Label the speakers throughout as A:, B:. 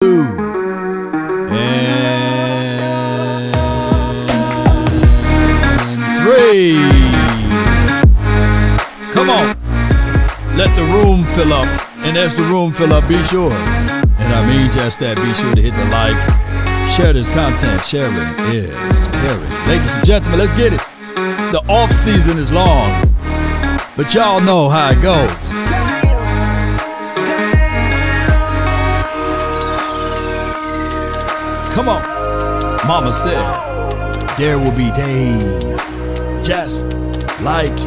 A: 2 and 3. Come on. Let the room fill up. And as the room fill up, be sure, and I mean just that, be sure to hit the like, share this content. Sharing is caring. Ladies and gentlemen, let's get it. The off season is long, but y'all know how it goes. Come on. Mama said there will be days just like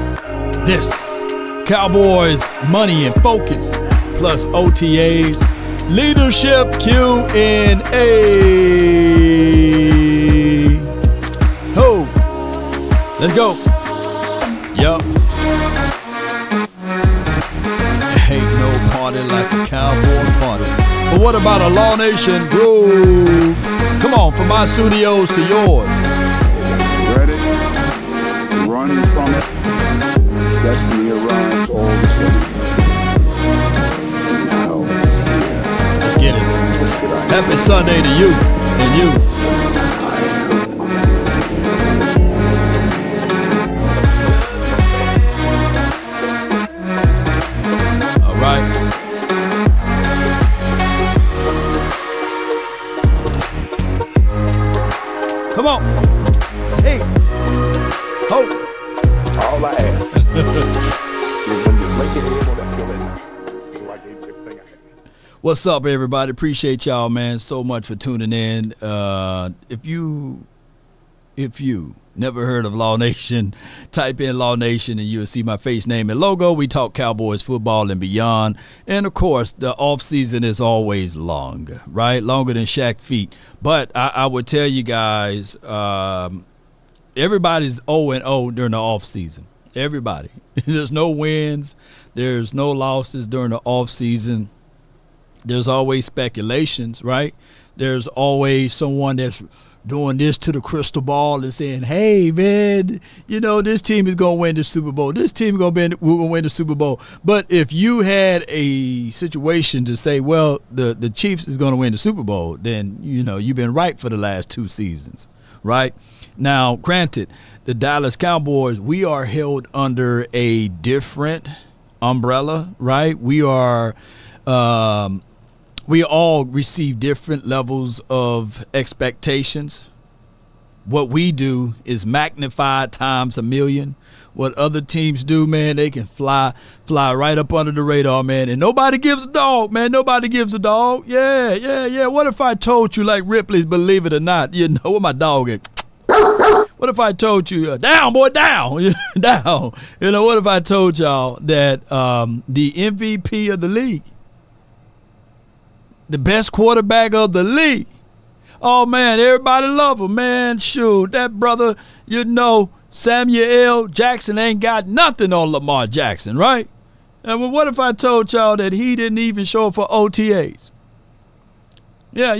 A: this. Cowboys, money and focus, plus OTAs, leadership Q&A. Ho. Let's go. Yup. Ain't no party like a cowboy party. But what about a Law Nation groove? Come on, from my studios to yours.
B: Ready? Run from it. Destiny arrives all the same. Now,
A: let's get it. Happy Sunday to you and you. All right. Come on. Hey. Ho.
B: all I ask is when you make it able to kill it. So I gave everything I had.
A: What's up, everybody? Appreciate y'all, man, so much for tuning in. If you never heard of Law Nation, type in Law Nation and you'll see my face, name, and logo. We talk Cowboys football and beyond. And, of course, the offseason is always long, right? Longer than Shaq feet. But I would tell you guys, everybody's 0-0 during the offseason. Everybody. There's no wins. There's no losses during the offseason. There's always speculations, right? There's always someone that's doing this to the crystal ball and saying, hey, man, you know, this team is going to win the Super Bowl. This team is going to win the Super Bowl. But if you had a situation to say, well, the Chiefs is going to win the Super Bowl, then, you know, you've been right for the last 2 seasons, right? Now, granted, the Dallas Cowboys, we are held under a different umbrella, right? We are we all receive different levels of expectations. What we do is magnified times a million. What other teams do, man, they can fly right up under the radar, man. And nobody gives a dog, man. Nobody gives a dog. Yeah. What if I told you, like Ripley's Believe It or Not, you know, where my dog is? What if I told you, down, boy, down, down. You know, what if I told y'all that the MVP of the league, the best quarterback of the league. Oh, man, everybody love him, man. Shoot, that brother, you know, Samuel Jackson ain't got nothing on Lamar Jackson, right? And what if I told y'all that he didn't even show up for OTAs? Yeah.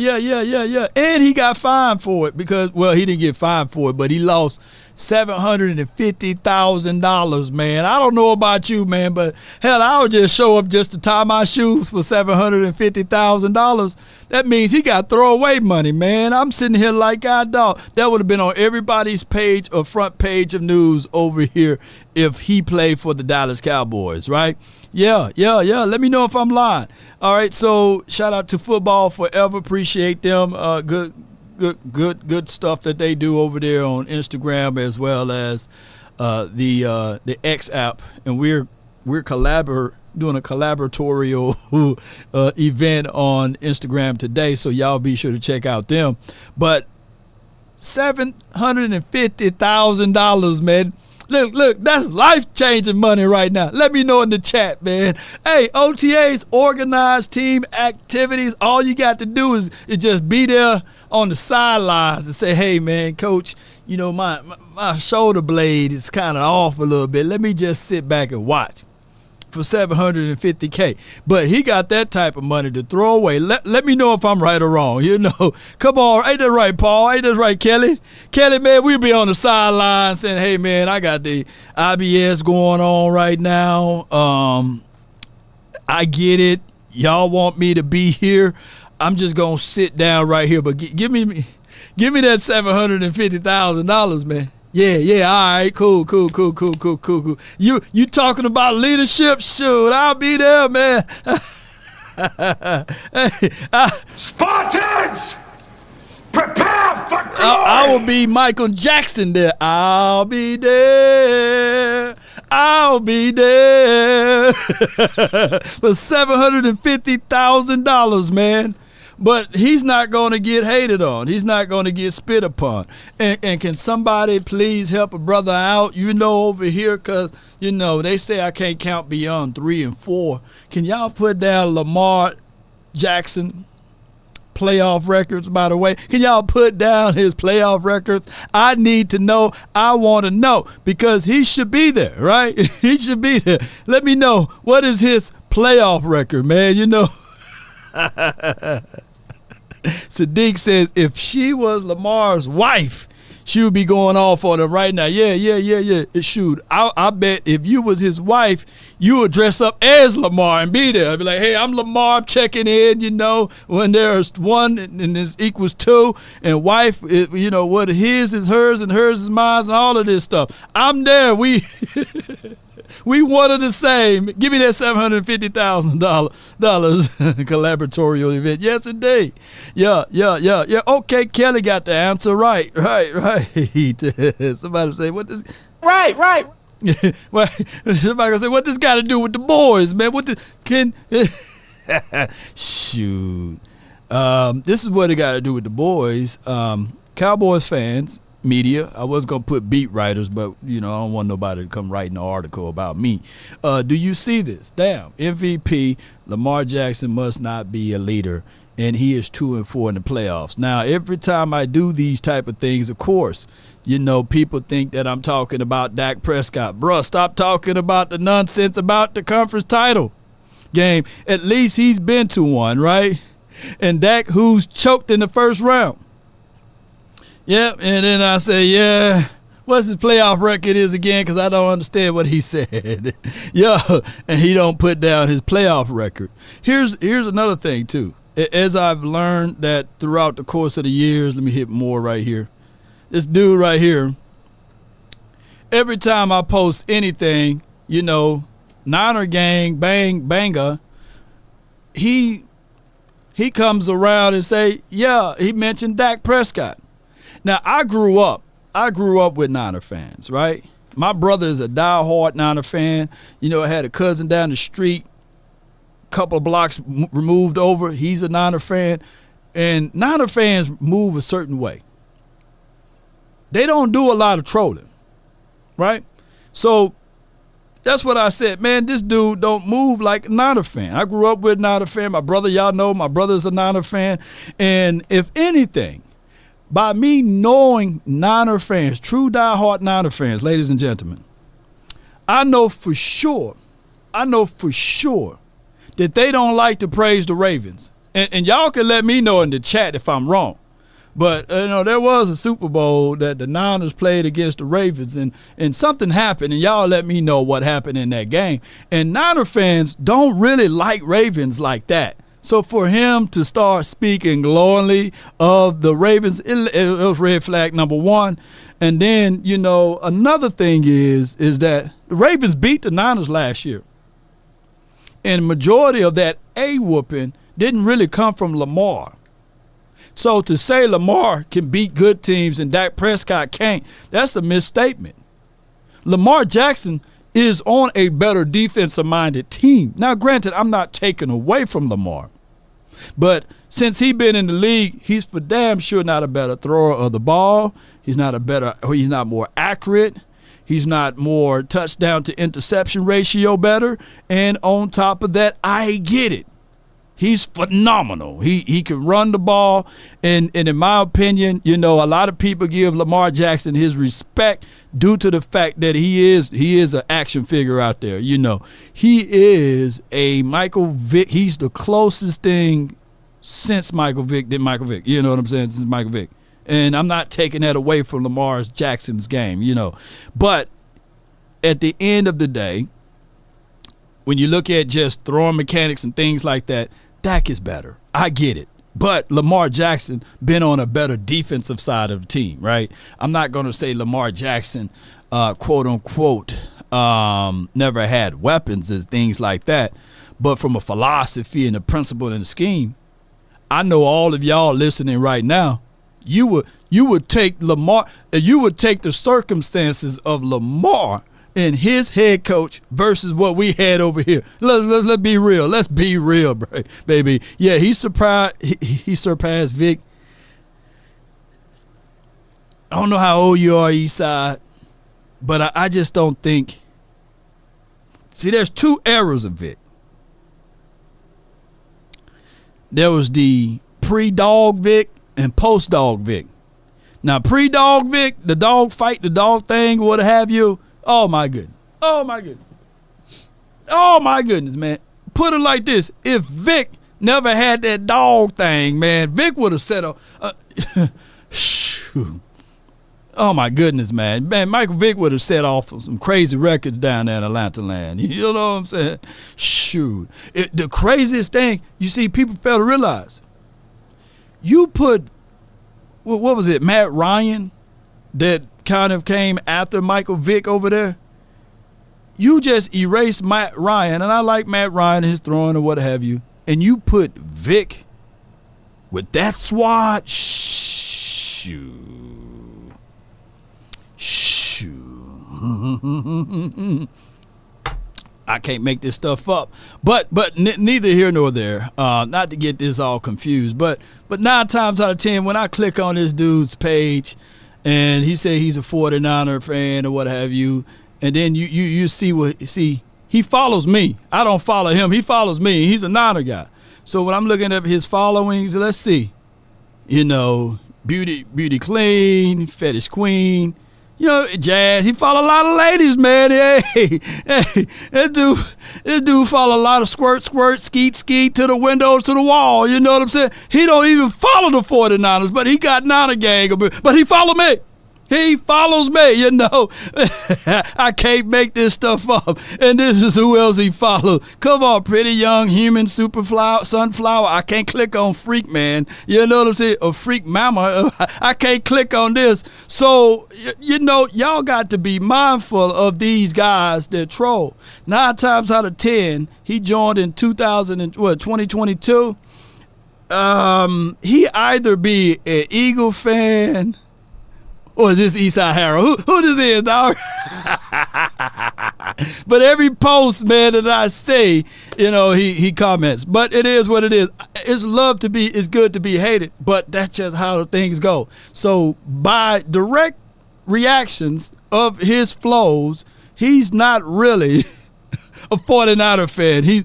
A: And he got fined for it because, well, he didn't get fined for it, but he lost $750,000, man. I don't know about you, man, but hell, I would just show up just to tie my shoes for $750,000. That means he got throwaway money, man. I'm sitting here like God dog. That would have been on everybody's page or front page of news over here if he played for the Dallas Cowboys, right? Yeah. Let me know if I'm lying. All right, so shout out to Football Forever. Appreciate them. Good stuff that they do over there on Instagram as well as the X app, and we're doing a collaboratorial event on Instagram today, so y'all be sure to check out them. But $750,000, man. Look, that's life-changing money right now. Let me know in the chat, man. Hey, OTAs, organized team activities. All you got to do is just be there on the sidelines and say, hey, man, coach, you know, my shoulder blade is kind of off a little bit. Let me just sit back and watch for $750K. But he got that type of money to throw away. Let me know if I'm right or wrong. You know, come on. Ain't that right, Paul? Ain't that right, Kelly? Kelly, man, we'll be on the sidelines saying, hey, man, I got the IBS going on right now. I get it. Y'all want me to be here. I'm just gonna sit down right here, but give me that $750,000, man. Yeah, all right, cool. You talking about leadership? Shoot, I'll be there, man.
B: Spartans, prepare for glory!
A: I will be Michael Jackson there. I'll be there for $750,000, man. But he's not going to get hated on. He's not going to get spit upon. And can somebody please help a brother out, over here? Because, they say I can't count beyond 3 and 4. Can y'all put down Lamar Jackson playoff records, by the way? Can y'all put down his playoff records? I need to know. I want to know because he should be there, right? He should be there. Let me know. What is his playoff record, man? Sadiq says if she was Lamar's wife, she would be going off on him right now. Yeah. Shoot, I bet if you was his wife, you would dress up as Lamar and be there. I'd be like, hey, I'm Lamar, I'm checking in, when there's 1 and this equals 2, and wife, what his is hers and hers is mine and all of this stuff. I'm there. We one of the same. Give me that $750,000 collaboratorial event. Yes, indeed. Yeah. Okay, Kelly got the answer right. Somebody say, what this? Right. Well, somebody gonna say, what this got to do with the boys, man? Shoot. This is what it got to do with the boys. Cowboys fans. Media. I was going to put beat writers, but, I don't want nobody to come writing an article about me. Do you see this? Damn. MVP, Lamar Jackson must not be a leader, and he is 2 and 4 in the playoffs. Now, every time I do these type of things, of course, people think that I'm talking about Dak Prescott. Bruh, stop talking about the nonsense about the conference title game. At least he's been to one, right? And Dak, who's choked in the first round. Yep, and then I say, what's his playoff record is again, because I don't understand what he said. And he don't put down his playoff record. Here's another thing, too. As I've learned that throughout the course of the years, let me hit more right here. This dude right here, every time I post anything, Niner gang, banga, he comes around and say, he mentioned Dak Prescott. Now, I grew up with Niner fans, right? My brother is a diehard Niner fan. I had a cousin down the street, couple of blocks removed over. He's a Niner fan. And Niner fans move a certain way. They don't do a lot of trolling, right? So that's what I said. Man, this dude don't move like a Niner fan. I grew up with a Niner fan. My brother, y'all know, my brother's a Niner fan. And if anything, by me knowing Niner fans, true diehard Niner fans, ladies and gentlemen, I know for sure that they don't like to praise the Ravens. And y'all can let me know in the chat if I'm wrong. But, there was a Super Bowl that the Niners played against the Ravens, and something happened, and y'all let me know what happened in that game. And Niner fans don't really like Ravens like that. So for him to start speaking glowingly of the Ravens, it was red flag number one. And then, another thing is that the Ravens beat the Niners last year. And the majority of that A-whooping didn't really come from Lamar. So to say Lamar can beat good teams and Dak Prescott can't, that's a misstatement. Lamar Jackson is on a better defensive-minded team. Now, granted, I'm not taking away from Lamar. But since he's been in the league, he's for damn sure not a better thrower of the ball. He's not more accurate. He's not more touchdown to interception ratio better. And on top of that, I get it. He's phenomenal. He can run the ball. And in my opinion, a lot of people give Lamar Jackson his respect due to the fact that he is an action figure out there. He is a Michael Vick. He's the closest thing since Michael Vick than Michael Vick. You know what I'm saying? Since Michael Vick. And I'm not taking that away from Lamar Jackson's game, But at the end of the day, when you look at just throwing mechanics and things like that, Dak is better. I get it. But Lamar Jackson been on a better defensive side of the team, right? I'm not going to say Lamar Jackson, quote unquote, never had weapons and things like that. But from a philosophy and a principle and a scheme, I know all of y'all listening right now, you would take Lamar, you would take the circumstances of Lamar and his head coach versus what we had over here. Let's be real. Let's be real, baby. Yeah, he surprised Vic. I don't know how old you are, Eastside, but I just don't think. See, there's two eras of Vic. There was the pre-dog Vic and post-dog Vic. Now, pre-dog Vic, the dog fight, the dog thing, what have you. Oh, my goodness. Oh, my goodness. Oh, my goodness, man. Put it like this. If Vic never had that dog thing, man, Vic would have set up. Oh, my goodness, man. Man, Michael Vick would have set off some crazy records down there in Atlanta land. You know what I'm saying? Shoot. The craziest thing, you see, people fail to realize. You put, what was it, Matt Ryan that kind of came after Michael Vick over there? You just erased Matt Ryan, and I like Matt Ryan, his throwing or what have you, and you put Vick with that squad. Shoot. I can't make this stuff up, but neither here nor there. Not to get this all confused, but 9 times out of 10, when I click on this dude's page, and he said he's a 49er fan or what have you, and then you see he follows me. I don't follow him. He follows me. He's a Niner guy. So when I'm looking at his followings, let's see, beauty clean, fetish queen. Jazz, he follow a lot of ladies, man. Hey, this dude follow a lot of squirt, skeet to the windows, to the wall. You know what I'm saying? He don't even follow the 49ers, but he got Niner gang. But he follow me. He follows me, I can't make this stuff up. And this is who else he follows. Come on, pretty young human sunflower. I can't click on freak, man. You know what I'm saying? Or freak mama. I can't click on this. So, y'all got to be mindful of these guys that troll. 9 times out of 10, he joined in 2022. He either be an Eagle fan, or is this Eastside Harold? Who this is, dog? But every post, man, that I say, he comments. But it is what it is. It's good to be hated, but that's just how things go. So by direct reactions of his flows, he's not really a 49er fan.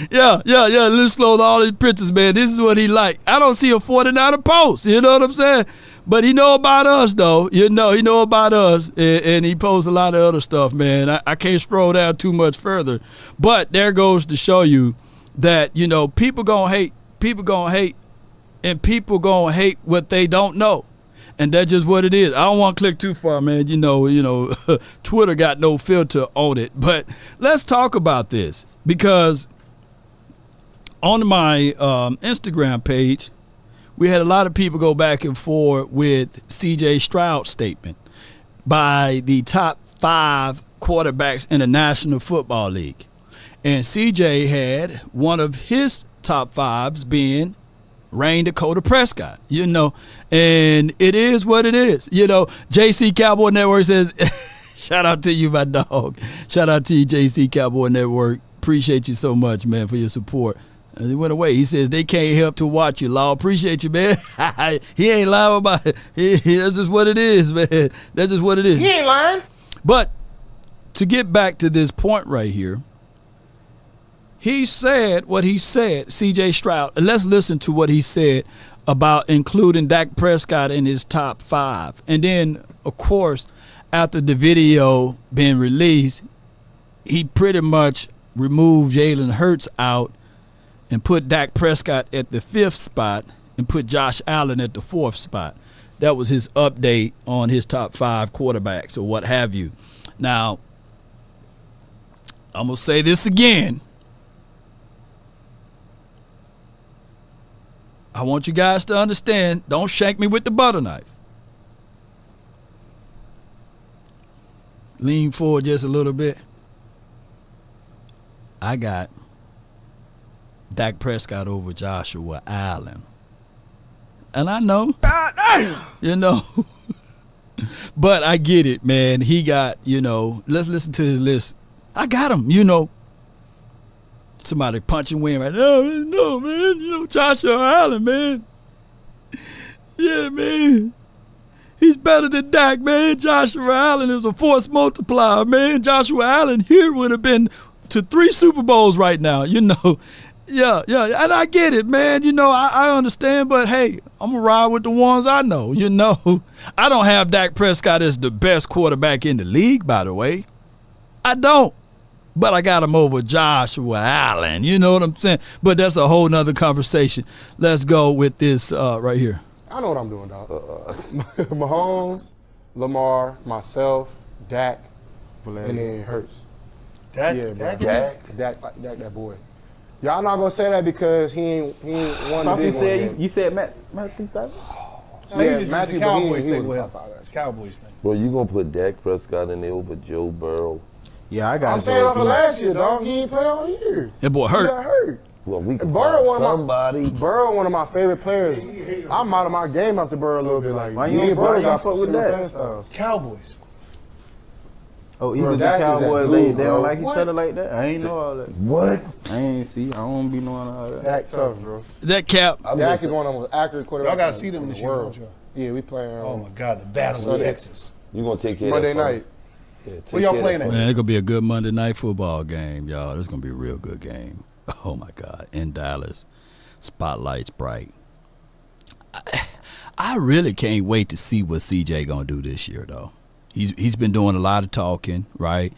A: Yeah. Let's slow all these pictures, man. This is what he like. I don't see a 49er post. You know what I'm saying? But he know about us, though. He know about us, and he posts a lot of other stuff, man. I can't scroll down too much further. But there goes to show you that, people gonna hate. People gonna hate. And people gonna hate what they don't know. And that's just what it is. I don't want to click too far, man. Twitter got no filter on it. But let's talk about this, because on my Instagram page, we had a lot of people go back and forth with C.J. Stroud's statement by the top 5 quarterbacks in the National Football League. And C.J. had one of his top 5s being Rain Dakota Prescott, and it is what it is. JC Cowboy Network says, shout out to you, my dog. Shout out to you, JC Cowboy Network. Appreciate you so much, man, for your support. And he went away. He says they can't help to watch you, Law. Appreciate you, man. He ain't lying about it. That's just what it is, man. That's just what it is.
C: He ain't lying.
A: But to get back to this point right here, he said what he said, C.J. Stroud. And let's listen to what he said about including Dak Prescott in his top 5. And then, of course, after the video being released, he pretty much removed Jalen Hurts out and put Dak Prescott at the 5th spot and put Josh Allen at the 4th spot. That was his update on his top 5 quarterbacks or what have you. Now, I'm going to say this again. I want you guys to understand, don't shank me with the butter knife. Lean forward just a little bit. I got Dak Prescott over Joshua Allen. And I know, you know, but I get it, man. He got, you know, let's listen to his list. I got him, you know. Somebody punching wind right now. No, man, you know, Joshua Allen, man. Yeah, man. He's better than Dak, man. Joshua Allen is a force multiplier, man. Joshua Allen here would have been to 3 Super Bowls right now, you know. Yeah, and I get it, man. You know, I understand, but hey, I'm going to ride with the ones I know, you know. I don't have Dak Prescott as the best quarterback in the league, by the way. I don't. But I got him over Joshua Allen, you know what I'm saying? But that's a whole nother conversation. Let's go with this right here.
C: I know what I'm doing, dog. Mahomes, Lamar, myself, Dak, and then Hurts.
D: Dak,
C: Yeah, bro.
D: Dak?
C: Dak, that boy. Y'all not gonna say that because he ain't won the big one.
E: You said Matthew Stafford?
C: Yeah, Matthew, but he was
D: thing.
C: a top 5.
D: It's Cowboys thing.
F: Bro, you gonna put Dak Prescott in there over Joe Burrow?
E: Yeah, I got.
C: I'm saying that for last year, dog. He ain't play all year.
A: That boy
C: He
A: hurt.
C: got hurt.
F: Well, we can
C: Burrow,
F: find somebody.
C: Burrow, one of my favorite players. I'm out of my game after Burrow a little bit. Like,
E: Why you
C: me and
E: don't
C: Burrow got
E: fuck with
C: similar
E: that?
C: playing styles.
D: Cowboys.
E: Oh,
C: Bro,
E: Eagles and
C: Dak is that
E: Cowboys,
C: dude,
E: they
C: bro.
E: don't like each
D: What?
E: other like that? I ain't know all that.
F: What?
E: I ain't see. I don't be knowing all that.
C: Dak tough, bro.
A: That cap.
C: Dak is one of the most accurate quarterbacks.
D: Y'all got to
C: in
D: see them
C: the
D: this year,
C: world.
D: don't y'all?
C: Yeah, we playing
D: Oh, my God, the battle
C: Sunday.
D: of Texas.
F: You gonna take care
C: Monday
F: of that?
C: night.
F: Yeah, take
D: Who y'all
F: care of
D: playing
F: that
D: at?
A: Man, it's going to be a good Monday night football game, y'all. It's going to be a real good game. Oh, my God. In Dallas. Spotlight's bright. I really can't wait to see what CJ going to do this year, though. He's been doing a lot of talking, right?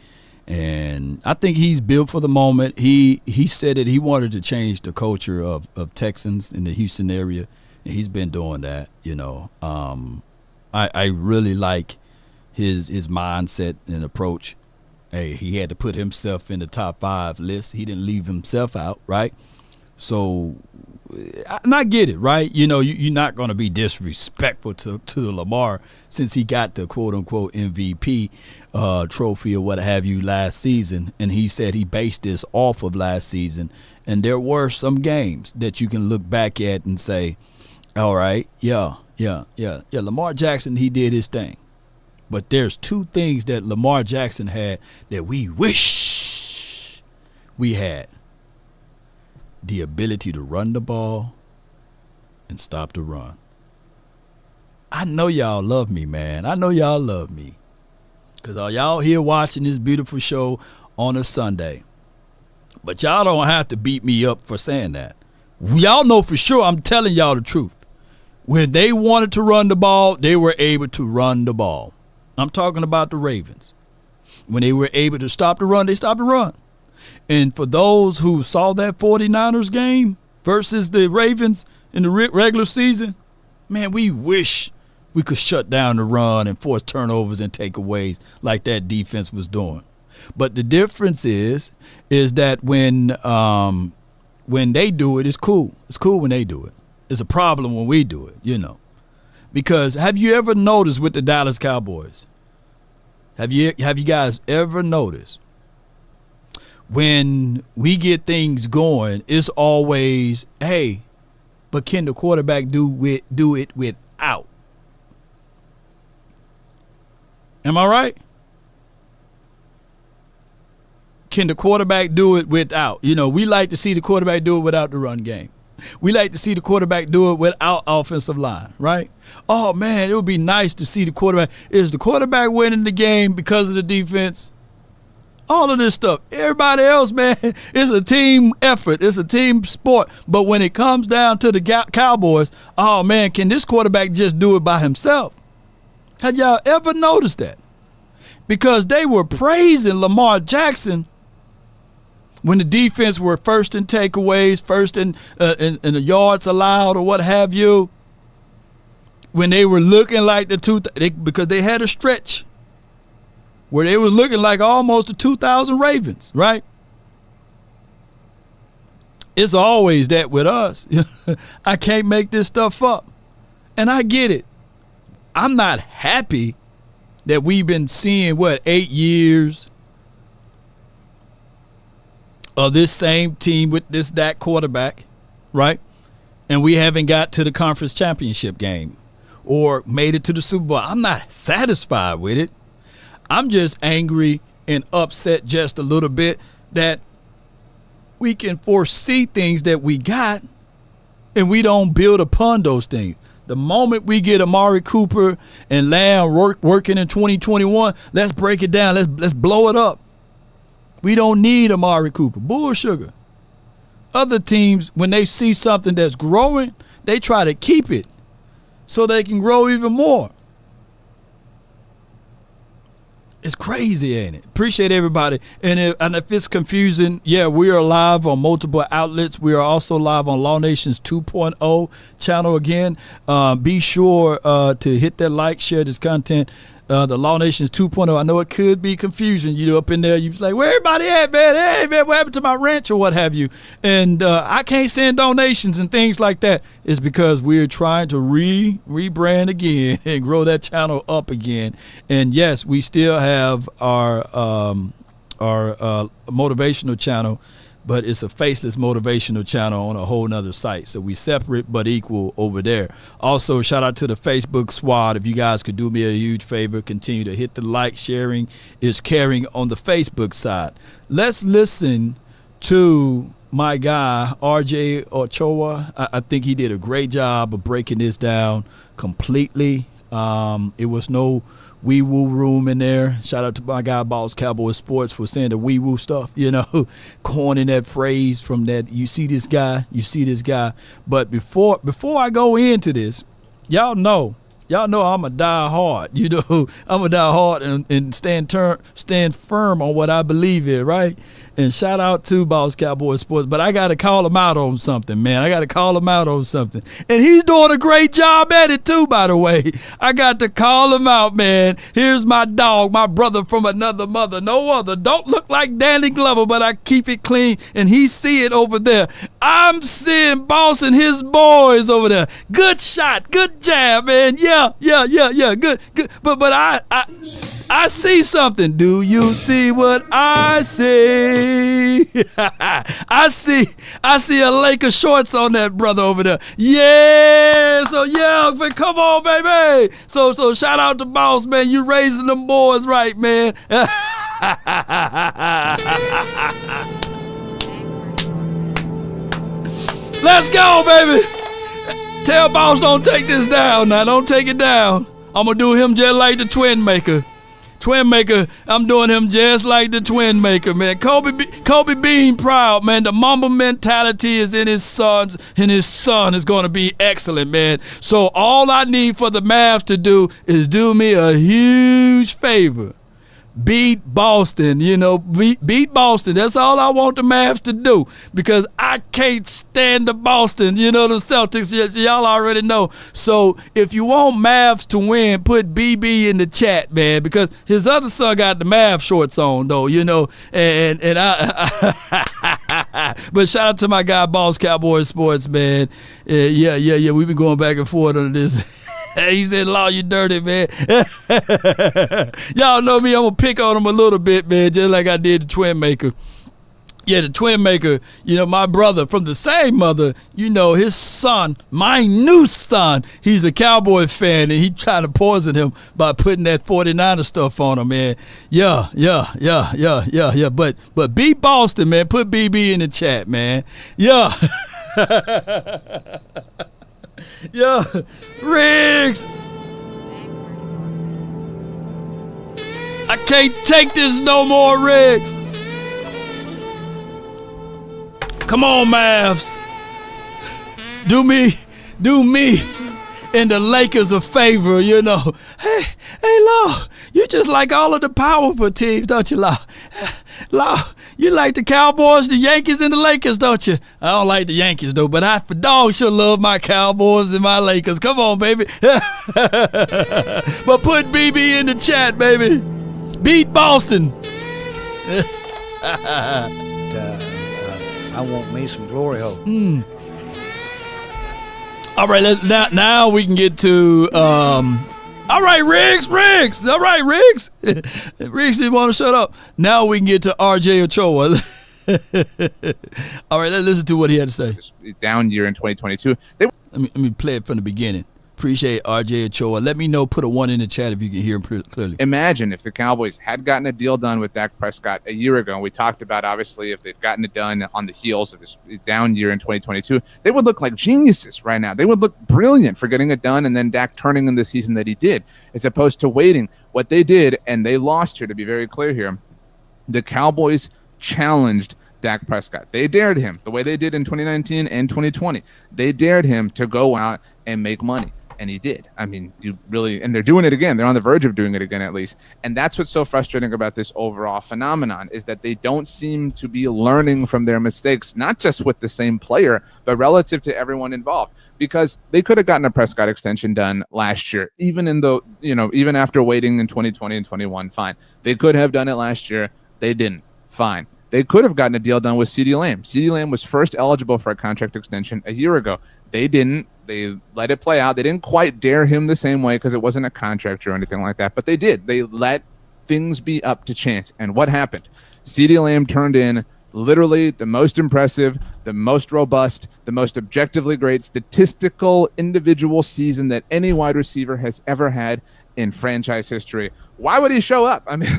A: And I think he's built for the moment. He said that he wanted to change the culture of Texans in the Houston area, and he's been doing that, you know. I really like his mindset and approach. Hey, he had to put himself in the top 5 list. He didn't leave himself out, right? So, and I get it, right? You know, you're not going to be disrespectful to Lamar since he got the quote-unquote MVP trophy or what have you last season. And he said he based this off of last season. And there were some games that you can look back at and say, all right, yeah, Lamar Jackson, he did his thing. But there's 2 things that Lamar Jackson had that we wish we had. The ability to run the ball and stop the run. I know y'all love me, man. I know y'all love me. Because y'all here watching this beautiful show on a Sunday. But y'all don't have to beat me up for saying that. Y'all know for sure I'm telling y'all the truth. When they wanted to run the ball, they were able to run the ball. I'm talking about the Ravens. When they were able to stop the run, they stopped the run. And for those who saw that 49ers game versus the Ravens in the regular season, man, we wish we could shut down the run and force turnovers and takeaways like that defense was doing. But the difference is that when they do it, it's cool. It's cool when they do it. It's a problem when we do it, you know. Because have you ever noticed with the Dallas Cowboys? Have you guys ever noticed when we get things going, it's always, hey, but can the quarterback do it without? Am I right? Can the quarterback do it without? You know, we like to see the quarterback do it without the run game. We like to see the quarterback do it without offensive line, right? Oh, man, it would be nice to see the quarterback. Is the quarterback winning the game because of the defense? All of this stuff. Everybody else, man, it's a team effort. It's a team sport. But when it comes down to the Cowboys, oh, man, can this quarterback just do it by himself? Have y'all ever noticed that? Because they were praising Lamar Jackson when the defense were first in takeaways, first in the yards allowed or what have you, when they were looking like because they had a stretch where they were looking like almost the 2000 Ravens, right? It's always that with us. I can't make this stuff up. And I get it. I'm not happy that we've been seeing, 8 years of this same team with that quarterback, right? And we haven't got to the conference championship game or made it to the Super Bowl. I'm not satisfied with it. I'm just angry and upset just a little bit that we can foresee things that we got and we don't build upon those things. The moment we get Amari Cooper and Lamb working in 2021, let's break it down. Let's blow it up. We don't need Amari Cooper. Bull sugar. Other teams, when they see something that's growing, they try to keep it so they can grow even more. It's crazy, ain't it? Appreciate everybody. And if it's confusing, yeah, we are live on multiple outlets. We are also live on Law Nation's 2.0 channel again. Be sure to hit that like, share this content. The Law Nation's 2.0. I know it could be confusion. You up in there, you like, where everybody at, man? Hey, man, what happened to my ranch or what have you? And I can't send donations and things like that. It's because we're trying to rebrand again and grow that channel up again. And yes, we still have our motivational channel, but it's a faceless motivational channel on a whole nother site. So we separate but equal over there. Also, shout out to the Facebook squad. If you guys could do me a huge favor, continue to hit the like. Sharing is caring on the Facebook side. Let's listen to my guy, RJ Ochoa. I think he did a great job of breaking this down completely. It was no wee-woo room in there. Shout out to my guy, Boss Cowboys Sports, for saying the wee-woo stuff, coining that phrase from that, you see this guy. But before I go into this, y'all know I'm a die hard. I'm a die hard and stand firm on what I believe in, right? And shout out to Boss Cowboys Sports. But I got to call him out on something, man. And he's doing a great job at it, too, by the way. I got to call him out, man. Here's my dog, my brother from another mother. No other. Don't look like Danny Glover, but I keep it clean. And he see it over there. I'm seeing Boss and his boys over there. Good shot. Good jab, man. Yeah. Good. But I see something. Do you see what I see? I see a Laker shorts on that brother over there. Yeah, so yeah, but come on, baby. So shout out to Boss, man. You raising them boys right, man. Let's go, baby. Tell Boss don't take this down now. Don't take it down. I'm gonna do him just like the Twin Maker. I'm doing him just like the Twin Maker, man. Kobe being proud, man. The Mamba mentality is in his sons, and his son is going to be excellent, man. So all I need for the Mavs to do is do me a huge favor. Beat Boston, beat Boston. That's all I want the Mavs to do, because I can't stand the Boston, the Celtics. Y'all already know. So if you want Mavs to win, put BB in the chat, man, because his other son got the Mavs shorts on, though, and I but shout out to my guy, Boss Cowboys Sports, man. Yeah. We've been going back and forth on this. He said, "Law, you dirty, man." Y'all know me. I'm going to pick on him a little bit, man, just like I did the Twin Maker. Yeah, the Twin Maker, my brother from the same mother, his son, my new son, he's a Cowboy fan, and he trying to poison him by putting that 49er stuff on him, man. Yeah. But beat Boston, man. Put BB in the chat, man. Yeah. Yeah, Riggs. I can't take this no more, Riggs. Come on, Mavs. Do me and the Lakers a favor, Hey, Law, you just like all of the powerful teams, don't you, Law? Law, you like the Cowboys, the Yankees, and the Lakers, don't you? I don't like the Yankees, though, but I for dog sure love my Cowboys and my Lakers. Come on, baby. But put BB in the chat, baby. Beat Boston.
G: I want me some glory hole.
A: All right, now we can get to all right, Riggs. All right, Riggs. Riggs didn't want to shut up. Now we can get to RJ Ochoa. All right, let's listen to what he had to say.
H: Down year in 2022.
A: Let me play it from the beginning. Appreciate RJ Ochoa. Let me know, put a 1 in the chat if you can hear him clearly.
H: Imagine if the Cowboys had gotten a deal done with Dak Prescott a year ago. And we talked about, obviously, if they'd gotten it done on the heels of this down year in 2022, they would look like geniuses right now. They would look brilliant for getting it done and then Dak turning in the season that he did, as opposed to waiting. What they did, and they lost here, to be very clear here, the Cowboys challenged Dak Prescott. They dared him the way they did in 2019 and 2020. They dared him to go out and make money. And he did. I mean, and they're doing it again. They're on the verge of doing it again, at least. And that's what's so frustrating about this overall phenomenon, is that they don't seem to be learning from their mistakes, not just with the same player, but relative to everyone involved. Because they could have gotten a Prescott extension done last year, even after waiting in 2020 and 21, fine. They could have done it last year. They didn't. Fine. They could have gotten a deal done with CeeDee Lamb. CeeDee Lamb was first eligible for a contract extension a year ago. They didn't. They let it play out. They didn't quite dare him the same way because it wasn't a contract or anything like that, but they did. They let things be up to chance. And what happened? CeeDee Lamb turned in literally the most impressive, the most robust, the most objectively great statistical individual season that any wide receiver has ever had in franchise history. Why would he show up? I mean,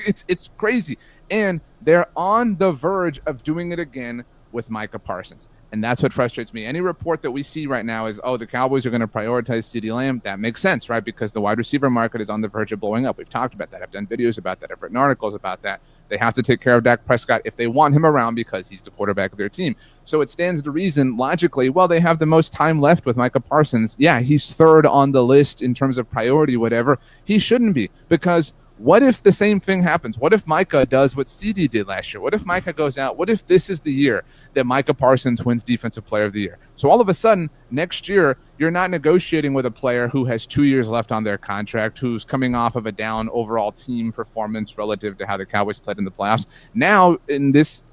H: it's crazy. And they're on the verge of doing it again with Micah Parsons. And that's what frustrates me. Any report that we see right now is, the Cowboys are going to prioritize CeeDee Lamb. That makes sense, right? Because the wide receiver market is on the verge of blowing up. We've talked about that. I've done videos about that. I've written articles about that. They have to take care of Dak Prescott if they want him around because he's the quarterback of their team. So it stands to reason, logically, they have the most time left with Micah Parsons. Yeah, he's third on the list in terms of priority, whatever. He shouldn't be, because what if the same thing happens? What if Micah does what CeeDee did last year? What if Micah goes out? What if this is the year that Micah Parsons wins Defensive Player of the Year? So all of a sudden, next year, you're not negotiating with a player who has 2 years left on their contract, who's coming off of a down overall team performance relative to how the Cowboys played in the playoffs. Now, in this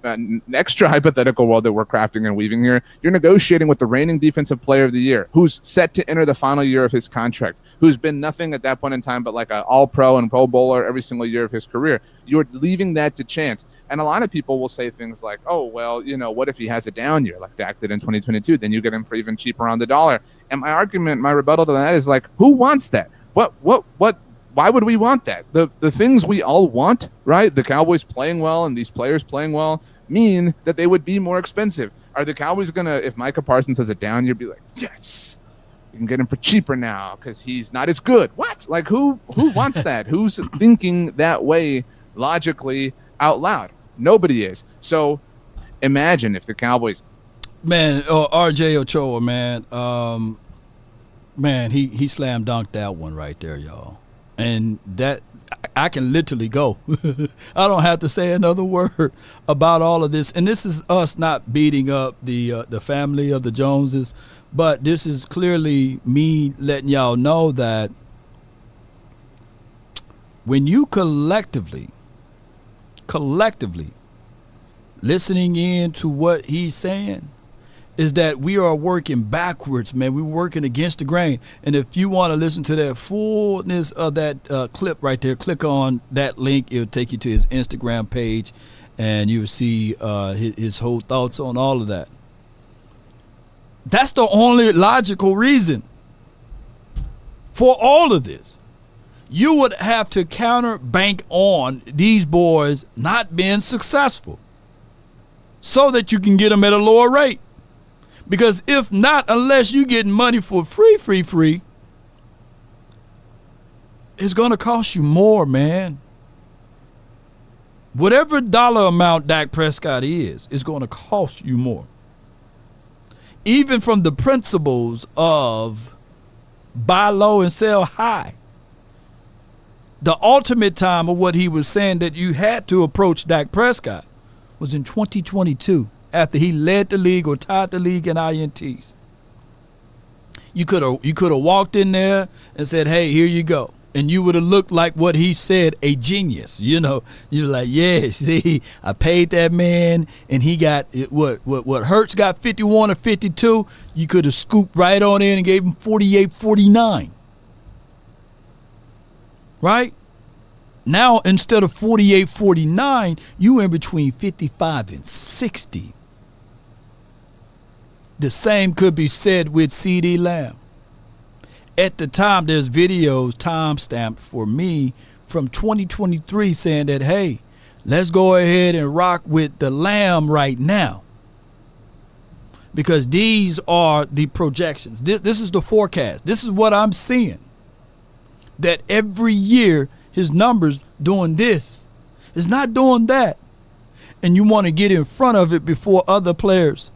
H: extra hypothetical world that we're crafting and weaving here, you're negotiating with the reigning Defensive Player of the Year, who's set to enter the final year of his contract, who's been nothing at that point in time but like an all-pro and Pro Bowler every single year of his career. You're leaving that to chance. And a lot of people will say things like, what if he has a down year like Dak did in 2022? Then you get him for even cheaper on the dollar. And my rebuttal to that is like, who wants that? Why would we want that? The things we all want, right? The Cowboys playing well and these players playing well mean that they would be more expensive. Are the Cowboys going to, if Micah Parsons has a down year, be like, yes, you can get him for cheaper now because he's not as good? What? Like, who wants that? Who's thinking that way logically out loud? Nobody is. So imagine if the Cowboys.
A: Man, RJ Ochoa, man, he slam dunked that one right there, y'all. And that, I can literally go. I don't have to say another word about all of this. And this is us not beating up the family of the Joneses, but this is clearly me letting y'all know that when you collectively listening in to what he's saying, is that we are working backwards, man. We're working against the grain. And if you want to listen to that fullness of that clip right there, click on that link. It'll take you to his Instagram page, and you'll see his whole thoughts on all of that. That's the only logical reason for all of this. You would have to bank on these boys not being successful so that you can get them at a lower rate. Because if not, unless you're getting money for free, it's going to cost you more, man. Whatever dollar amount Dak Prescott is, it's going to cost you more. Even from the principles of buy low and sell high. The ultimate time of what he was saying that you had to approach Dak Prescott was in 2022. After he led the league or tied the league in INTs. You could have walked in there and said, hey, here you go. and you would have looked like what he said, a genius. You know, you're like, yeah, see, I paid that man, and he got what Hurts got 51 or 52. You could have scooped right on in and gave him 48, 49. Right? Now, instead of 48, 49, you in between 55 and 60. The same could be said with CD Lamb. At the time, there's videos time-stamped for me from 2023 saying that, hey, let's go ahead and rock with the Lamb right now. Because these are the projections. This is the forecast. This is what I'm seeing. That every year, his numbers doing this. It's not doing that. And you want to get in front of it before other players.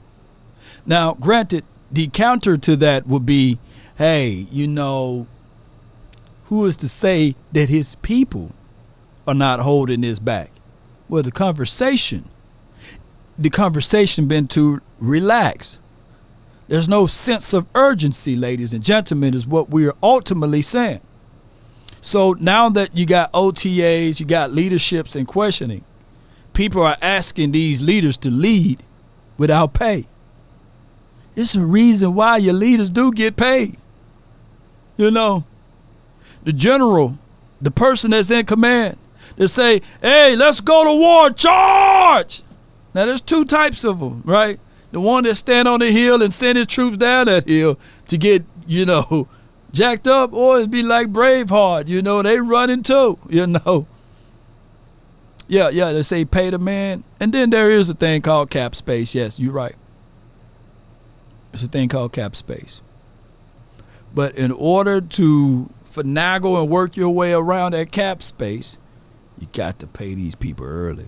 A: Now, granted, the counter to that would be, hey, you know, who is to say that his people are not holding this back? Well, the conversation been to relax. There's no sense of urgency, ladies and gentlemen, is what we are ultimately saying. So now that you got OTAs, you got leaderships and questioning, people are asking these leaders to lead without pay. It's a reason why your leaders do get paid. You know, the general, the person that's in command, they say, hey, let's go to war, charge. Now, there's two types of them, right? The one that stand on the hill and send his troops down that hill to get, you know, jacked up, or it'd be like Braveheart, you know, they running too, you know. Yeah, they say pay the man. And then there is a thing called cap space. Yes, you're right. It's a thing called cap space. But in order to finagle and work your way around that cap space, you got to pay these people early.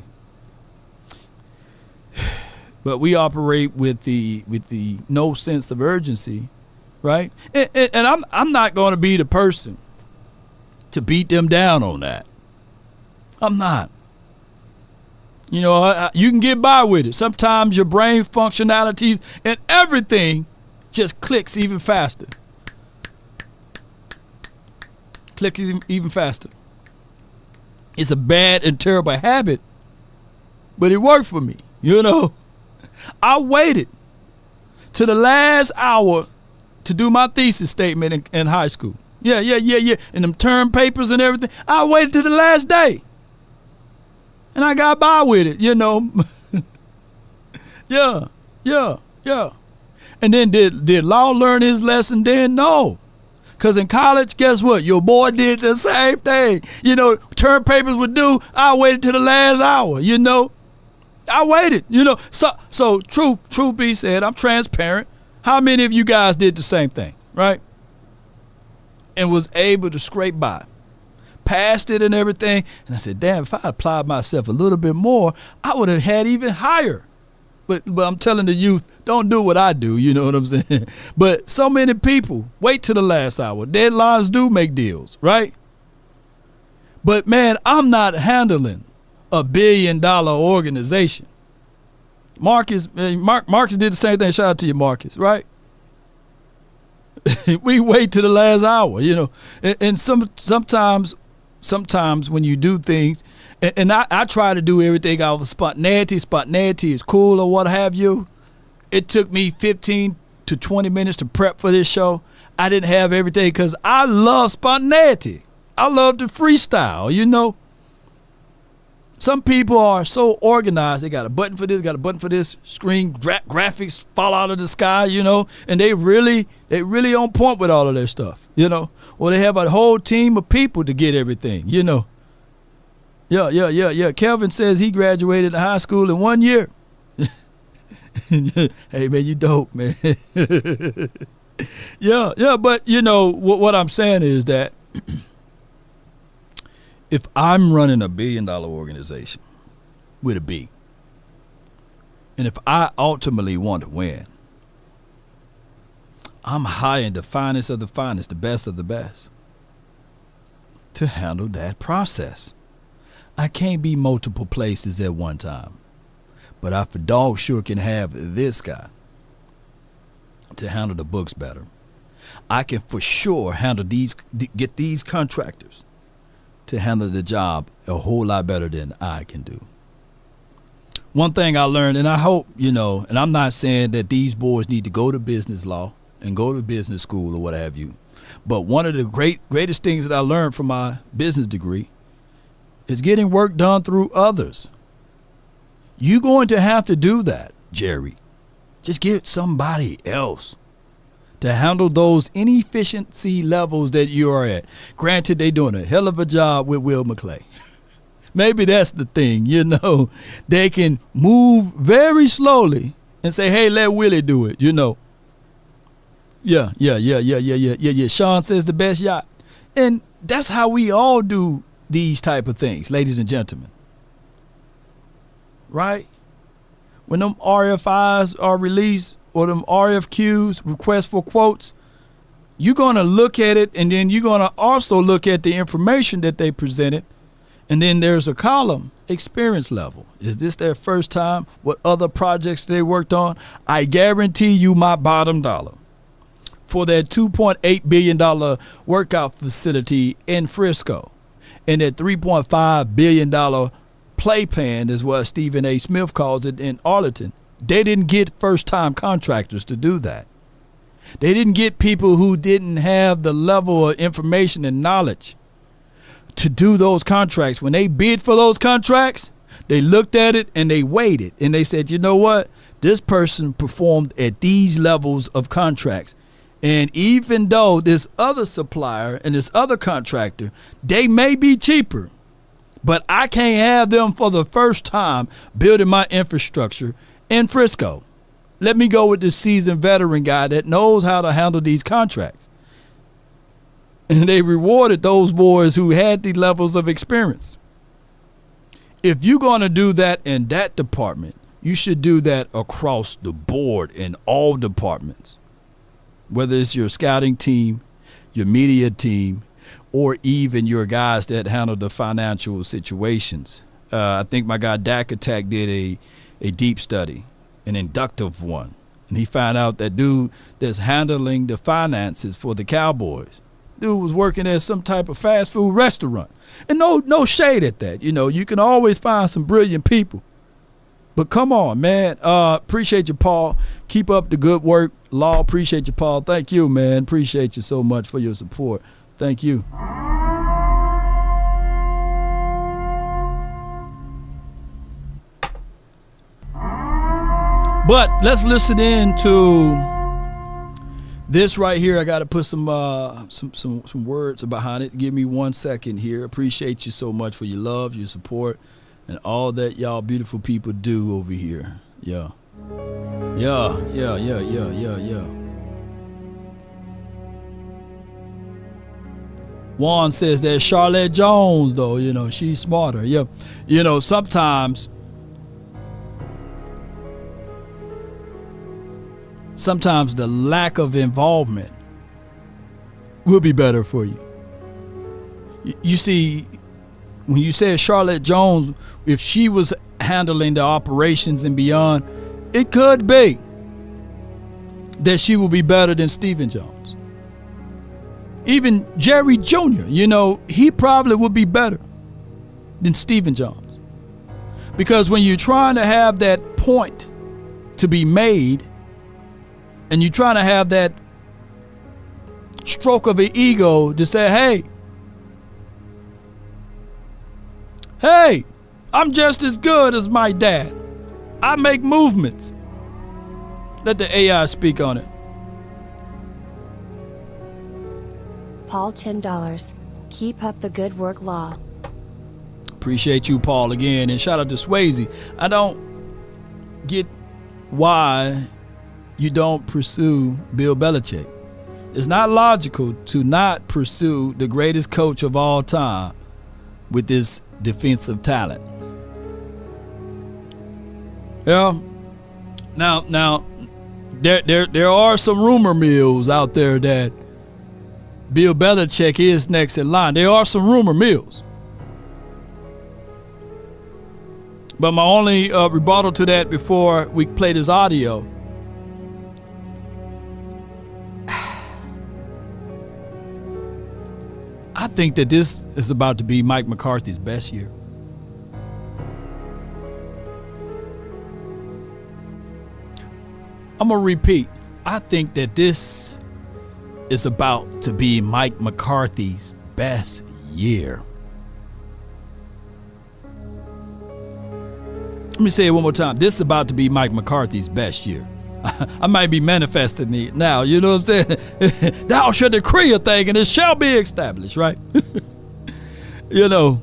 A: But we operate with the no sense of urgency, right? And I'm not going to be the person to beat them down on that. I'm not. You know, you can get by with it. Sometimes your brain functionalities and everything just clicks even faster. Clicks even faster. It's a bad and terrible habit, but it worked for me. You know, I waited to the last hour to do my thesis statement in high school. Yeah. And them term papers and everything. I waited to the last day. And I got by with it, you know. Yeah. And then did Law learn his lesson then? No. Because in college, guess what? Your boy did the same thing. You know, term papers would do. I waited to the last hour, you know. I waited, you know. So truth be said, I'm transparent. How many of you guys did the same thing, right? And was able to scrape by? Passed it and everything. And I said, damn, if I applied myself a little bit more, I would have had even higher. But I'm telling the youth, don't do what I do, you know what I'm saying? But so many people wait till the last hour. Deadlines do make deals, right? But man, I'm not handling a $1 billion organization. Marcus did the same thing. Shout out to you, Marcus, right? We wait till the last hour, you know. And sometimes when you do things, and I try to do everything out of spontaneity. Spontaneity is cool or what have you. It took me 15 to 20 minutes to prep for this show. I didn't have everything because I love spontaneity. I love to freestyle, you know. Some people are so organized. They got a button for this, got a button for this, screen graphics fall out of the sky, you know, and they really on point with all of their stuff, you know. Or they have a whole team of people to get everything, you know. Yeah. Kelvin says he graduated high school in 1 year. Hey, man, you dope, man. Yeah, but, you know, what I'm saying is that if I'm running a $1 billion organization with a B, and if I ultimately want to win, I'm hiring the finest of the finest, the best of the best, to handle that process. I can't be multiple places at one time, but I for dog sure can have this guy to handle the books better. I can for sure get these contractors to handle the job a whole lot better than I can do. One thing I learned, and I hope, and I'm not saying that these boys need to go to business law and go to business school or what have you, but one of the greatest things that I learned from my business degree is getting work done through others. You're going to have to do that, Jerry. Just get somebody else to handle those inefficiency levels that you are at. Granted, they're doing a hell of a job with Will McClay. Maybe that's the thing, They can move very slowly and say, hey, let Willie do it, Yeah. Sean says the best yacht. And that's how we all do these type of things, ladies and gentlemen. Right? When them RFIs are released or them RFQs, requests for quotes, you're going to look at it, and then you're going to also look at the information that they presented. And then there's a column, experience level. Is this their first time? What other projects they worked on? I guarantee you my bottom dollar for that $2.8 billion workout facility in Frisco and that $3.5 billion playpen is what Stephen A. Smith calls it in Arlington. They didn't get first-time contractors to do that. They didn't get people who didn't have the level of information and knowledge to do those contracts. When they bid for those contracts, they looked at it and they weighed it. And they said, you know what? This person performed at these levels of contracts. And even though this other supplier and this other contractor, they may be cheaper, but I can't have them for the first time building my infrastructure in Frisco. Let me go with the seasoned veteran guy that knows how to handle these contracts. And they rewarded those boys who had the levels of experience. If you're going to do that in that department, you should do that across the board in all departments, whether it's your scouting team, your media team, or even your guys that handle the financial situations. I think my guy Dak Attack did a deep study, an inductive one, and he found out that dude that's handling the finances for the Cowboys, dude was working at some type of fast food restaurant. And no shade at that. You can always find some brilliant people. But come on, man. Appreciate you, Paul. Keep up the good work. Law, appreciate you, Paul. Thank you, man. Appreciate you so much for your support. Thank you. But let's listen in to this right here. I got to put some words behind it. Give me 1 second here. Appreciate you so much for your love, your support, and all that y'all beautiful people do over here. Yeah. Juan says that Charlotte Jones, though, she's smarter. Yeah. Sometimes the lack of involvement will be better for you. You see, when you said Charlotte Jones, if she was handling the operations and beyond, it could be that she will be better than Stephen Jones. Even Jerry Jr., he probably would be better than Stephen Jones. Because when you're trying to have that point to be made, and you're trying to have that stroke of an ego to say, hey, I'm just as good as my dad. I make movements. Let the AI speak on it.
G: Paul, $10. Keep up the good work, Law.
A: Appreciate you, Paul, again. And shout out to Swayze. I don't get why you don't pursue Bill Belichick. It's not logical to not pursue the greatest coach of all time with this defensive talent. Yeah. Now, there are some rumor mills out there that Bill Belichick is next in line. There are some rumor mills. But my only rebuttal to that before we play this audio, I think that this is about to be Mike McCarthy's best year. I'm going to repeat. I think that this is about to be Mike McCarthy's best year. Let me say it one more time. This is about to be Mike McCarthy's best year. I might be manifesting it now. You know what I'm saying? Thou shalt decree a thing and it shall be established, right? You know,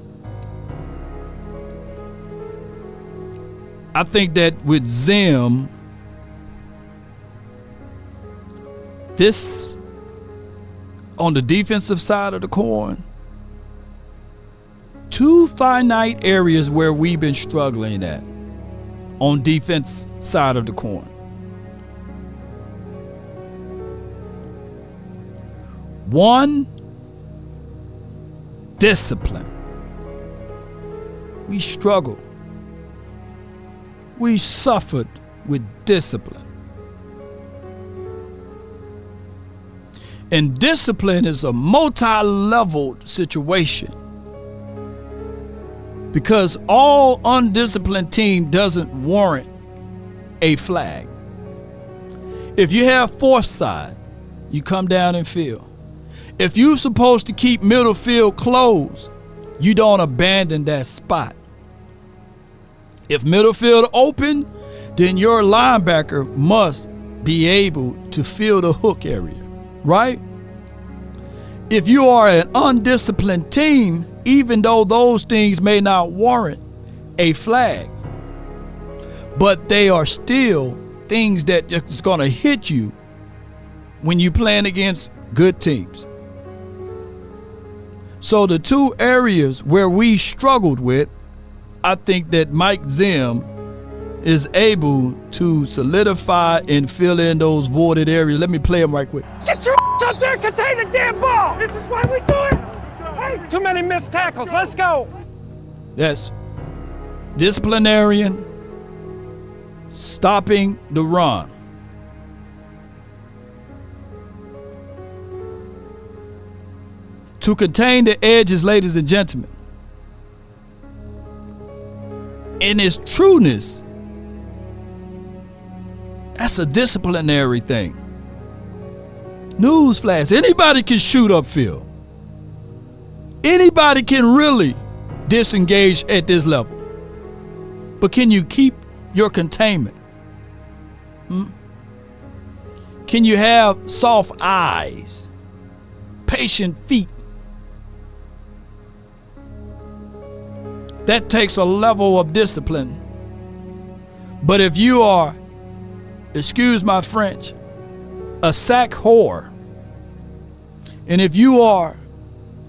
A: I think that with Zim, this on the defensive side of the coin, two finite areas where we've been struggling at on defense side of the coin. One, discipline. We struggle. We suffered with discipline. And discipline is a multi-leveled situation, because all undisciplined team doesn't warrant a flag. If you have fourth side, you come down and field. If you're supposed to keep middle field closed, you don't abandon that spot. If middle field open, then your linebacker must be able to fill the hook area, right? If you are an undisciplined team, even though those things may not warrant a flag, but they are still things that just going to hit you when you're playing against good teams. So the two areas where we struggled with, I think that Mike Zim is able to solidify and fill in those voided areas. Let me play them right quick.
I: Get your up there, contain the damn ball. This is why we do it. Hey, too many missed tackles. Let's go.
A: Yes. Disciplinarian, stopping the run. To contain the edges, ladies and gentlemen, in its trueness, that's a disciplinary thing. Newsflash, anybody can shoot upfield. Anybody can really disengage at this level. But can you keep your containment? Can you have soft eyes, patient feet? That takes a level of discipline. But if you are, excuse my French, a sack whore, and if you are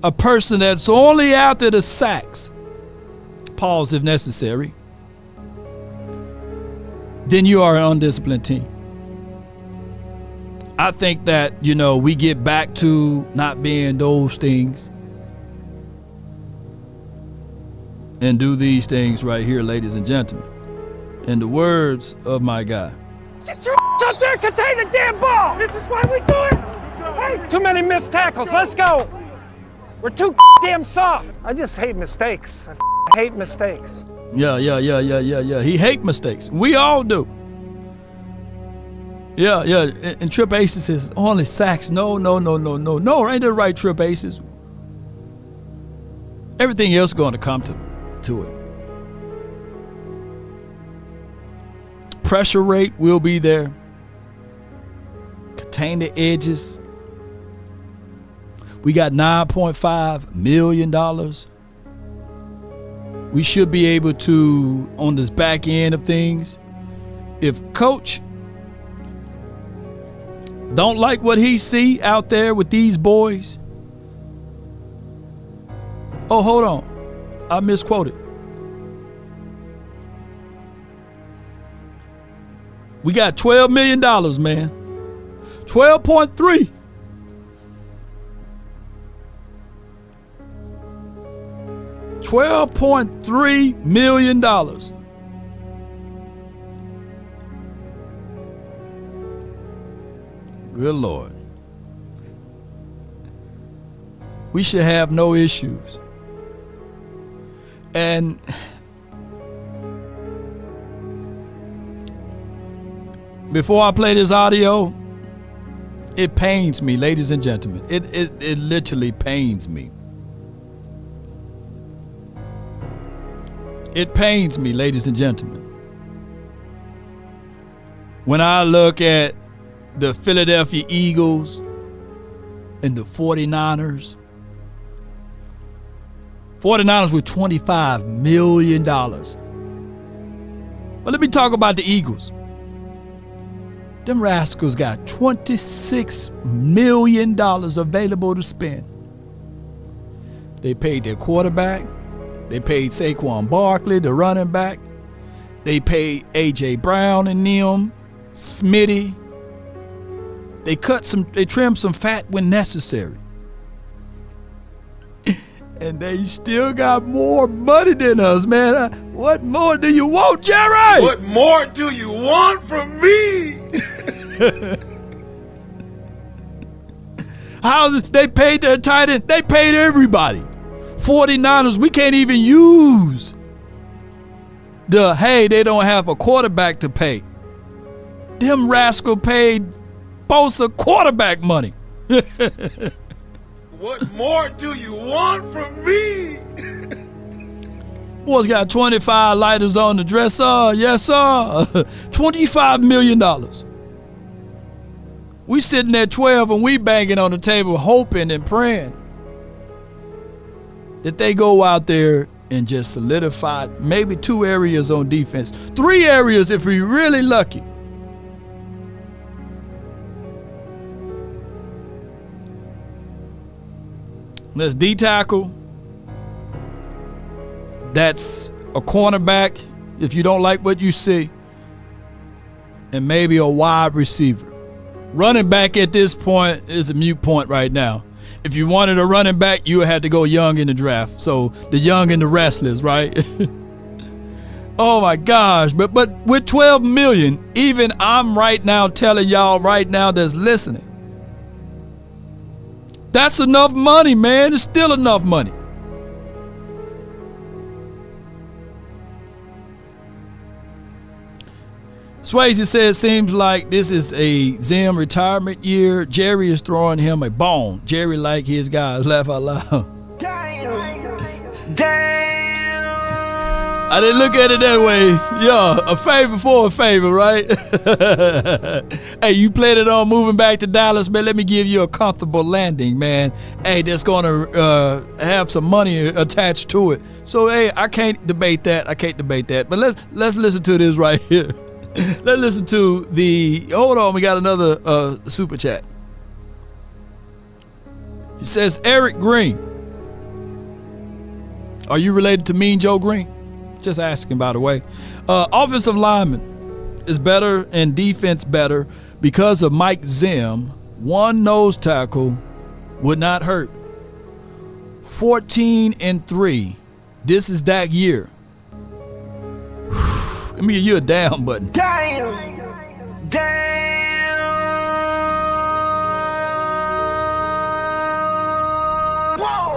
A: a person that's only after the sacks, pause if necessary, then you are an undisciplined team. I think that, we get back to not being those things and do these things right here, ladies and gentlemen. In the words of my guy.
I: Get your up there, contain the damn ball. This is why we do it. Hey, too many missed tackles. Let's go. We're too damn soft. I just hate mistakes. I hate mistakes.
A: Yeah. He hate mistakes. We all do. Yeah. And Trip Aces says only sacks. No. Ain't that right, Trip Aces? Everything else going to come to it. Pressure rate will be there. Contain the edges. We got $9.5 million. We should be able to, on this back end of things, if coach don't like what he see out there with these boys. Oh, hold on. I misquoted. We got $12 million, man. 12.3. $12.3 million. Good Lord. we should have no issues. And before I play this audio, it pains me, ladies and gentlemen. It literally pains me. It pains me, ladies and gentlemen, when I look at the Philadelphia Eagles and the 49ers. 49ers with $25 million. But let me talk about the Eagles. Them rascals got $26 million available to spend. They paid their quarterback. They paid Saquon Barkley, the running back. They paid A.J. Brown and them, Smitty. They trimmed some fat when necessary. And they still got more money than us, man. What more do you want, Jerry?
J: What more do you want from me?
A: They paid their tight end. They paid everybody. 49ers, we can't even use they don't have a quarterback to pay. Them rascal paid Bosa quarterback money.
J: What more do you want from me?
A: Boys got 25 lighters on the dresser. Yes, sir. $25 million. We sitting at 12 and we banging on the table hoping and praying that they go out there and just solidify maybe 2 areas on defense. 3 areas if we're really lucky. Let's D-tackle. That's a cornerback if you don't like what you see. And maybe a wide receiver. Running back at this point is a moot point right now. If you wanted a running back, you would have to go young in the draft. So the young and the restless, right? Oh my gosh. But with 12 million, even I'm right now telling y'all right now that's listening. That's enough money, man. It's still enough money. Swayze says, seems like this is a Zim retirement year. Jerry is throwing him a bone. Jerry like his guys. Laugh out loud. Damn. I didn't look at it that way. Yeah, a favor for a favor, right? Hey, you played it on moving back to Dallas, man. Let me give you a comfortable landing, man. Hey, that's going to have some money attached to it. So, hey, I can't debate that. But let's listen to this right here. Let's listen to hold on, we got another super chat. He says, Eric Green. Are you related to Mean Joe Green? Just asking, by the way. Offensive lineman is better and defense better because of Mike Zim. 1 nose tackle would not hurt. 14-3. This is that year. Let me give you a down button. Damn.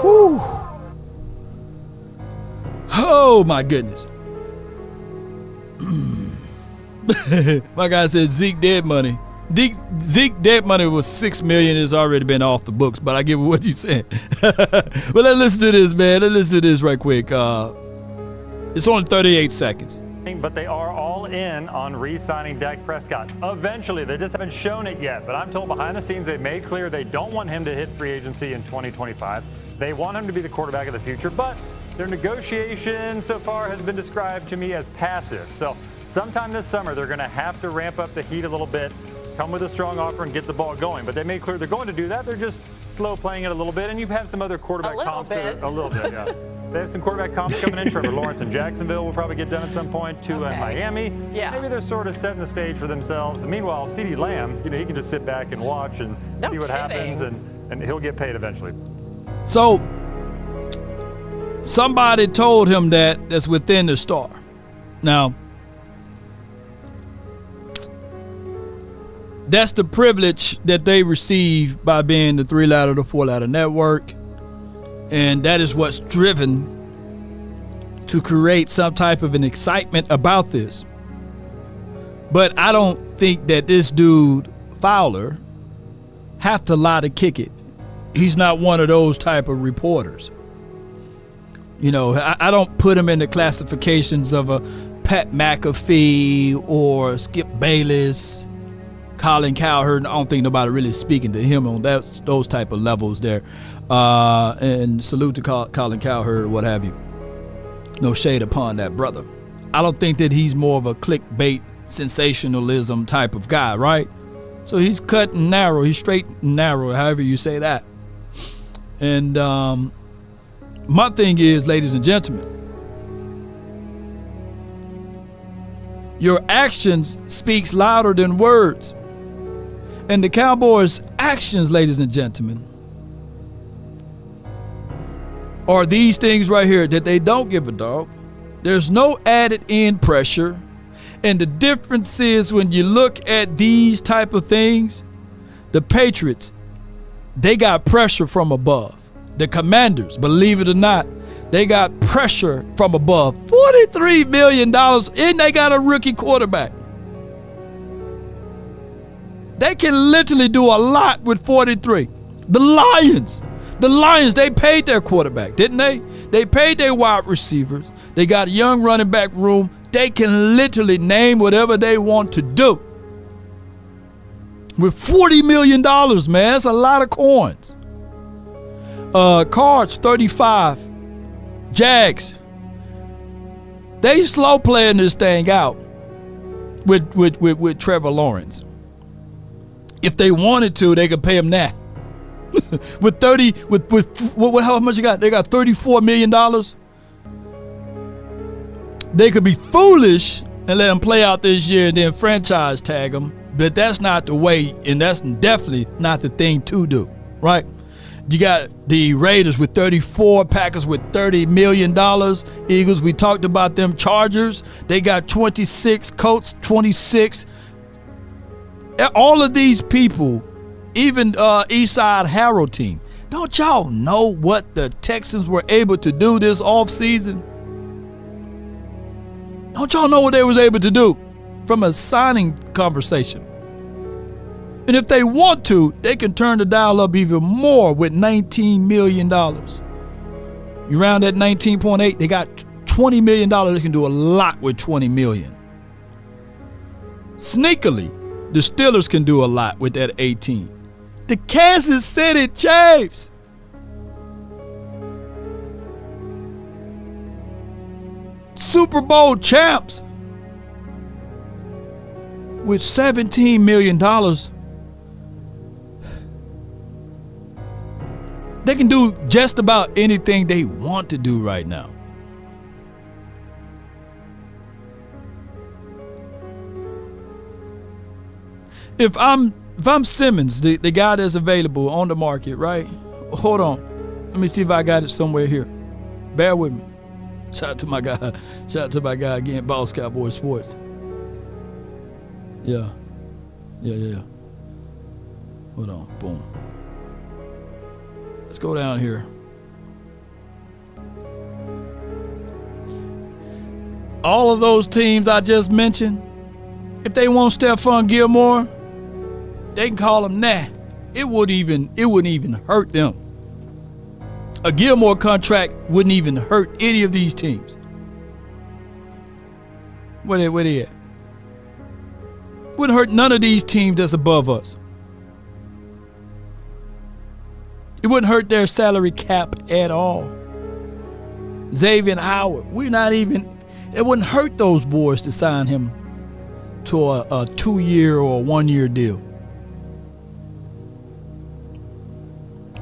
A: Whew. Oh my goodness. My guy said Zeke dead money. Zeke dead money was $6 million. It's already been off the books, but I get what you said. But let's listen to this, man. Let's listen to this right quick. It's only 38 seconds.
K: But they are all in on re-signing Dak Prescott. Eventually, they just haven't shown it yet. But I'm told behind the scenes they've made clear they don't want him to hit free agency in 2025. They want him to be the quarterback of the future, but their negotiation so far has been described to me as passive. So sometime this summer, they're going to have to ramp up the heat a little bit, come with a strong offer and get the ball going. But they made clear they're going to do that. They're just slow playing it a little bit. And you have some other quarterback comps that are a little bit, yeah. They have some quarterback comps coming in. Trevor Lawrence in Jacksonville will probably get done at some point. Tua in Miami. Yeah. Maybe they're sort of setting the stage for themselves. And meanwhile, CeeDee Lamb, he can just sit back and watch and see what happens, and he'll get paid eventually.
A: So somebody told him that's within the star. Now, that's the privilege that they receive by being the 3-ladder to 4-ladder network. And that is what's driven to create some type of an excitement about this. But I don't think that this dude, Fowler, have to lie to kick it. He's not one of those type of reporters. You know, I don't put him in the classifications of a Pat McAfee or Skip Bayless, Colin Cowherd. I don't think nobody really speaking to him on those type of levels there. And salute to Colin Cowherd or what have you. No shade upon that brother. I don't think that he's more of a clickbait, sensationalism type of guy, right? So he's cut and narrow. He's straight and narrow, however you say that. And my thing is, ladies and gentlemen, your actions speaks louder than words. And the Cowboys' actions, ladies and gentlemen, are these things right here that they don't give a dog. There's no added in pressure. And the difference is when you look at these type of things, the Patriots, they got pressure from above. The Commanders, believe it or not, they got pressure from above. $43 million, and they got a rookie quarterback. They can literally do a lot with 43. The Lions, they paid their quarterback, didn't they? They paid their wide receivers. They got a young running back room. They can literally name whatever they want to do. With $40 million, man, that's a lot of coins. Cards, 35. Jags, they slow playing this thing out with Trevor Lawrence. If they wanted to, they could pay him now. With how much you got? They got $34 million. They could be foolish and let him play out this year and then franchise tag him. But that's not the way, and that's definitely not the thing to do, right? You got the Raiders with 34, Packers with $30 million, Eagles, we talked about them, Chargers, they got 26, Colts 26. All of these people, even Eastside Harold team, don't y'all know what the Texans were able to do this offseason? Don't y'all know what they was able to do from a signing conversation? And if they want to, they can turn the dial up even more with $19 million. You round that 19.8, they got $20 million. They can do a lot with $20 million. Sneakily, the Steelers can do a lot with that 18. The Kansas City Chiefs, Super Bowl champs, with $17 million. They can do just about anything they want to do right now. If I'm Simmons, the guy that's available on the market, right? Hold on. Let me see if I got it somewhere here. Bear with me. Shout out to my guy. Shout out to my guy again, Boss Cowboy Sports. Yeah. Hold on. Boom. Let's go down here. All of those teams I just mentioned, if they want Stephon Gilmore, they can call him nah. It wouldn't even hurt them. A Gilmore contract wouldn't even hurt any of these teams. Where they at? Wouldn't hurt none of these teams that's above us. It wouldn't hurt their salary cap at all. Xavier Howard, it wouldn't hurt those boys to sign him to a 2-year or a 1-year deal.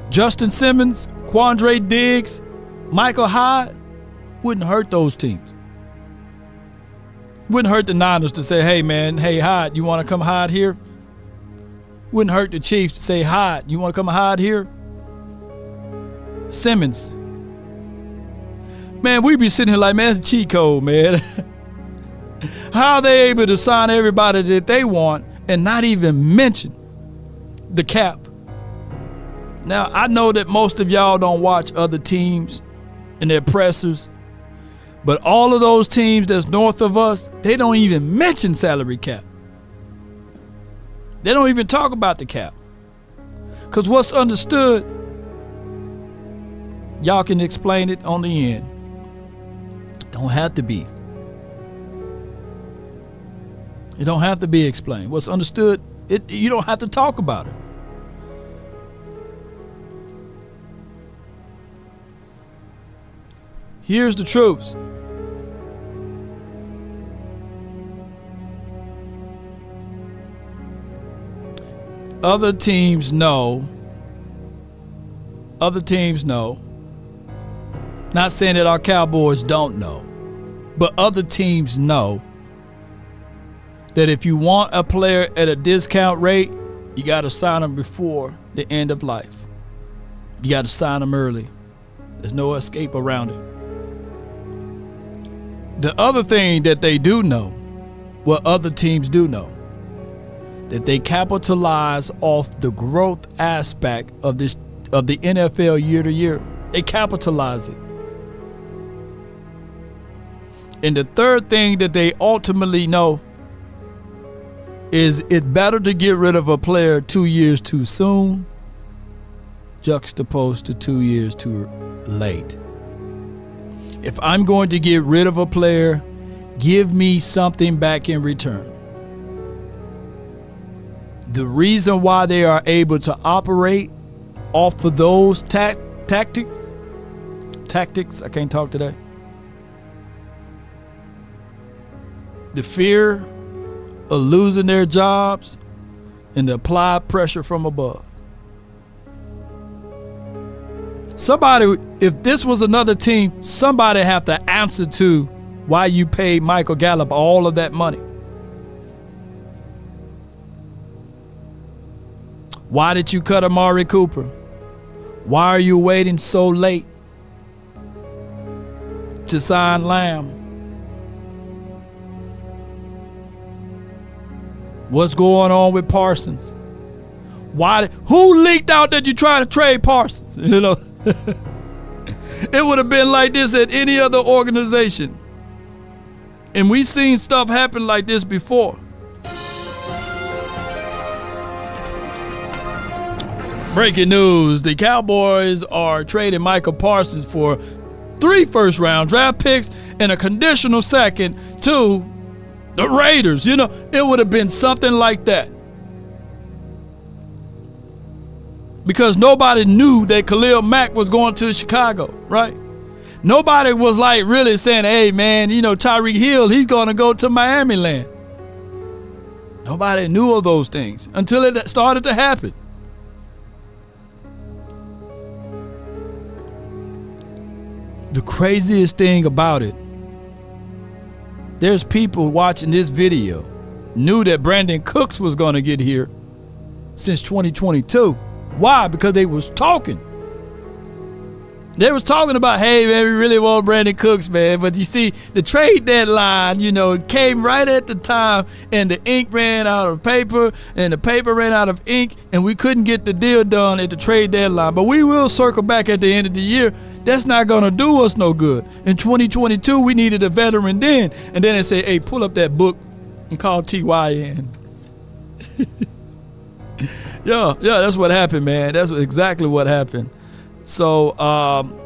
A: Justin Simmons, Quandre Diggs, Michael Hyde, wouldn't hurt those teams. Wouldn't hurt the Niners to say, hey man, hey Hyde, you want to come hide here? Wouldn't hurt the Chiefs to say, Hyde, you want to come hide here? Simmons. Man, we be sitting here like, man, that's a cheat code, man. How are they able to sign everybody that they want and not even mention the cap? Now, I know that most of y'all don't watch other teams and their pressers, but all of those teams that's north of us, they don't even mention salary cap. They don't even talk about the cap. Because what's understood, y'all can explain it on the end. Don't have to be. It don't have to be explained. What's understood, you don't have to talk about it. Here's the truth. Other teams know. Other teams know. Not saying that our Cowboys don't know, but other teams know that if you want a player at a discount rate, you got to sign them before the end of life. You got to sign them early. There's no escape around it. The other thing that they do know, what other teams do know, that they capitalize off the growth aspect of the NFL year to year. They capitalize it. And the third thing that they ultimately know is it's better to get rid of a player 2 years too soon, juxtaposed to 2 years too late. If I'm going to get rid of a player, give me something back in return. The reason why they are able to operate off of those tactics, I can't talk today. The fear of losing their jobs and the applied pressure from above. Somebody, if this was another team, somebody have to answer to why you paid Michael Gallup all of that money. Why did you cut Amari Cooper? Why are you waiting so late to sign Lamb? What's going on with Parsons? Who leaked out that you're trying to trade Parsons? You know, it would have been like this at any other organization. And we've seen stuff happen like this before. Breaking news, the Cowboys are trading Michael Parsons for 3 first-round draft picks and a conditional second to the Raiders. You know, it would have been something like that. Because nobody knew that Khalil Mack was going to Chicago, right? Nobody was like really saying, hey, man, you know, Tyreek Hill, he's going to go to Miami land. Nobody knew of those things until it started to happen. The craziest thing about it, there's people watching this video knew that Brandon Cooks was going to get here since 2022. Why? Because they was talking. They was talking about, hey, man, we really want Brandon Cooks, man. But you see, the trade deadline, you know, came right at the time, and the ink ran out of paper, and the paper ran out of ink, and we couldn't get the deal done at the trade deadline. But we will circle back at the end of the year. That's not going to do us no good. In 2022, we needed a veteran then. And then they say, hey, pull up that book and call T.Y. in. Yeah, that's what happened, man. That's exactly what happened. So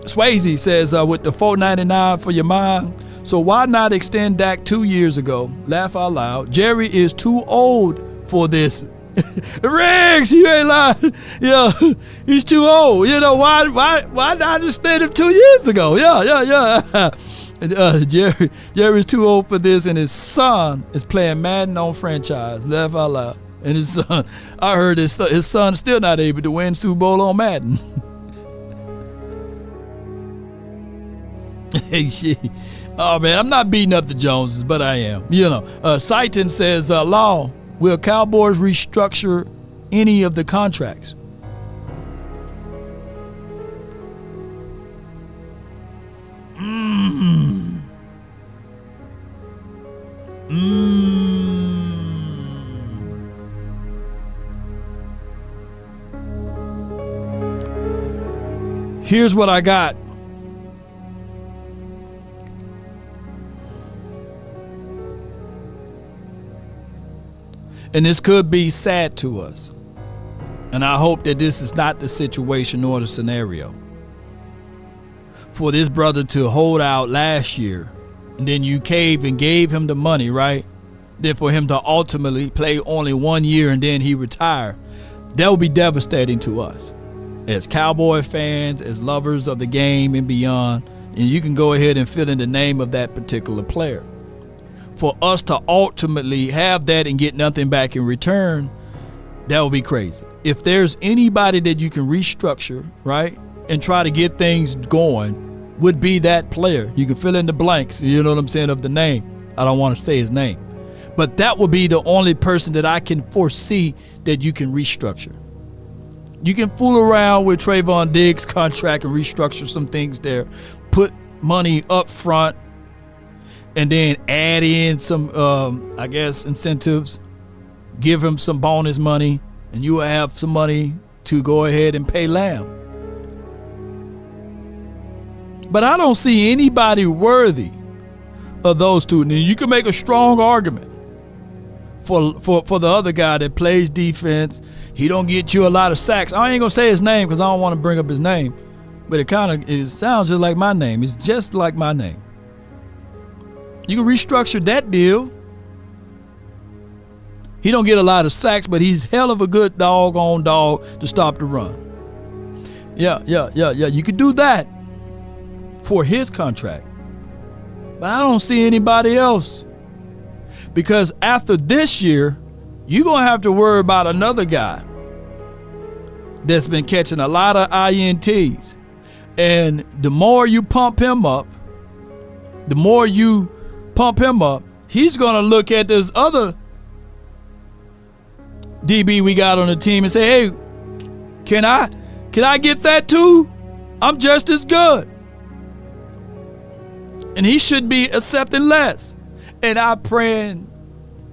A: Swayze says, with the $4.99 for your mind, so why not extend Dak 2 years ago? Laugh out loud. Jerry is too old for this. Riggs, you ain't lying. Yeah, he's too old. You know, why not extend him 2 years ago? Yeah. Jerry's too old for this, and his son is playing Madden on franchise. Laugh out loud. And his son, I heard his son's still not able to win Super Bowl on Madden. Hey, shit. Oh, man, I'm not beating up the Joneses, but I am. You know, Saiton says, Law, will Cowboys restructure any of the contracts? Here's what I got. And this could be sad to us. And I hope that this is not the situation or the scenario. For this brother to hold out last year, and then you cave and gave him the money, right? Then for him to ultimately play only 1 year and then he retire, that would be devastating to us as Cowboy fans, as lovers of the game and beyond. And you can go ahead and fill in the name of that particular player. For us to ultimately have that and get nothing back in return, that would be crazy. If there's anybody that you can restructure, right, and try to get things going, would be that player. You can fill in the blanks, you know what I'm saying, of the name. I don't want to say his name. But that would be the only person that I can foresee that you can restructure. You can fool around with Trayvon Diggs' contract and restructure some things there. Put money up front and then add in some, I guess, incentives. Give him some bonus money, and you will have some money to go ahead and pay Lamb. But I don't see anybody worthy of those two. Now, you can make a strong argument for the other guy that plays defense. He don't get you a lot of sacks. I ain't gonna say his name because I don't want to bring up his name, but it sounds just like my name. It's just like my name. You can restructure that deal. He don't get a lot of sacks, but he's hell of a good doggone dog to stop the run. Yeah. You could do that for his contract. But I don't see anybody else. Because after this year, you're going to have to worry about another guy that's been catching a lot of INTs. And the more you pump him up, he's going to look at this other DB we got on the team and say, hey, can I get that too? I'm just as good. And he should be accepting less. And I'm praying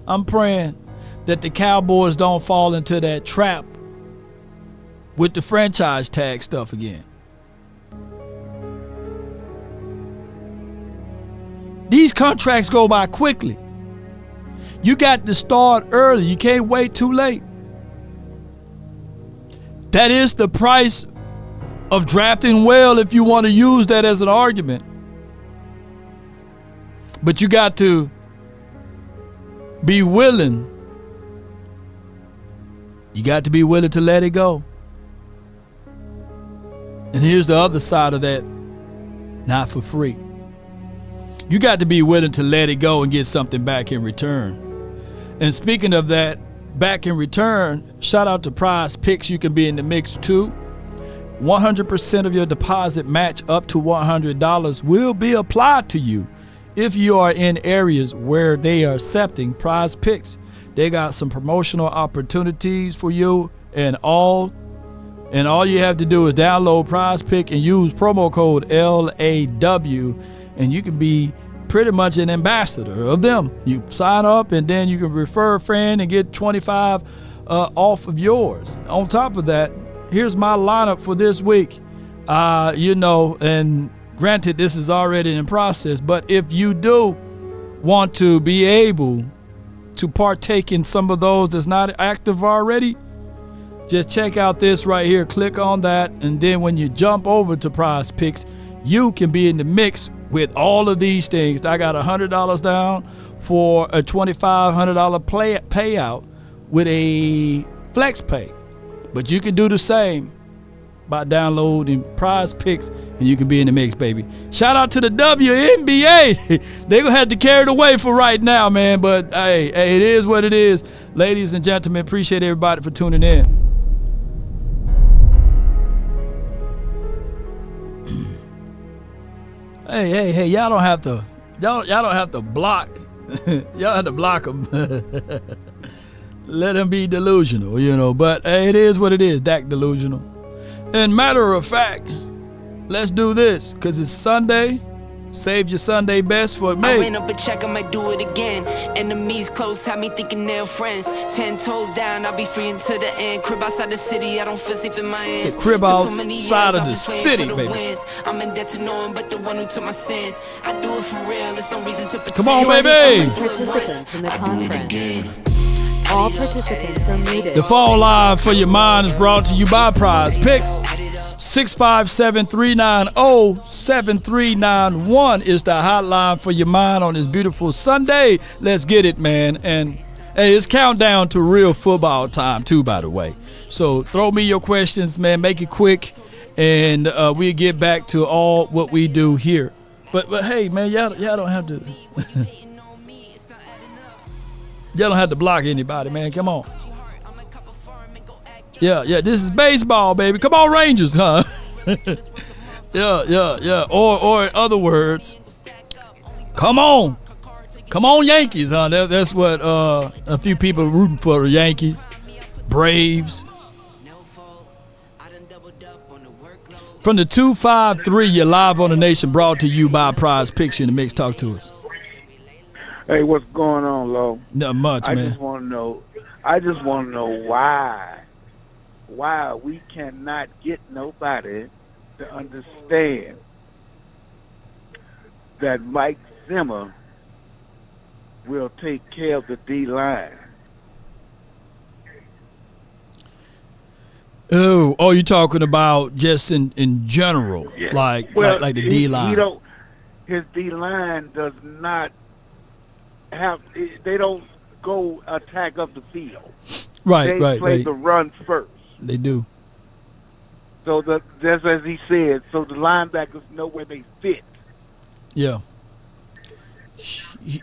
A: that the Cowboys don't fall into that trap with the franchise tag stuff again. These contracts go by quickly. You got to start early. You can't wait too late. That is the price of drafting well if you want to use that as an argument. But you got to be willing. You got to be willing to let it go. And here's the other side of that. Not for free. You got to be willing to let it go and get something back in return. And speaking of that, back in return, shout out to Prize Picks. You can be in the mix too. 100% of your deposit match up to $100 will be applied to you if you are in areas where they are accepting Prize Picks. They got some promotional opportunities for you, and all you have to do is download Prize Pick and use promo code LAW, and you can be pretty much an ambassador of them. You sign up and then you can refer a friend and get 25 off of yours. On top of that, here's my lineup for this week. And granted, this is already in process, but if you do want to be able to partake in some of those that's not active already, just check out this right here. Click on that, and then when you jump over to Prize Picks, you can be in the mix with all of these things. I got $100 down for a $2,500 payout with a flex pay. But you can do the same by downloading Prize Picks, and you can be in the mix, baby. Shout out to the WNBA. They're going to have to carry it away for right now, man. But, hey, it is what it is. Ladies and gentlemen, appreciate everybody for tuning in. Hey, y'all don't have to block. Y'all have to block them. Let them be delusional, but hey, it is what it is. Dak delusional. And matter of fact, let's do this because it's Sunday Saved your Sunday best for
L: I
A: May.
L: ran up a check, I might do it again. Enemies close, had me thinking they're friends. 10 toes down, I'll be free until the end. Crib outside the city, I don't feel safe in my hands.
A: It's a crib
L: Took so many
A: outside
L: years,
A: of
L: I've
A: the
L: been
A: city,
L: swaying for the
A: baby.
L: wins. I'm in debt to no one but the one who took my sins. I do it for real, there's no reason to pretend.
A: Come on,
G: You are the
A: baby.
G: only participant in the conference. All participants are muted.
A: The phone line for your mind is brought to you by Prize Picks. 657-390-7391 is the hotline for your mind on this beautiful Sunday. Let's get it, man. And hey, it's countdown to real football time too, by the way. So throw me your questions, man. Make it quick, and we'll get back to all what we do here. But hey, man, y'all don't have to. Y'all don't have to block anybody, man. Come on. Yeah, this is baseball, baby. Come on, Rangers, huh? yeah. Or in other words, come on. Come on, Yankees, huh? That's what a few people are rooting for, the Yankees, Braves. From the 253, you're live on the Nation, brought to you by Prize Picks. You in the mix. Talk to us.
M: Hey, what's going on, Lo?
A: Not much, man.
M: I just want to know why we cannot get nobody to understand that Mike Zimmer will take care of the D-line.
A: Oh, you're talking about just in general,
M: Yeah.
A: like the D-line.
M: His D-line does not have. They don't go attack up the field. They play the run first.
A: They do.
M: So just as he said, so the linebackers know where they fit.
A: Yeah.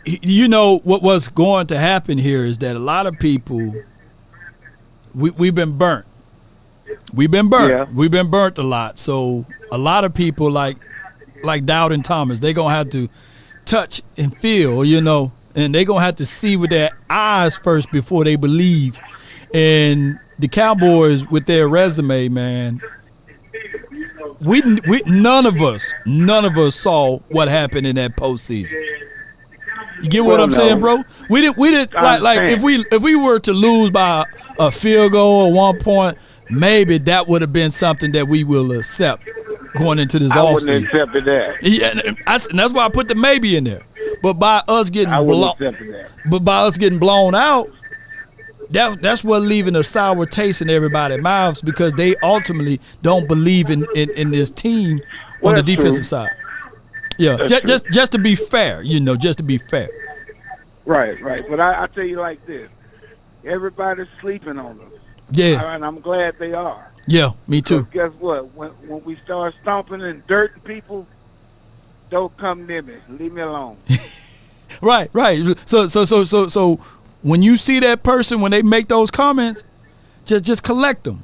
A: You know what's going to happen here is that a lot of people, we've been burnt. We've been burnt.
M: Yeah.
A: We've been burnt a lot. So a lot of people like Dowden Thomas, they're going to have to touch and feel, and they're going to have to see with their eyes first before they believe. And the Cowboys, with their resume, man, we none of us saw what happened in that postseason. You get what I'm saying, bro? We didn't like if we were to lose by a field goal at 1 point, maybe that would have been something that we will accept going into this offseason.
M: I wouldn't accept that.
A: Yeah, and that's why I put the maybe in there. But by us getting blown out, that's what leaving a sour taste in everybody's mouths, because they ultimately don't believe in this team on the defensive side. Yeah, just to be fair, just to be fair.
M: Right. But I tell you like this, everybody's sleeping on us.
A: Yeah.
M: And I'm glad they are.
A: Yeah, me too.
M: Guess what? When we start stomping and dirting people, don't come near me. Leave me alone.
A: Right. So when you see that person, when they make those comments, just collect them.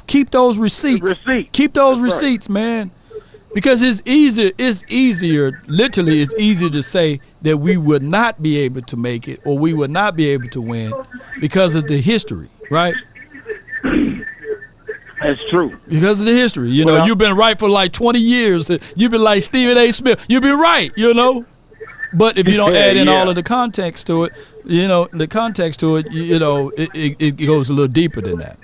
A: Keep those receipts. Keep those receipts, man. Because it's easier, literally, it's easier to say that we would not be able to make it or we would not be able to win because of the history, right?
M: That's true.
A: Because of the history. You've been right for like 20 years. You've been like Stephen A. Smith. You've been right, But if you don't add in all of the context to it, it goes a little deeper than that.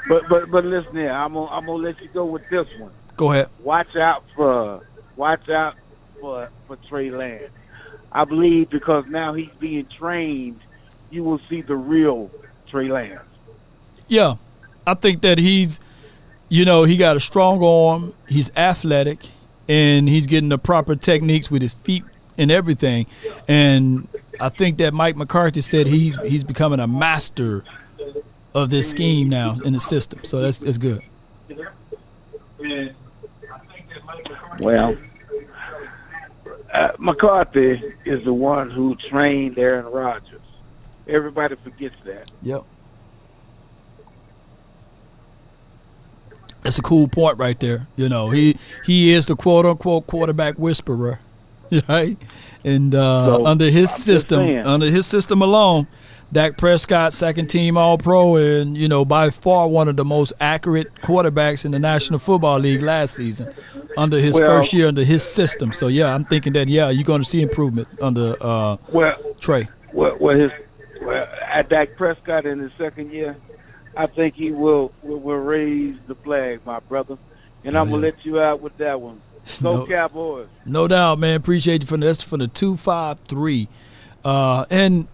M: But listen here, I'm gonna let you go with this one.
A: Go ahead.
M: Watch out for Trey Lance. I believe because now he's being trained, you will see the real Trey Lance.
A: Yeah, I think that he's, he got a strong arm. He's athletic, and he's getting the proper techniques with his feet and everything. And I think that Mike McCarthy said he's becoming a master of this scheme now in the system. So that's good.
M: Well, McCarthy is the one who trained Aaron Rodgers. Everybody forgets that.
A: Yep. That's a cool point right there. He is the quote unquote quarterback whisperer, right? And under his system alone, Dak Prescott, second team All-Pro, and by far one of the most accurate quarterbacks in the National Football League last season. under his first year under his system. So yeah, I'm thinking that you're going to see improvement under Trey.
M: At Dak Prescott in his second year, I think he will raise the flag, my brother. And I'm gonna let you out with that one. Go Cowboys.
A: No doubt, man. Appreciate you for that's for the 253. And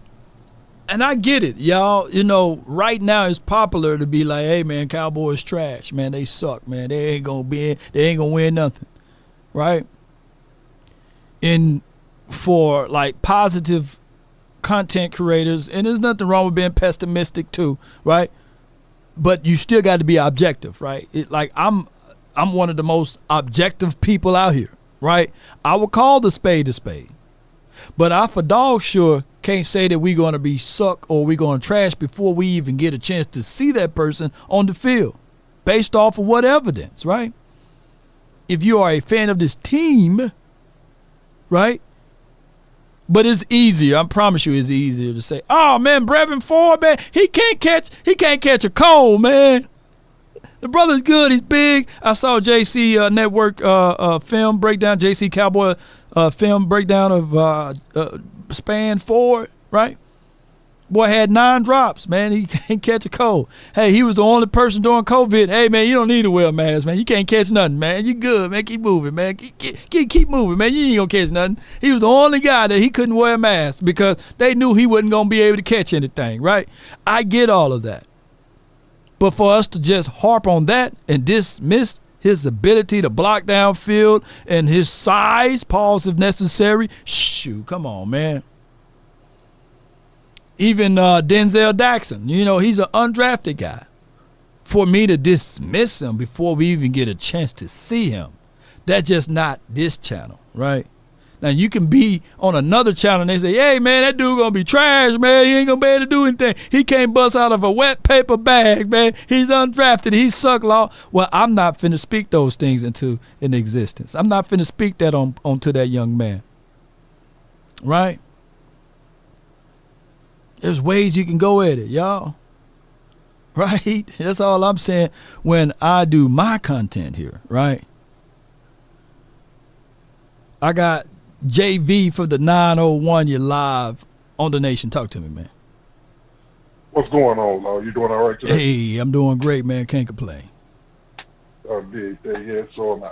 A: I get it, y'all. You know, right now it's popular to be like, hey man, Cowboys trash. Man, they suck, man. They ain't gonna win nothing. Right? And for like positive content creators, and there's nothing wrong with being pessimistic too, right? But you still got to be objective, right? I'm one of the most objective people out here, right? I would call the spade a spade. But I for dog sure can't say that we're going to be suck or we're going to trash before we even get a chance to see that person on the field based off of what evidence, right? If you are a fan of this team, right? But it's easier. I promise you, it's easier to say, "Oh man, Brevin Ford, man, he can't catch a cold, man. The brother's good. He's big." I saw JC Network film breakdown, JC Cowboy film breakdown of Span Ford, right? Boy had 9 drops, man. He can't catch a cold. Hey, he was the only person during COVID. Hey, man, you don't need to wear a mask, man. You can't catch nothing, man. You good, man. Keep moving, man. Keep moving, man. You ain't gonna catch nothing. He was the only guy that he couldn't wear a mask because they knew he wasn't gonna be able to catch anything, right? I get all of that. But for us to just harp on that and dismiss his ability to block downfield and his size, pause if necessary, shoot, come on, man. Even Denzel Daxon, you know, he's an undrafted guy. For me to dismiss him before we even get a chance to see him, that's just not this channel, right? Now, you can be on another channel and they say, hey, man, that dude going to be trash, man. He ain't going to be able to do anything. He can't bust out of a wet paper bag, man. He's undrafted. He suck law. Well, I'm not finna speak those things into existence. I'm not finna speak that onto that young man, right? There's ways you can go at it, y'all. Right? That's all I'm saying when I do my content here, right? I got JV for the 901. You're live on the Nation. Talk to me, man.
N: What's going on, You doing all right today?
A: Hey, I'm doing great, man. Can't complain.
N: Big day, yeah, so am I.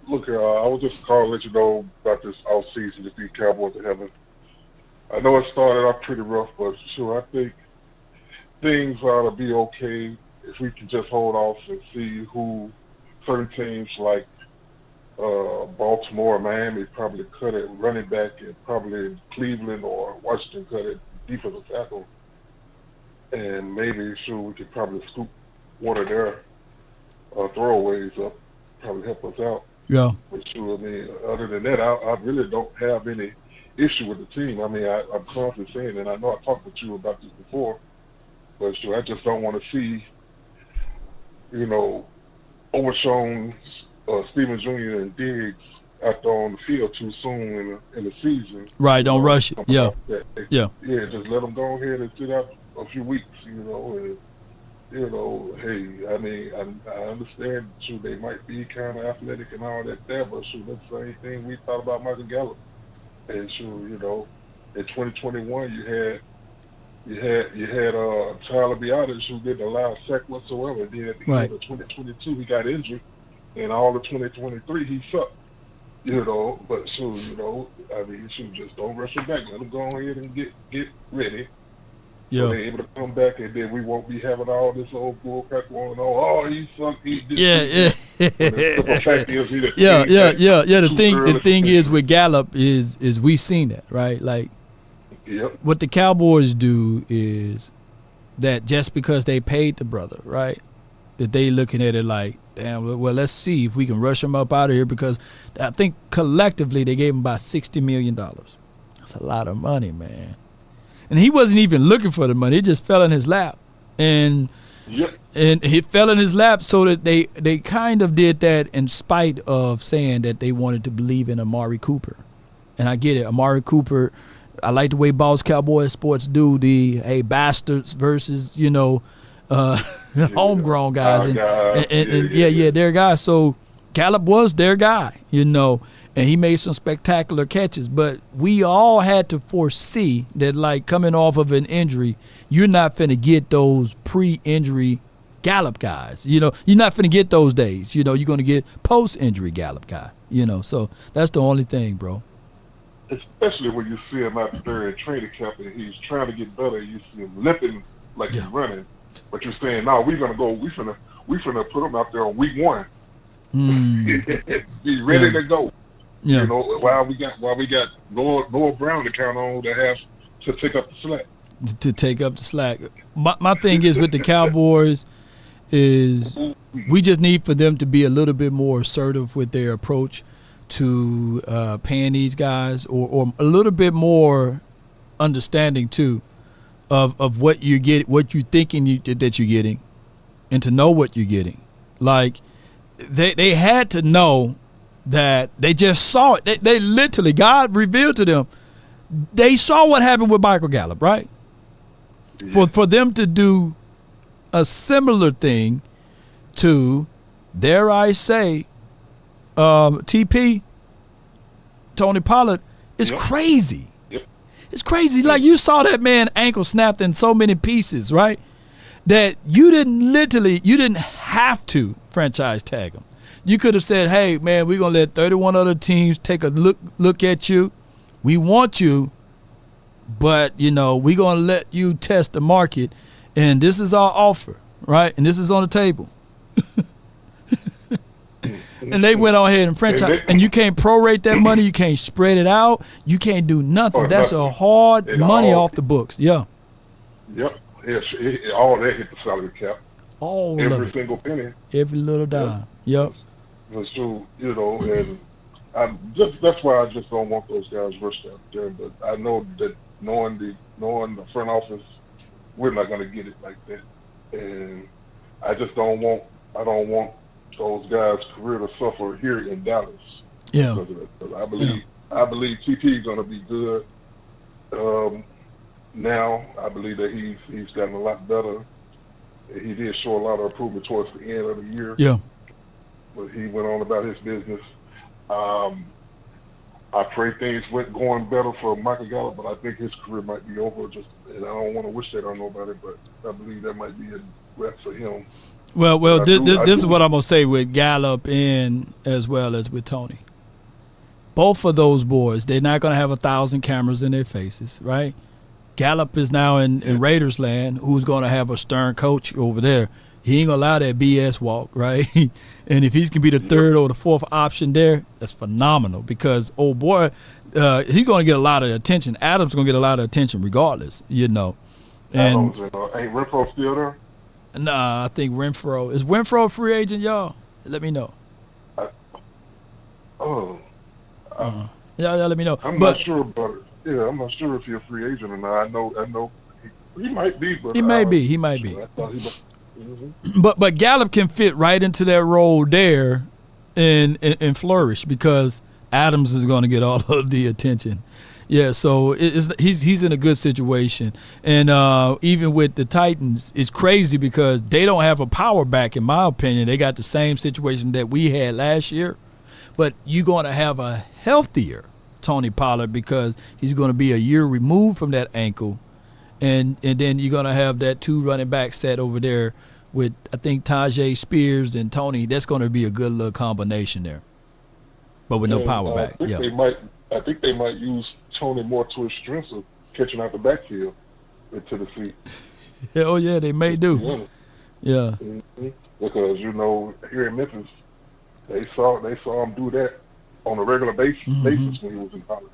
N: Look, I was just calling to let you know about this off season to be Cowboys in heaven. I know it started off pretty rough, but sure, I think things ought to be okay if we can just hold off and see who certain teams like Baltimore or Miami probably cut it running back, and probably Cleveland or Washington cut it defensive tackle. And maybe, sure, we could probably scoop one of their throwaways up, probably help us out.
A: Yeah.
N: But sure, I mean, other than that, I really don't have any issue with the team. I mean, I'm constantly saying, and I know I talked with you about this before, but sure, I just don't want to see, you know, overshown Stephen Jr. and Diggs out there on the field too soon in the season.
A: Right, don't rush it. Yeah.
N: Yeah, just let them go ahead and sit out a few weeks, you know, and, you know, hey, I mean, I understand, sure, they might be kind of athletic and all that there, but sure, that's the same thing we thought about Michael Gallup. And sure, you know, in 2021 you had Tyler Biadasz, who didn't allow a sack whatsoever. And then at the end of 2022 he got injured, and all of 2023 he sucked. You know, but sure, you know, I mean, shoot, just don't rush him back. Let him go ahead and get ready. Yeah. So they're able to come back, and then we won't be having all this old bullcrap going on. Oh, he sucked. He did.
A: Yeah. The thing is with Gallup is we seen that, right? Like, what the Cowboys do is that just because they paid the brother, right, that they looking at it like, damn, well, let's see if we can rush him up out of here, because I think collectively they gave him about $60 million. That's a lot of money, man. And he wasn't even looking for the money. It just fell in his lap. And it fell in his lap so that they kind of did that in spite of saying that they wanted to believe in Amari Cooper. And I get it. Amari Cooper, I like the way Boss Cowboy Sports do the, bastards versus, homegrown guys. And they're guys. So Gallup was their guy, you know, and he made some spectacular catches. But we all had to foresee that, like, coming off of an injury, you're not finna get those pre-injury Gallup guys. You know, you're not finna get those days. You know, you're gonna get post-injury Gallup guy. You know, so that's the only thing, bro.
N: Especially when you see him out there in training camp and he's trying to get better. You see him limping like he's running, but you're saying, "No, we're gonna go. We finna put him out there on week 1, be ready to go."
A: Yeah.
N: You know, while we got Noah Brown to count on to have to take up the slack.
A: To take up the slack. My thing is with the Cowboys is we just need for them to be a little bit more assertive with their approach to paying these guys, or a little bit more understanding too of what you get, what you're thinking that you're getting, and to know what you're getting. Like they had to know that they just saw it. They literally, God revealed to them. They saw what happened with Michael Gallup, right? Yeah. For them to do a similar thing to, dare I say, TP, Tony Pollard, is crazy.
N: Yep.
A: It's crazy. Like, you saw that man ankle snapped in so many pieces, right? That you didn't have to franchise tag him. You could have said, hey, man, we're going to let 31 other teams take a look at you. We want you, but, you know, we're going to let you test the market, and this is our offer, right? And this is on the table. And they went on ahead and franchise. And you can't prorate that money. You can't spread it out. You can't do nothing. That's a hard money off the books. Yeah.
N: Yep. All that hit the salary cap.
A: All
N: every
A: of it.
N: Single penny.
A: Every little dime. Yep.
N: That's true, you know, and that's why I just don't want those guys rushed out there. But I know that knowing the front office, we're not going to get it like that. And I don't want those guys' career to suffer here in Dallas.
A: Yeah.
N: I believe TP is going to be good. Now I believe that he's gotten a lot better. He did show a lot of improvement towards the end of the year.
A: Yeah.
N: But he went on about his business. I pray things went going better for Michael Gallup, but I think his career might be over. And I don't want to wish that on nobody, but I believe that might be a rep for him.
A: Well, this is what I'm gonna say with Gallup and as well as with Tony. Both of those boys, they're not gonna have 1,000 cameras in their faces, right? Gallup is now in Raiders land. Who's gonna have a stern coach over there? He ain't gonna allow that BS walk, right? And if he's gonna be the third or the fourth option there, that's phenomenal because old boy, he's gonna get a lot of attention. Adams gonna get a lot of attention regardless, you know. And
N: ain't Renfro still there?
A: Nah, I think Renfro is Renfro a free agent, y'all. Let me know.
N: Y'all
A: let me know.
N: Not sure about it. Yeah, I'm not sure if he's a free agent or not. I know he might be, but
A: he might be.
N: I thought he might.
A: But Gallup can fit right into that role there and flourish because Adams is going to get all of the attention. Yeah, so he's in a good situation. And even with the Titans, it's crazy because they don't have a power back, in my opinion. They got the same situation that we had last year. But you're going to have a healthier Tony Pollard because he's going to be a year removed from that ankle. And then you're going to have that 2 running back set over there with, I think, Tajay Spears and Tony. That's going to be a good little combination there. But with no power back.
N: I think they might use Tony more to his strengths of catching out the backfield into the feet.
A: Hell yeah, they may do. Yeah.
N: Mm-hmm. Because, you know, here in Memphis, they saw him do that on a regular basis when he was in college.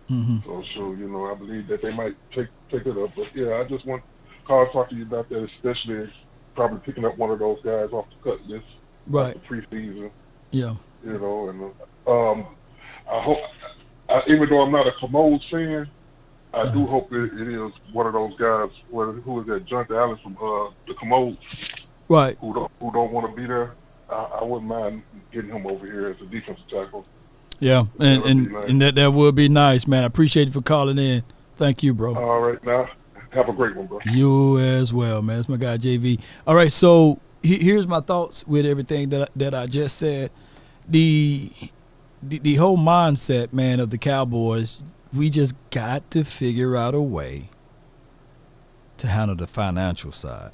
A: Mm-hmm.
N: So, you know, I believe that they might take it up. But, yeah, I just want Carl to talk to you about that, especially probably picking up one of those guys off the cut list.
A: Right.
N: The preseason.
A: Yeah.
N: You know, and I hope, even though I'm not a Commodes fan, I do hope it is one of those guys, who is that, Jonathan Allen from the Commodes.
A: Right.
N: Who don't want to be there. I wouldn't mind getting him over here as a defensive tackle.
A: Yeah, and that would be nice, man. I appreciate you for calling in. Thank you, bro.
N: All right, now have a great one, bro.
A: You as well, man. That's my guy, JV. All right, so here's my thoughts with everything that I just said. the whole mindset, man, of the Cowboys, we just got to figure out a way to handle the financial side.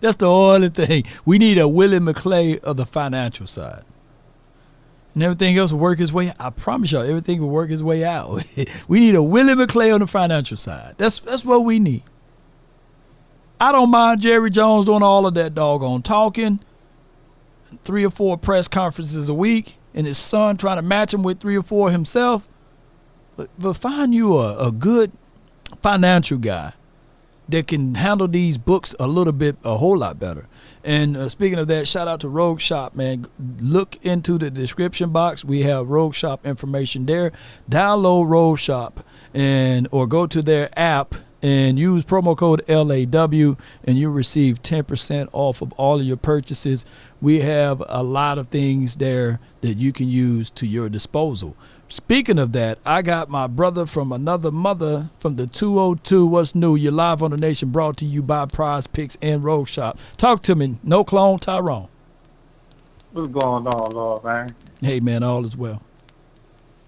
A: That's the only thing. We need a Willie McClay of the financial side. And everything else will work its way. I promise y'all, everything will work its way out. We need a Willie McClay on the financial side. That's what we need. I don't mind Jerry Jones doing all of that doggone talking, 3 or 4 press conferences a week, and his son trying to match him with 3 or 4 himself. But find you a good financial guy that can handle these books a whole lot better. And speaking of that, shout out to Rogue Shop, man. Look into the description box. We have Rogue Shop information there. Download Rogue Shop or go to their app and use promo code LAW, and you'll receive 10% off of all of your purchases. We have a lot of things there that you can use to your disposal. Speaking of that, I got my brother from another mother from the 202. What's new? You're live on the Nation, brought to you by Prize Picks and Rogue Shop. Talk to me. No clone, Tyrone.
E: What's going on, Lord, man?
A: Hey, man, all is well.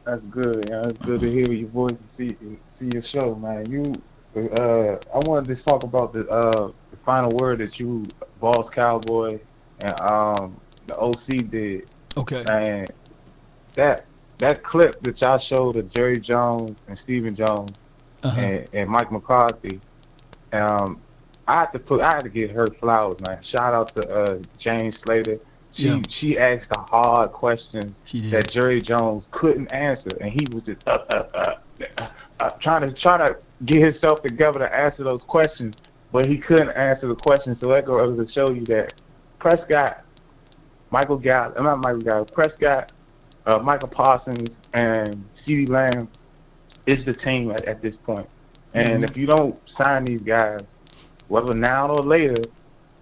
E: That's good. It's good to hear your voice and see your show, man. I wanted to talk about the final word that you, Boss Cowboy, and the OC did.
A: Okay.
E: And that clip that y'all showed of Jerry Jones and Stephen Jones and Mike McCarthy, I had to give her flowers, man. Shout out to Jane Slater. She asked a hard question that Jerry Jones couldn't answer, and he was just trying to get himself together to answer those questions, but he couldn't answer the questions. So that goes to show you that Prescott, Prescott, Michael Parsons, and CeeDee Lamb is the team at this point. And if you don't sign these guys, whether now or later,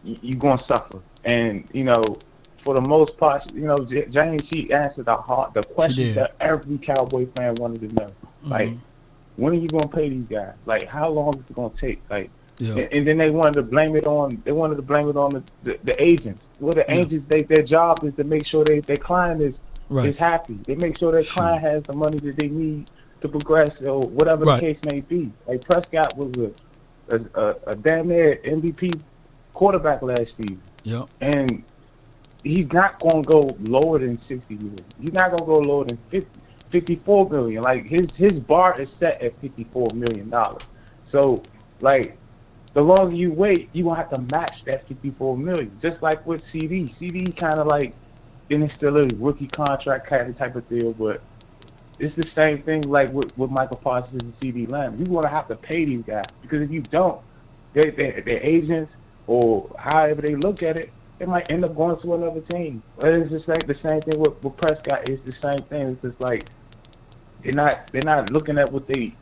E: you're going to suffer. And, for the most part, Jane, she answered the question that every Cowboy fan wanted to know. Like, when are you going to pay these guys? Like, how long is it going to take? Like, and then they wanted to blame it on the agents. Well, the agents, their job is to make sure their client is happy. They make sure their client has the money that they need to progress or whatever the case may be. Like, Prescott was a damn near MVP quarterback last season.
A: Yeah.
E: And he's not going to go lower than 60 million. He's not going to go lower than 54 million. Like, his bar is set at $54 million. So, like, the longer you wait, you're going to have to match that $54 million. Just like with CD. CD kind of like, then it's still a rookie contract kind of type of deal, but it's the same thing like with Michael Parsons and CeeDee Lamb. You're going to have to pay these guys, because if you don't, their agents or however they look at it, they might end up going to another team. But it's just like the same thing with Prescott. It's the same thing. It's just like they're not looking at what the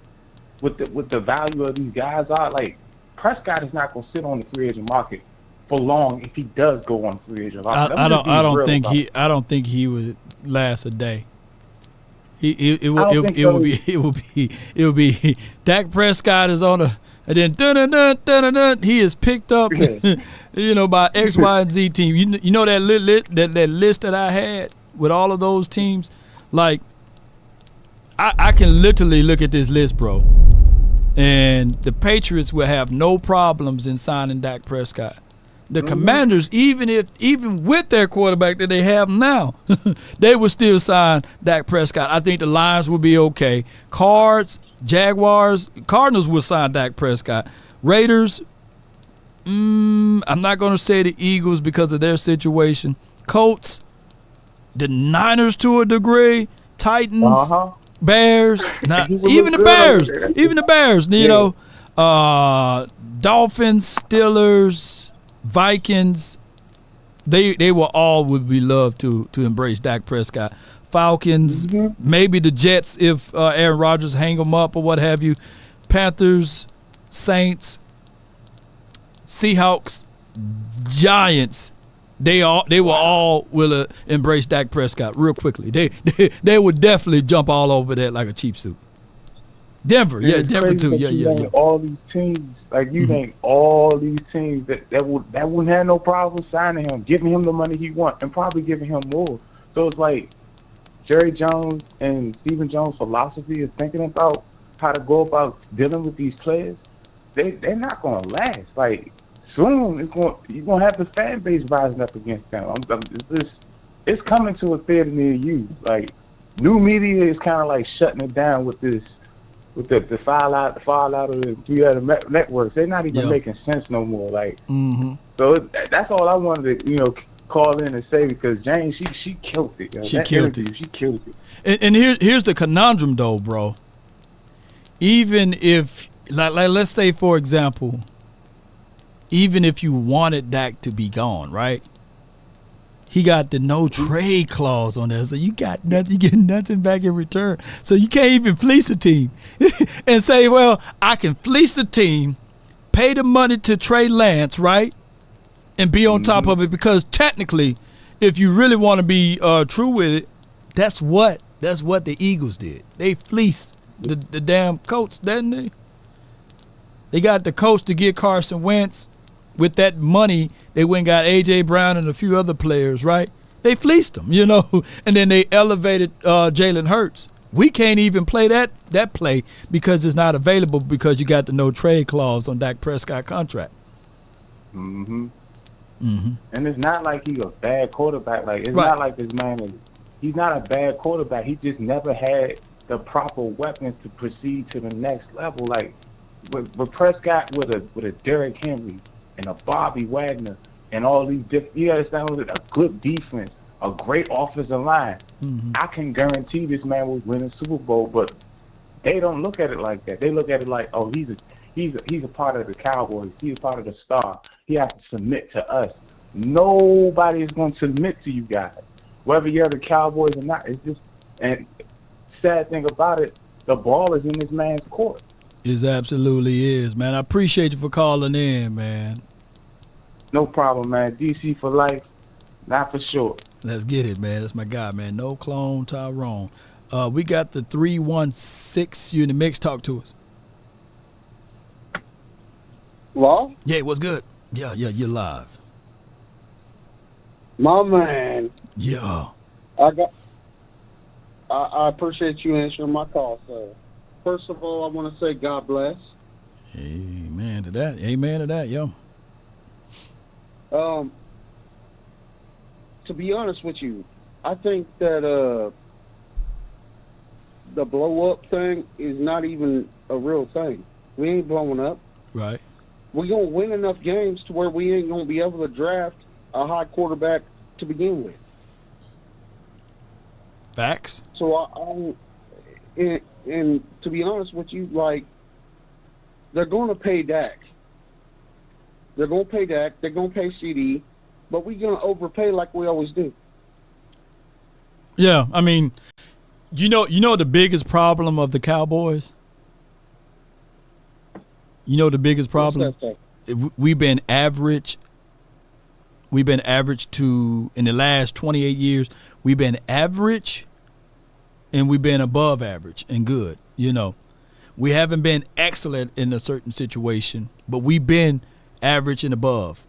E: value of these guys are. Like, Prescott is not going to sit on the free agent market for long if he does go on free agent market.
A: I don't think he would last a day. It will be Dak Prescott is on a, and then dun, he is picked up by X, Y, and Z team. You know that list that I had with all of those teams. Like, I can literally look at this list, bro, and the Patriots will have no problems in signing Dak Prescott. The Commanders, even with their quarterback that they have now, they would still sign Dak Prescott. I think the Lions will be okay. Cards, Jaguars, Cardinals will sign Dak Prescott. Raiders, I'm not going to say the Eagles because of their situation. Colts, the Niners to a degree, Titans, Bears, even the Bears, Dolphins, Steelers, Vikings, they would be loved to embrace Dak Prescott. Falcons, maybe the Jets if Aaron Rodgers hang them up or what have you. Panthers, Saints, Seahawks, Giants, they will embrace Dak Prescott real quickly. They would definitely jump all over that like a cheap suit. Denver, Denver too. Yeah.
E: All these teams, like you think all these teams that wouldn't have no problem signing him, giving him the money he wants, and probably giving him more. So it's like Jerry Jones and Stephen Jones' philosophy is thinking about how to go about dealing with these players. They're not gonna last. Like soon, you're gonna have the fan base rising up against them. It's coming to a theater near you. Like new media is kind of like shutting it down with this, with the file out of the 3 other networks. They're not even making sense no more. Like so that's all I wanted to call in and say, because Jane she killed it.
A: She killed it.
E: She killed it.
A: And here's the conundrum though, bro. Even if like let's say for example, even if you wanted Dak to be gone, right? He got the no trade clause on there, so you got nothing. You get nothing back in return. So you can't even fleece a team and say, "Well, I can fleece a team, pay the money to Trey Lance, right, and be on top of it." Because technically, if you really want to be true with it, that's what the Eagles did. They fleeced the damn coach, didn't they? They got the coach to get Carson Wentz. With that money, they went and got A.J. Brown and a few other players, right? They fleeced them, and then they elevated Jalen Hurts. We can't even play that play because it's not available because you got the no trade clause on Dak Prescott contract.
E: And it's not like he's a bad quarterback. Like it's not like this man he's not a bad quarterback. He just never had the proper weapons to proceed to the next level. Like with Prescott, with a Derrick Henry and a Bobby Wagner and all these different, a good defense, a great offensive line. I can guarantee this man will win a Super Bowl, but they don't look at it like that. They look at it like, oh, he's a part of the Cowboys. He's a part of the star. He has to submit to us. Nobody is going to submit to you guys, whether you're the Cowboys or not. It's just, and sad thing about it, the ball is in this man's court.
A: It absolutely is, man. I appreciate you for calling in, man.
E: No problem, man. DC for life, not for sure.
A: Let's get it, man. That's my guy, man. No clone Tyrone. We got the 316. You in the mix. Talk to us.
O: Hello?
A: Yeah, what's good? Yeah, you're live.
O: My man.
A: Yeah.
O: I appreciate you answering my call, sir. First of all, I want to say God bless.
A: Amen to that. Amen to that, yo.
O: To be honest with you, I think that the blow up thing is not even a real thing. We ain't blowing up.
A: Right.
O: We're going to win enough games to where we ain't going to be able to draft a high quarterback to begin with.
A: Facts.
O: So and to be honest with you, like, they're going to pay Dak. They're going to pay Dak. They're going to pay CD. But we're going to overpay like we always do.
A: Yeah, I mean, you know the biggest problem of the Cowboys? You know the biggest problem? We've been average. We've been average to, in the last 28 years, we've been average and we've been above average and good. We haven't been excellent in a certain situation, but we've been average and above.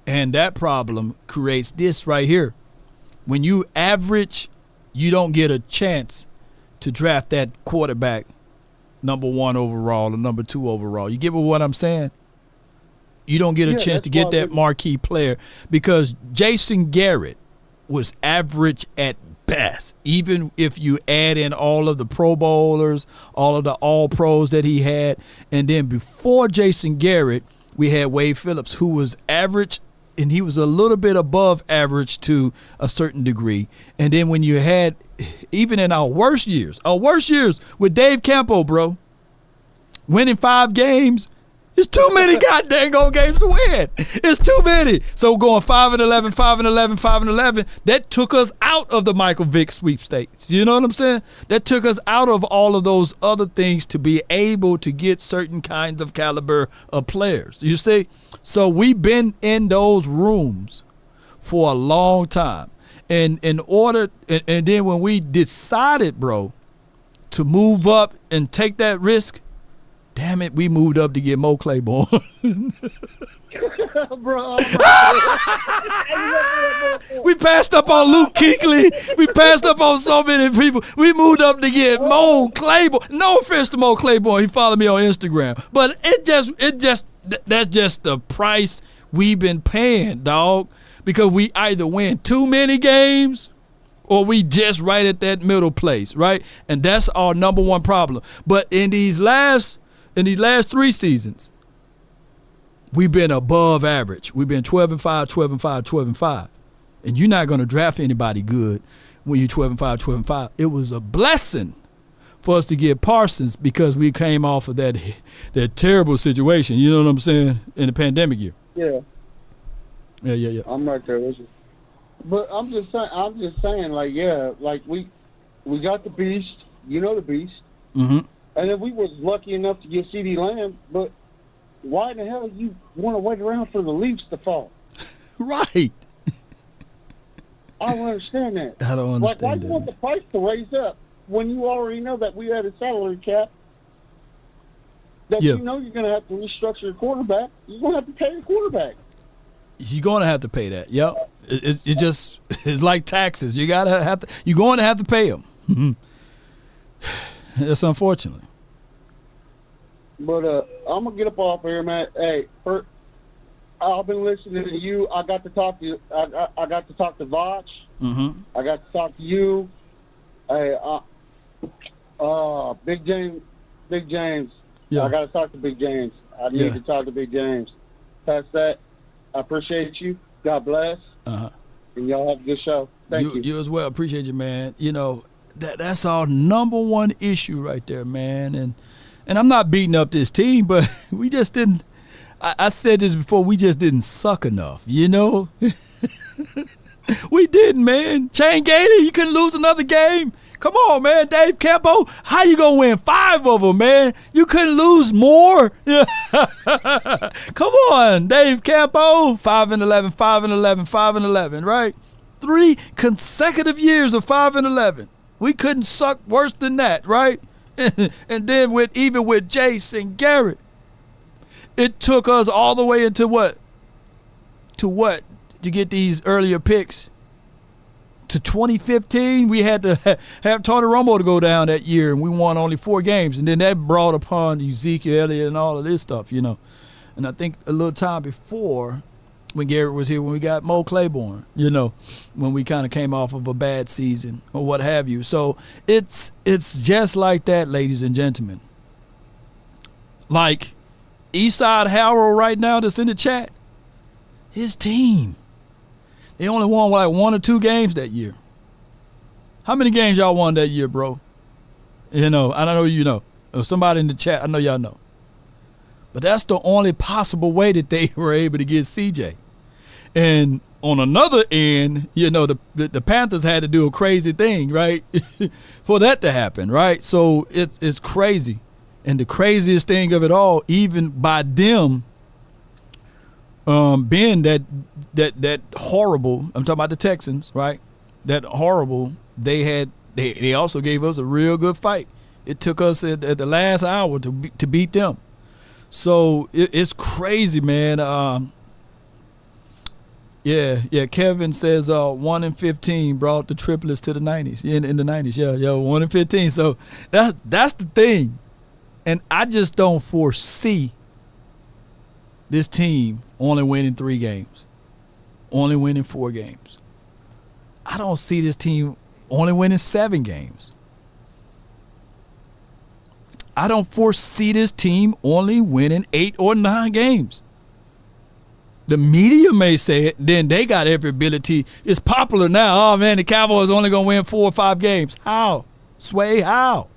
A: And that problem creates this right here. When you average, you don't get a chance to draft that quarterback number 1 overall or number 2 overall. You get what I'm saying? You don't get a chance to get that marquee player because Jason Garrett was average at best. Even if you add in all of the Pro Bowlers, all of the All-Pros that he had. And then before Jason Garrett, we had Wade Phillips, who was average, and he was a little bit above average to a certain degree. And then when you had, even in our worst years with Dave Campo, bro, winning 5 games, it's too many goddamn games to win. It's too many. So going 5-11, 5-11, 5-11, that took us out of the Michael Vick sweepstakes. You know what I'm saying? That took us out of all of those other things to be able to get certain kinds of caliber of players. You see? So we've been in those rooms for a long time. And and then when we decided, bro, to move up and take that risk, damn it, we moved up to get Mo Claiborne.
O: Bro,
A: we passed up on Luke Kuechly. We passed up on so many people. We moved up to get Mo Claiborne. No offense to Mo Claiborne. He followed me on Instagram. But that's just the price we've been paying, dog. Because we either win too many games or we just right at that middle place, right? And that's our number one problem. But in these last 3 seasons, we've been above average. We've been 12-5, 12-5, 12-5. And you're not going to draft anybody good when you're 12-5, 12-5. It was a blessing for us to get Parsons because we came off of that terrible situation. You know what I'm saying? In the pandemic year.
O: Yeah.
A: Yeah.
O: I'm right there with you. But I'm just saying, like, yeah, like we got the beast. You know the beast.
A: Mm-hmm.
O: And then we was lucky enough to get CD Lamb, but why the hell you want to wait around for the Leafs to fall?
A: Right.
O: I don't understand that.
A: I don't understand
O: why
A: that.
O: do you want the price to raise up when you already know that we had a salary cap? That
A: Yeah.
O: you know you're going to have to restructure the quarterback. You're going to have to pay the quarterback.
A: You're going to have to pay that. Yep. It's like taxes. You're going to have to pay them. That's unfortunate.
O: But I'm gonna get up off here, man. Hey, I've been listening to you. I got to talk to I got to talk to Voch.
A: Mm-hmm.
O: I got to talk to you. Hey, Big James.
A: Yeah.
O: I got to talk to Big James. I need to talk to Big James. Past that, I appreciate you. God bless.
A: Uh-huh.
O: And y'all have a good show. Thank you.
A: You as well. Appreciate you, man. You know, that's our number one issue right there, man. And I'm not beating up this team, but we just didn't. I said this before. We just didn't suck enough, you know. We didn't, man. Shane Gailey, you couldn't lose another game. Come on, man. Dave Campo, how you gonna win 5 of them, man? You couldn't lose more. Come on, Dave Campo. 5-11, 5-11, 5-11, right? 3 consecutive years of 5-11. We couldn't suck worse than that, right? And then even with Jason Garrett, it took us all the way into what? To get these earlier picks? To 2015, we had to have Tony Romo to go down that year, and we won only 4 games. And then that brought upon Ezekiel Elliott and all of this stuff, you know. And I think a little time before, when Garrett was here, when we got Mo Claiborne, you know, when we kind of came off of a bad season or what have you. So it's just like that, ladies and gentlemen. Like Eastside Harrell right now that's in the chat, his team, they only won like 1 or 2 games that year. How many games y'all won that year, bro? You know, I don't know you know. Or somebody in the chat, I know y'all know. But that's the only possible way that they were able to get CJ. And on another end, you know, the Panthers had to do a crazy thing, right, for that to happen, right? So it's crazy. And the craziest thing of it all, even by them being that horrible, I'm talking about the Texans, right? That horrible, they also gave us a real good fight. It took us at the last hour to beat them. So it's crazy, man. Yeah. Kevin says 1-15 brought the triplets to the 90s. In the 90s, yeah, 1-15. So that's the thing, and I just don't foresee this team only winning 3 games, only winning 4 games. I don't see this team only winning 7 games. I don't foresee this team only winning 8 or 9 games. The media may say it, then they got every ability. It's popular now. Oh, man, the Cowboys only going to win 4 or 5 games. How? Sway, how?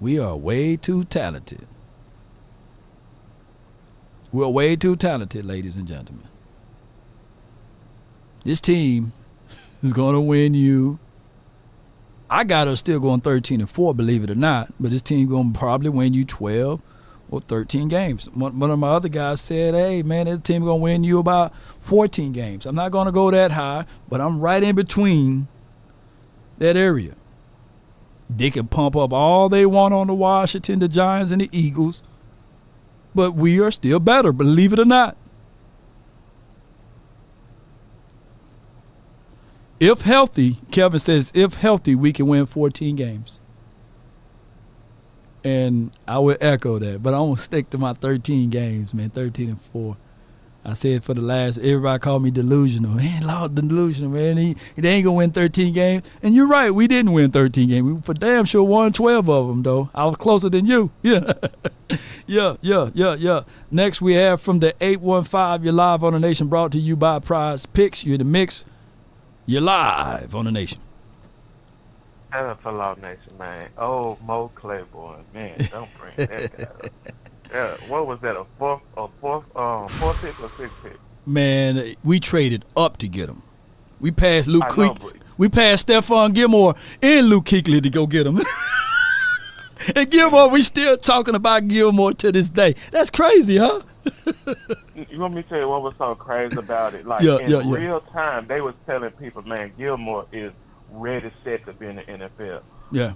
A: We are way too talented. We're way too talented, ladies and gentlemen. This team is going to win you. I got us still going 13-4, believe it or not, but this team going to probably win you 12 or 13 games. One of my other guys said, hey, man, this team going to win you about 14 games. I'm not going to go that high, but I'm right in between that area. They can pump up all they want on the Washington, the Giants, and the Eagles, but we are still better, believe it or not. If healthy, Kevin says, if healthy, we can win 14 games. And I would echo that, but I'm going to stick to my 13 games, man, 13-4. I said for the last, everybody called me delusional. Man, Lord, delusional, man. They ain't going to win 13 games. And you're right, we didn't win 13 games. We for damn sure won 12 of them, though. I was closer than you. Yeah. Yeah. Next, we have from the 815, you're live on the Nation, brought to you by Prize Picks. You're in the mix. You're live on the Nation.
P: NFL Nation, man. Oh, Mo Claiborne, man, don't bring that guy up. Yeah, what was that? A fourth pick or sixth pick?
A: Man, we traded up to get him. We passed Luke Kuechly. We passed Stephon Gilmore and Luke Kuechly to go get him. And Gilmore, we still talking about Gilmore to this day. That's crazy, huh?
P: You want me to tell you what was so crazy about it? Like in real time, they was telling people, man, Gilmore is ready, set to be in the NFL.
A: Yeah.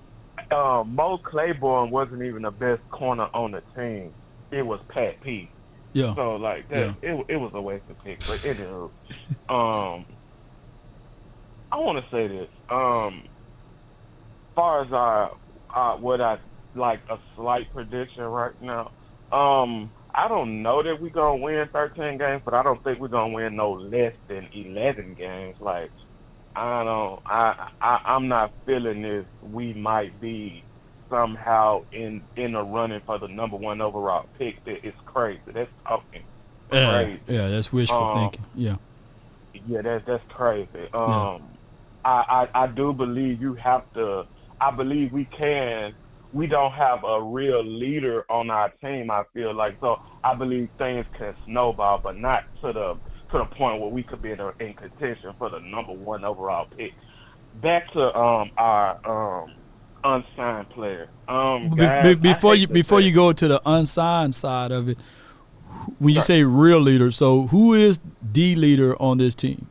P: Mo Claiborne wasn't even the best corner on the team. It was Pat P.
A: Yeah.
P: So like that, it was a waste of pick. But anywho, I want to say this. Far as what I like a slight prediction right now. I don't know that we're gonna win 13 games, but I don't think we're gonna win no less than 11 games. Like I'm not feeling this. We might be somehow in the running for the number 1 overall pick. It's crazy. That's talking crazy.
A: Yeah, that's wishful thinking. Yeah.
P: Yeah, that's crazy. I do believe you have to. I believe we can. We don't have a real leader on our team, I feel like. So I believe things can snowball, but not to the point where we could be in contention for the number 1 overall pick. Back to our unsigned player. Guys,
A: before you go to the unsigned side of it, when you say real leader, so who is the leader on this team?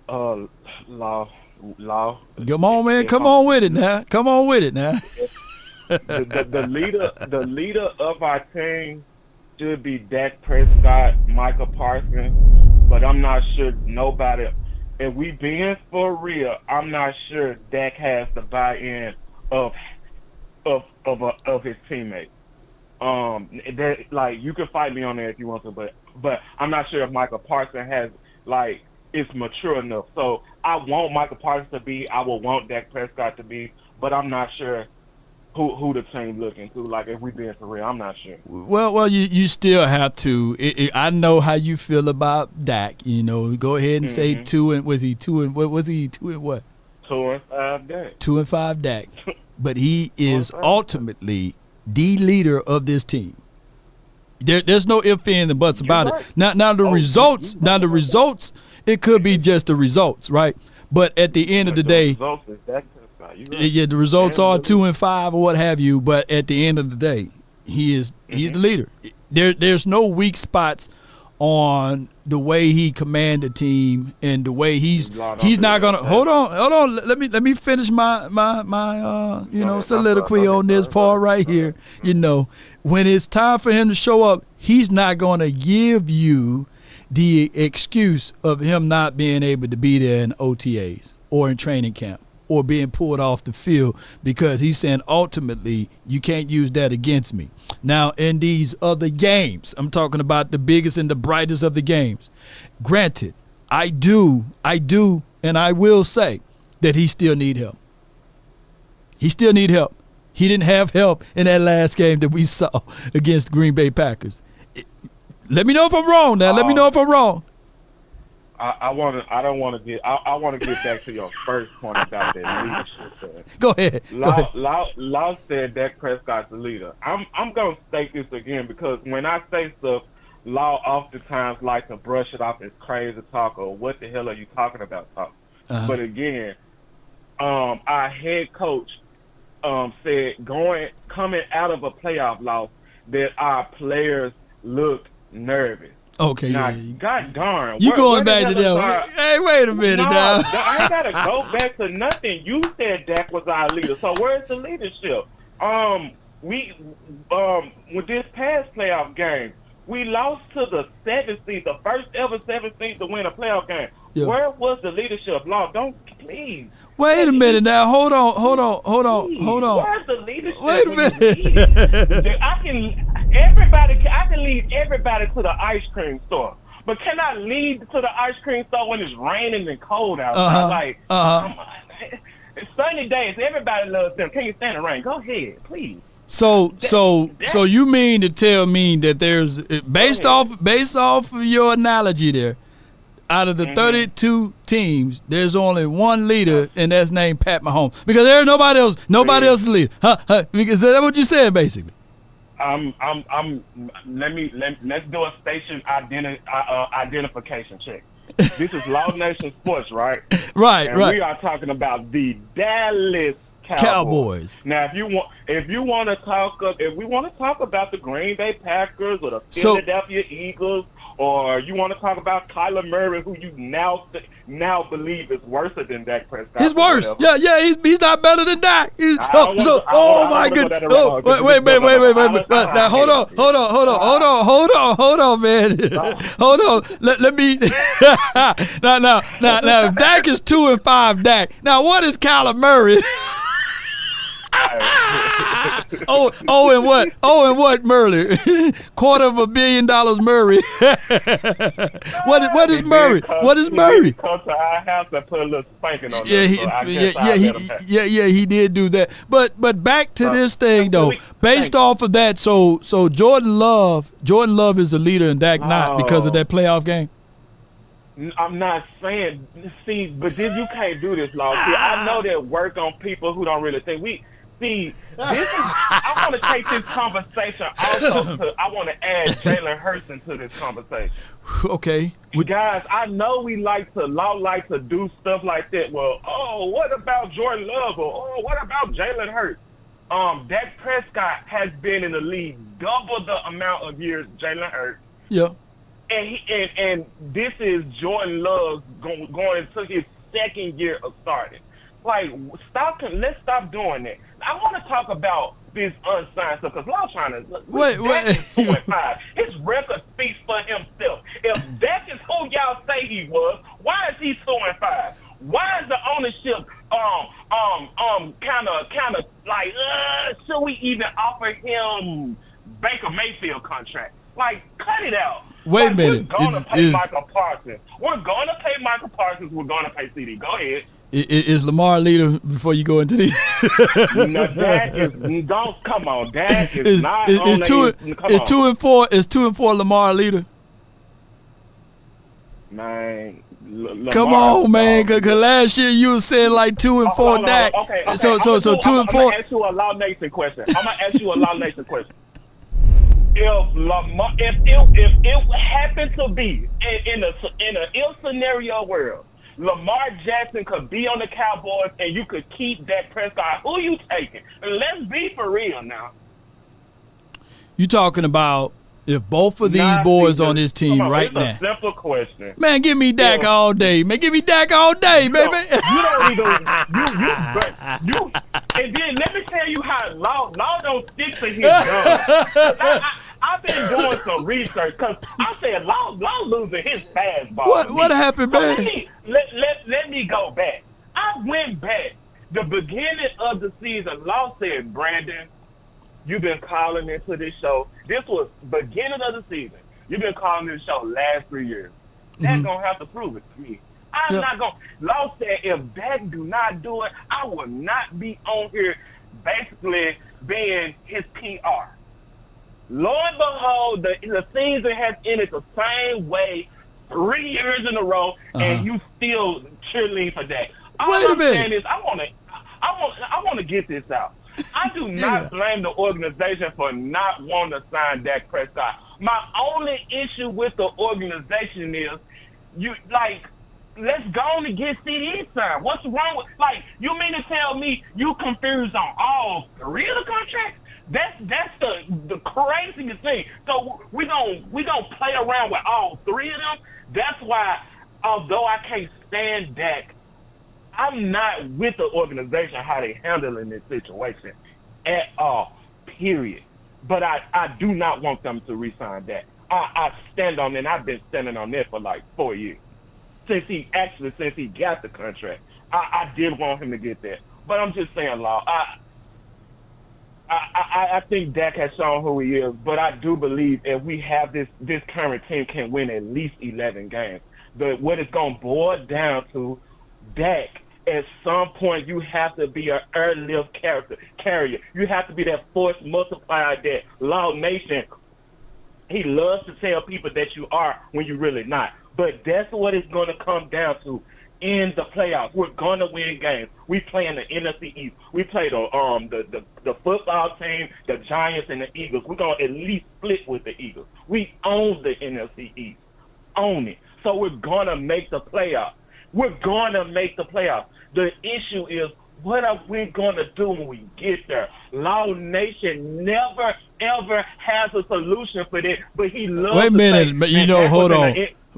P: Law.
A: Come on, man. Come on with it now.
P: The leader of our team should be Dak Prescott, Michael Parsons, but I'm not sure nobody. If we being for real, I'm not sure Dak has the buy-in of his teammates. That, like, you can fight me on that if you want to, but I'm not sure if Michael Parsons has is mature enough. So I want Michael Parsons to be. I will want Dak Prescott to be, but I'm not sure who the team looking to. Like, if we being for real, I'm not sure.
A: Well, you still have to. I know how you feel about Dak. You know, go ahead and say 2 and was he 2 and what was he 2 and what?
P: 2 and 5 Dak.
A: 2 and 5 Dak, but he is ultimately the leader of this team. There's no ifs, ands, and buts about it. Now the results. Now the results. It could be just the results, right? But at the end of the day, the results are 2 and 5 or what have you. But at the end of the day, he's the leader. There's no weak spots on the way he command the team and the way he's not gonna hold on. Let me finish my soliloquy on this part right here. You know, when it's time for him to show up, he's not gonna give you the excuse of him not being able to be there in OTAs or in training camp or being pulled off the field, because he's saying ultimately you can't use that against me. Now, in these other games, I'm talking about the biggest and the brightest of the games. Granted, I do, and I will say that he still need help. He still need help. He didn't have help in that last game that we saw against the Green Bay Packers. Let me know if I'm wrong now. Let me know if I'm wrong.
P: I want to get back to your first point about that leadership thing.
A: Go ahead.
P: Law said Dak Prescott's the leader. I'm gonna state this again, because when I say stuff, Law oftentimes likes to brush it off as crazy talk or what the hell are you talking about talk. But again, our head coach said coming out of a playoff loss that our players looked nervous.
A: Okay,
P: now,
A: yeah.
P: God darn.
A: You
P: where
A: going
P: the
A: back to
P: hell is
A: them?
P: our-
A: Hey, wait a minute
P: No,
A: now.
P: I ain't gotta go back to nothing. You said Dak was our leader, so where's the leadership? With this past playoff game, we lost to the 7th seed, the first ever 7th seed to win a playoff game.
A: Yeah.
P: Where was the leadership? Lord, don't please.
A: Wait a minute now. Hold on.
P: Where's the leadership?
A: Wait a
P: when you need it?
A: minute.
P: I can lead everybody to the ice cream store, but can I lead to the ice cream store when it's raining and cold outside? Come on. It's sunny days. Everybody loves them. Can you stand the rain? Go ahead, please.
A: So you mean to tell me that there's based off of your analogy there, out of the 32 teams, there's only one leader, and that's named Pat Mahomes, because there's nobody else is leader. Because is that what you said basically?
P: Let's do a station identification check. This is Law Nation Sports, right?
A: Right.
P: We are talking about the Dallas Cowboys. Now, if we want to talk about the Green Bay Packers or the Philadelphia Eagles, or you want to talk about Kyler Murray, who you now believe is worse than Dak Prescott.
A: He's worse. Yeah, he's not better than Dak. Wait. Now hold on, man. Hold on. Let me. Now, if Dak is 2-5, Dak. Now, what is Kyler Murray? and what, Murray? $250 million, Murray. What is Murray? What is Murray?
P: Come to our house and put a little spanking on
A: he did do that. But back to this thing though. Based off of that, so Jordan Love is the leader and Dak not because of that playoff game.
P: I'm not saying. See, but then you can't do this, Law. See, I know that work on people who don't really think. I want to take this conversation also to. I want to add Jalen Hurts into this conversation.
A: Okay.
P: Guys, I know we like to do stuff like that. Well, what about Jordan Love? Or what about Jalen Hurts? Dak Prescott has been in the league double the amount of years Jalen Hurts.
A: Yeah.
P: And this is Jordan Love going into his second year of starting. Like, let's stop doing that. I want to talk about this unsigned stuff because Law trying to
A: wait.
P: 2-5. His record speaks for himself. If that is who y'all say he was, why is he 2-5? Why is the ownership kind of like should we even offer him Baker Mayfield contract? Like, cut it out.
A: Wait a minute.
P: We're going to pay Michael Parsons. We're going to pay Michael Parsons. We're going to pay CD. Go ahead.
A: Is Lamar leader before you go into the?
P: No, Dak is. Don't come on. Dak is not.
A: Is 2-4? Is 2-4 Lamar leader?
P: Man,
A: come on, man. Cause last year you said like 2-4 Dak.
P: Okay.
A: So 2-4.
P: I'm gonna ask you a Law Nation question. If Lamar, if it happened to be in a ill scenario world, Lamar Jackson could be on the Cowboys and you could keep Dak Prescott, who you taking? And let's be for real now.
A: You talking about if both of these boys on this team right now?
P: It's a simple question.
A: Man, give me Dak all day. Man, give me Dak all day, baby.
P: You don't even you. And then let me tell you how Law don't stick to his guns. I've been doing some research because I said Law losing his fastball.
A: What happened, man?
P: Let me go back. I went back. The beginning of the season, Law said, Brandon, you've been calling into this show. This was beginning of the season. You've been calling this show last 3 years. That's going to have to prove it to me. I'm not going to. Law said if Dak do not do it, I will not be on here basically being his PR. Lo and behold, the season has ended the same way 3 years in a row, and you still cheerleading for Dak.
A: Wait a minute.
P: Is I want to get this out. I do not blame the organization for not wanting to sign Dak Prescott. My only issue with the organization is let's go on and get CD signed. What's wrong with you mean to tell me you confused on all 3 of the contracts? That's the craziest thing. So we gonna play around with all three of them. That's why, although I can't stand Dak, I'm not with the organization how they handling this situation at all. Period. But I do not want them to resign Dak. I stand on it, and I've been standing on it for like 4 years. Since he got the contract. I did want him to get that. But I'm just saying, Law, I think Dak has shown who he is, but I do believe if we have this current team can win at least 11 games. But what it's going to boil down to, Dak, at some point you have to be an airlift carrier. You have to be that force multiplier that Law Nation, he loves to tell people that you are when you're really not. But that's what it's going to come down to in the playoffs. We're going to win games. We play in the NFC East. We play the football team, the Giants, and the Eagles. We're going to at least split with the Eagles. We own the NFC East. Own it. So we're going to make the playoffs. We're going to make the playoffs. The issue is, what are we going to do when we get there? Law Nation never, ever has a solution for that, but he loves
A: Wait a minute,
P: but
A: hold on.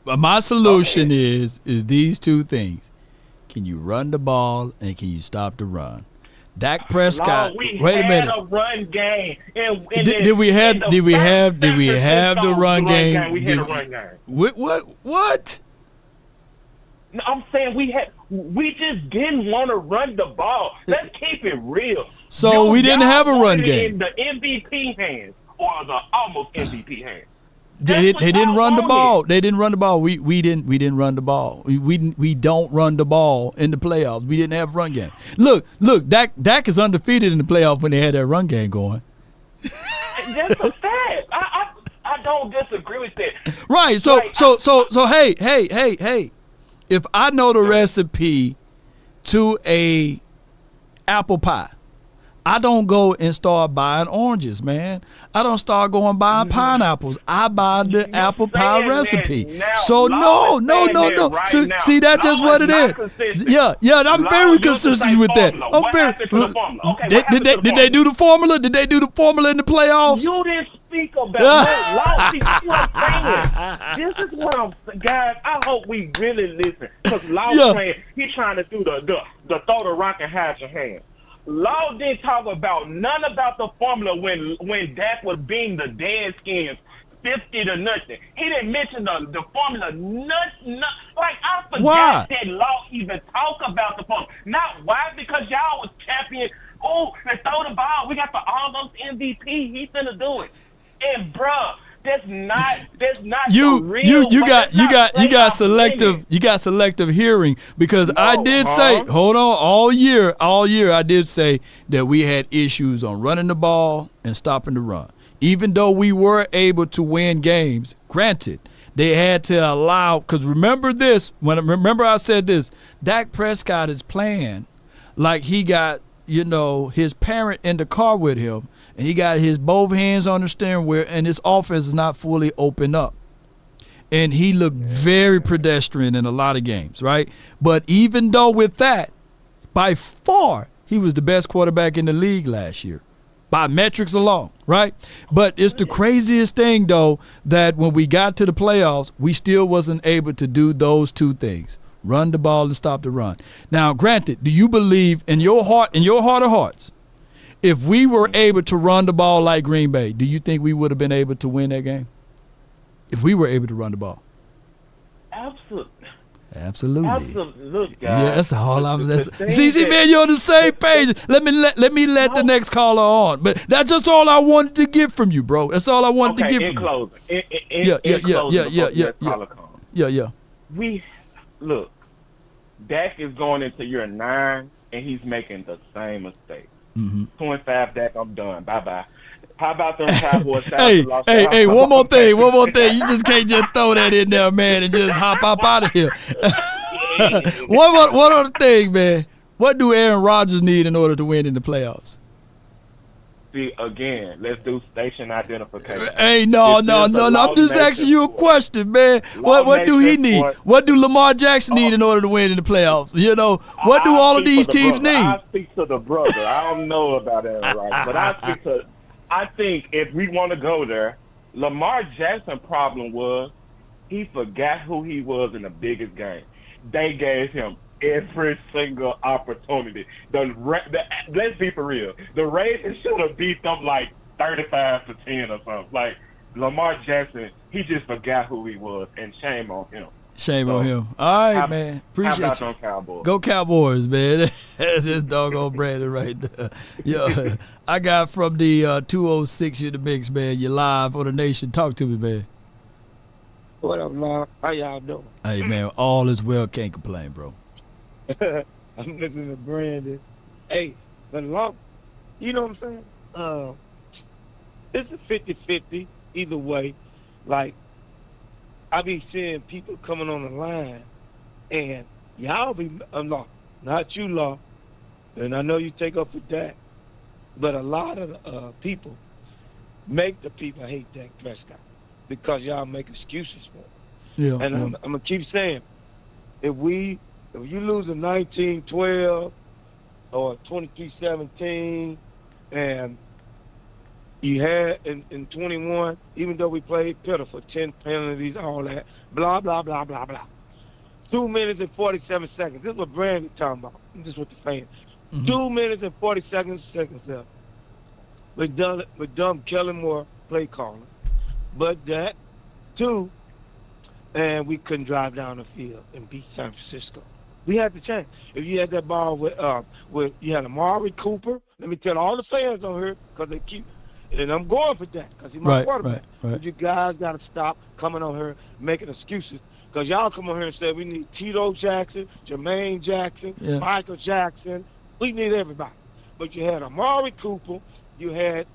A: My solution is these two things. Can you run the ball and can you stop the run? Dak Prescott. Wait a minute.
P: A run game.
A: Did we have the run game?
P: We had a run game.
A: What?
P: No, I'm saying we just didn't want to run the ball. Let's keep it real.
A: So we didn't have a run game.
P: In the MVP hands or the almost MVP hands.
A: They didn't run the ball. They didn't run the ball. We didn't run the ball. We don't run the ball in the playoffs. We didn't have a run game. Look, Dak is undefeated in the playoffs when they had that run game going.
P: That's a fact. I don't disagree with that.
A: Right. So hey. If I know the recipe to a apple pie, I don't go and start buying oranges, man. I don't start going buying pineapples. I buy the apple pie recipe. So no. See, that's just what it is. Yeah, I'm very consistent with that. Did they do the formula? Did they do the formula in the playoffs?
P: You didn't speak about that. See what I'm saying? This is what I'm saying. Guys, I hope we really listen. Because Law saying he's trying to do the throw the rock and hide your hand. Law didn't talk about none about the formula when Dak was being the Deadskins 50-0. He didn't mention the formula. Nothing. Like, I forgot that Law even talked about the formula. Not why? Because y'all was champion. Oh, they throw the ball. We got the almost MVP. He finna do it. And bruh, that's not
A: you got selective hearing, because I did say, hold on, all year I did say that we had issues on running the ball and stopping the run. Even though we were able to win games, granted, they had to allow, because remember I said this, Dak Prescott is playing like he got his parent in the car with him, and he got his both hands on the steering wheel, and his offense is not fully open up. And he looked very pedestrian in a lot of games, right? But even though with that, by far, he was the best quarterback in the league last year, by metrics alone, right? But it's the craziest thing, though, that when we got to the playoffs, we still wasn't able to do those two things. Run the ball and stop the run. Now, granted, do you believe in your heart of hearts, if we were able to run the ball like Green Bay, do you think we would have been able to win that game? If we were able to run the ball?
P: Absolutely.
A: Look, guys. Yeah, that's all I'm saying. See, man, you're on the same page. Let me let the next caller on. But that's just all I wanted to get from you, bro. That's all I wanted to get from
P: you. In
A: closing.
P: Look, Dak is going into year 9, and he's making the same mistake. 25, Dak, I'm done. Bye-bye. How about them Cowboys?
A: Hey, one more thing. You just can't just throw that in there, man, and just hop out of here. One other thing, man. What do Aaron Rodgers need in order to win in the playoffs?
P: See, again, let's do station identification.
A: Hey, no. I'm just asking you a question, man. What do he need? What do Lamar Jackson need in order to win in the playoffs? What do all of these teams need?
P: I speak to the brother. I don't know about Aaron Rodgers, but I think if we want to go there, Lamar Jackson's problem was he forgot who he was in the biggest game. They gave him every single opportunity. Let's be for real. The Ravens should have beat them like 35-10 or something. Like Lamar Jackson, he just forgot who he was, and shame on him.
A: Shame on him. All right, man. Appreciate
P: how about
A: you.
P: them Cowboys?
A: Go Cowboys, man. This doggone Brandon right there. Yo, I got from the 206 in the mix, man. You live on the Nation. Talk to me, man.
Q: What up, Mark? How y'all doing?
A: Hey, man. All is well. Can't complain, bro.
Q: I'm listening to Brandon. Hey, but long, you know what I'm saying? It's a 50-50 either way. Like, I be seeing people coming on the line, and y'all be, Law, not you, Law, and I know you take up for Dak, but a lot of people make the people hate Dak Prescott because y'all make excuses for him.
A: Yeah.
Q: And I'm gonna keep saying, if you lose a 19-12 or 23-17, and you had in 21, even though we played pitiful, 10 penalties, all that, blah, blah, blah, blah, blah. 2 minutes and 47 seconds. This is what Brandon talking about. This is what the fans. 2 minutes and 40 seconds left. With dumb Kellen Moore play calling. But that, too, and we couldn't drive down the field and beat San Francisco. We had to change. If you had that ball with you had Amari Cooper, let me tell all the fans on here, because they keep, and I'm going for that, because he's my quarterback.
A: Right.
Q: You guys got to stop coming on here making excuses, because y'all come on here and say we need Tito Jackson, Jermaine Jackson, Michael Jackson. We need everybody. But you had Amari Cooper. You had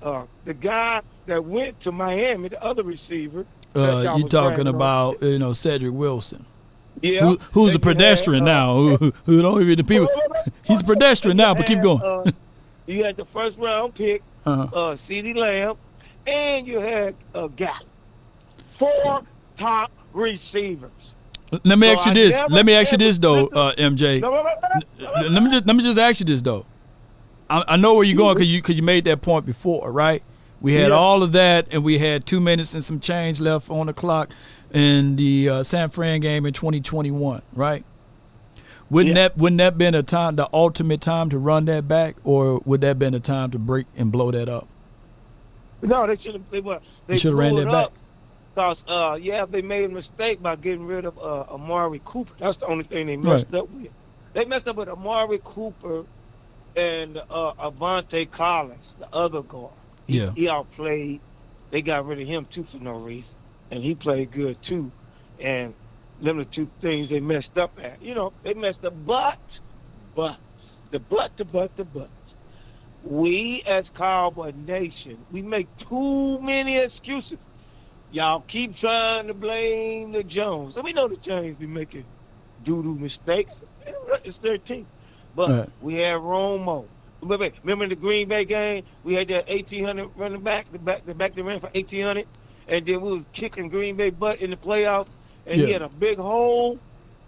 Q: the guy that went to Miami, the other receiver.
A: You talking about, Cedric Wilson.
Q: Yeah.
A: Who's a pedestrian now? Who don't even the people. He's a pedestrian now, but keep going.
Q: You had the first round pick, CeeDee Lamb, and you had Gallup. 4 top receivers.
A: Let me ask you this. Let me ask you this though, MJ. Let me just ask you this though. I know where you're going because you made that point before, right? We had all of that, and we had 2 minutes and some change left on the clock in the San Fran game in 2021, right? Wouldn't that been the ultimate time to run that back, or would that been a time to break and blow that up?
Q: No, they should have. They
A: should have ran that back.
Q: Because they made a mistake by getting rid of Amari Cooper. That's the only thing they messed up with. They messed up with Amari Cooper and Avante Collins, the other guard. He outplayed. They got rid of him too for no reason, and he played good too. And them the two things they messed up at. They messed up, but we as Cowboy Nation, we make too many excuses. Y'all keep trying to blame the Jones. And we know the Jones be making doo-doo mistakes. It's 13. But we had Romo. Remember the Green Bay game? We had that 1,800 running back, the back that ran for 1,800, and then we was kicking Green Bay butt in the playoffs, and he had a big hole.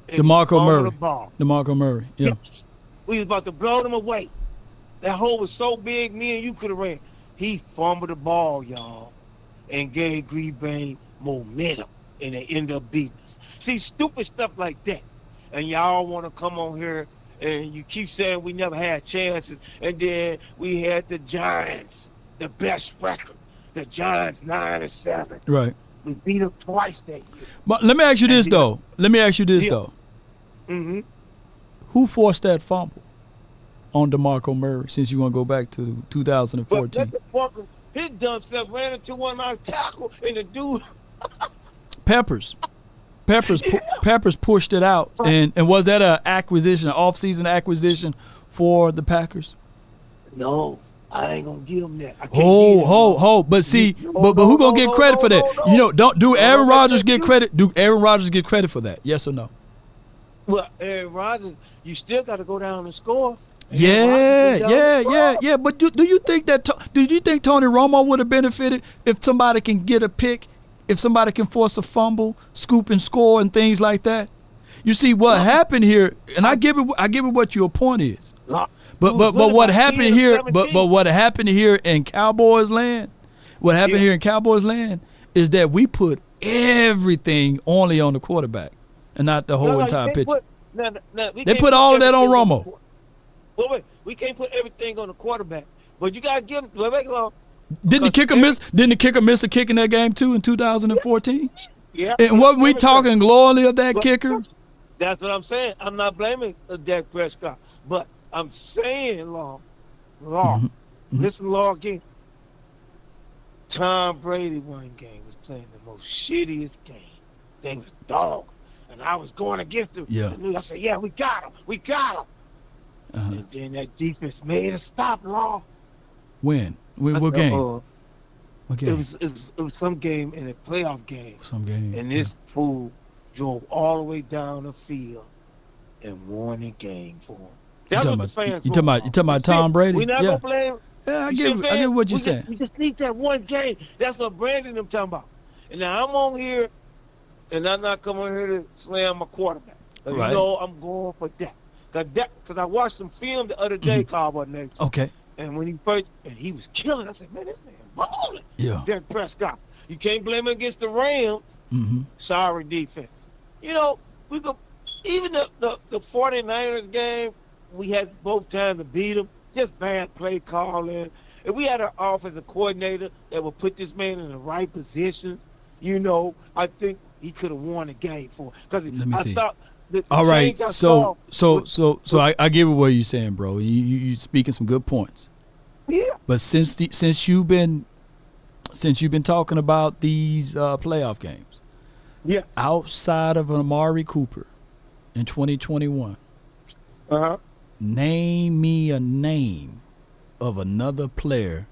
A: DeMarco Murray. Yeah.
Q: We was about to blow them away. That hole was so big, me and you could have ran. He fumbled the ball, y'all, and gave Green Bay momentum, and they ended up beating us. See, stupid stuff like that. And y'all want to come on here and you keep saying we never had chances, and then we had the Giants, the best record. The Giants 9-7.
A: Right.
Q: We beat them twice that year.
A: But let me ask you this though.
Q: Mm-hmm.
A: Who forced that fumble on DeMarco Murray? Since you want to go back to 2014.
Q: His dumb self ran into one of my tackles, and the dude.
A: Peppers pushed it out, and was that an off-season acquisition for the Packers?
Q: No, I ain't gonna give him that.
A: But see, but who gonna get credit for that? Do Aaron Rodgers get credit? Do Aaron Rodgers get credit for that? Yes or no?
Q: Well, Aaron Rodgers, you still got to go down and score.
A: Yeah. But do you think Tony Romo would have benefited if somebody can get a pick? If somebody can force a fumble, scoop and score, and things like that, you see what happened here, and I give it what your point is. But what happened here? But what happened here in Cowboys land What happened here in Cowboys land is that we put everything only on the quarterback and not the whole entire picture. They put all of that on Romo.
Q: Wait, we can't put everything on the quarterback, but you gotta give him.
A: Didn't the kicker miss? Didn't the kicker miss a kick in that game too in 2014?
Q: Yeah.
A: And what we talking glowingly of that kicker?
Q: That's what I'm saying. I'm not blaming Dak Prescott, but I'm saying, Law, listen, Law again. Tom Brady one game was playing the most shittiest game. They was dog, and I was going against him.
A: Yeah.
Q: And I said, yeah, we got him. And then that defense made a stop, Law.
A: When? What game? What game?
Q: It was some game in a playoff game.
A: Some game.
Q: And this fool drove all the way down the field and won the game for him. That's what the fans
A: you talking about Tom Brady?
Q: We're not gonna blame.
A: Yeah, I get what you're saying.
Q: We just need that one game. That's what Brandon them talking about. And now I'm on here, and I'm not coming here to slam my quarterback. Right. You know I'm going for that. Because I watched some film the other day, Cowboys Nation.
A: Okay.
Q: And when he was killing, I said, man, this man balling.
A: Yeah.
Q: Dak Prescott. You can't blame him against the Rams. Sorry, defense. You know, we go even the 49ers game, we had both times to beat them. Just bad play calling. If we had an offensive coordinator that would put this man in the right position, you know, I think he could have won the game for him.
A: Let me see.
Q: Thought
A: all right, so I get what you're saying, bro. You speaking some good points.
Q: Yeah.
A: But since you've been talking about these playoff games,
Q: yeah,
A: outside of Amari Cooper in 2021, name me a name of another player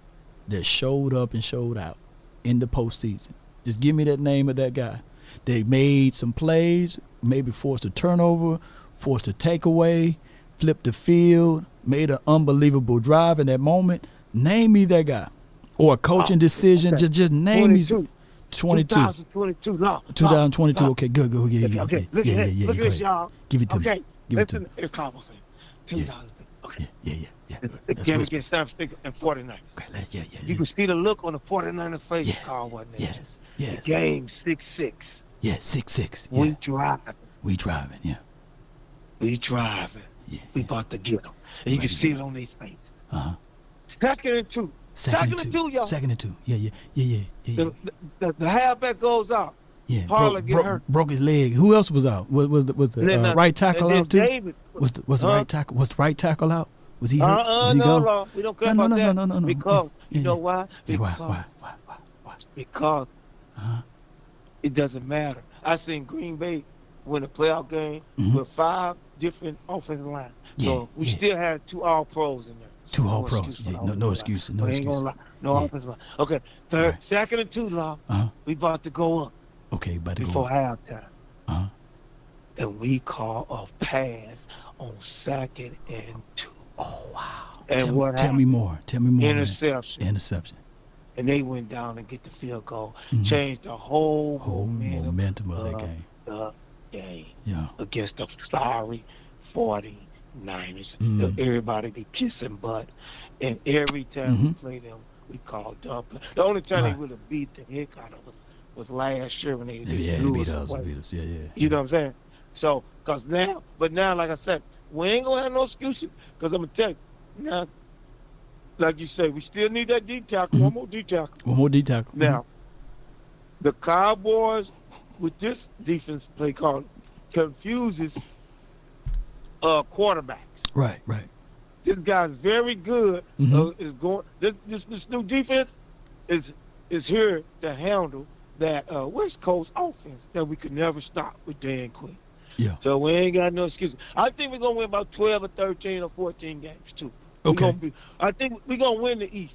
A: that showed up and showed out in the postseason. Just give me that name of that guy. They made some plays, maybe forced a turnover, forced a takeaway, flipped the field, made an unbelievable drive in that moment. Name me that guy. Or a coaching decision. Okay. Just name me. 22.
Q: 2022.
A: 2022. Okay, good. Yeah.
Q: Look at this, y'all.
A: Give it to me.
Q: Listen, it's Cowboys. $2. Okay.
A: Yeah.
Q: The game against San Francisco and 49ers.
A: Okay, yeah.
Q: You can see the look on the 49ers face, Cowboys.
A: Yes.
Q: The game 6-6.
A: Yeah, 6-6.
Q: Yeah.
A: We driving, yeah.
Q: We driving.
A: Yeah.
Q: We about to get them. And you can see it on their face. Second and two. Second and two, y'all.
A: Second and two. Yeah.
Q: The halfback goes out.
A: Yeah.
Q: Parla get hurt.
A: Broke his leg. Who else was out? Was the right tackle out too?
Q: David,
A: was the right tackle? Was the right tackle out? Was he hurt? Was he
Q: no. We don't care about that.
A: No.
Q: Because you know why?
A: Why?
Q: Because it doesn't matter. I seen Green Bay win a playoff game with 5 different offensive lines. So we still had 2 All-Pros in there.
A: 2 All-Pros. No excuses. No excuses.
Q: No offensive line. Okay. Second and 2, Law. We about to go up.
A: Okay, about to go
Q: before
A: up.
Q: halftime. And we call a pass on 2nd and 2.
A: Oh, wow.
Q: And
A: tell me more.
Q: Interception.
A: Interception.
Q: And they went down and get the field goal. Changed the whole
A: momentum of that game.
Q: The game.
A: Yeah.
Q: Against the sorry 49ers. Everybody be kissing butt. And every time we play them, we call dump. The only time they would have beat the heck out of us was last year when they
A: beat us. Yeah.
Q: You know what I'm saying? So, but now, like I said, we ain't gonna have no excuses. Because I'm gonna tell you, now, like you say, we still need that D tackle. One more D tackle. Now, the Cowboys with this defense play call confuses quarterbacks.
A: Right.
Q: This guy's very good. Is going. This new defense is here to handle that West Coast offense that we could never stop with Dan Quinn.
A: Yeah.
Q: So we ain't got no excuse. I think we're gonna win about 12 or 13 or 14 games too.
A: Okay.
Q: I think we're gonna win the East.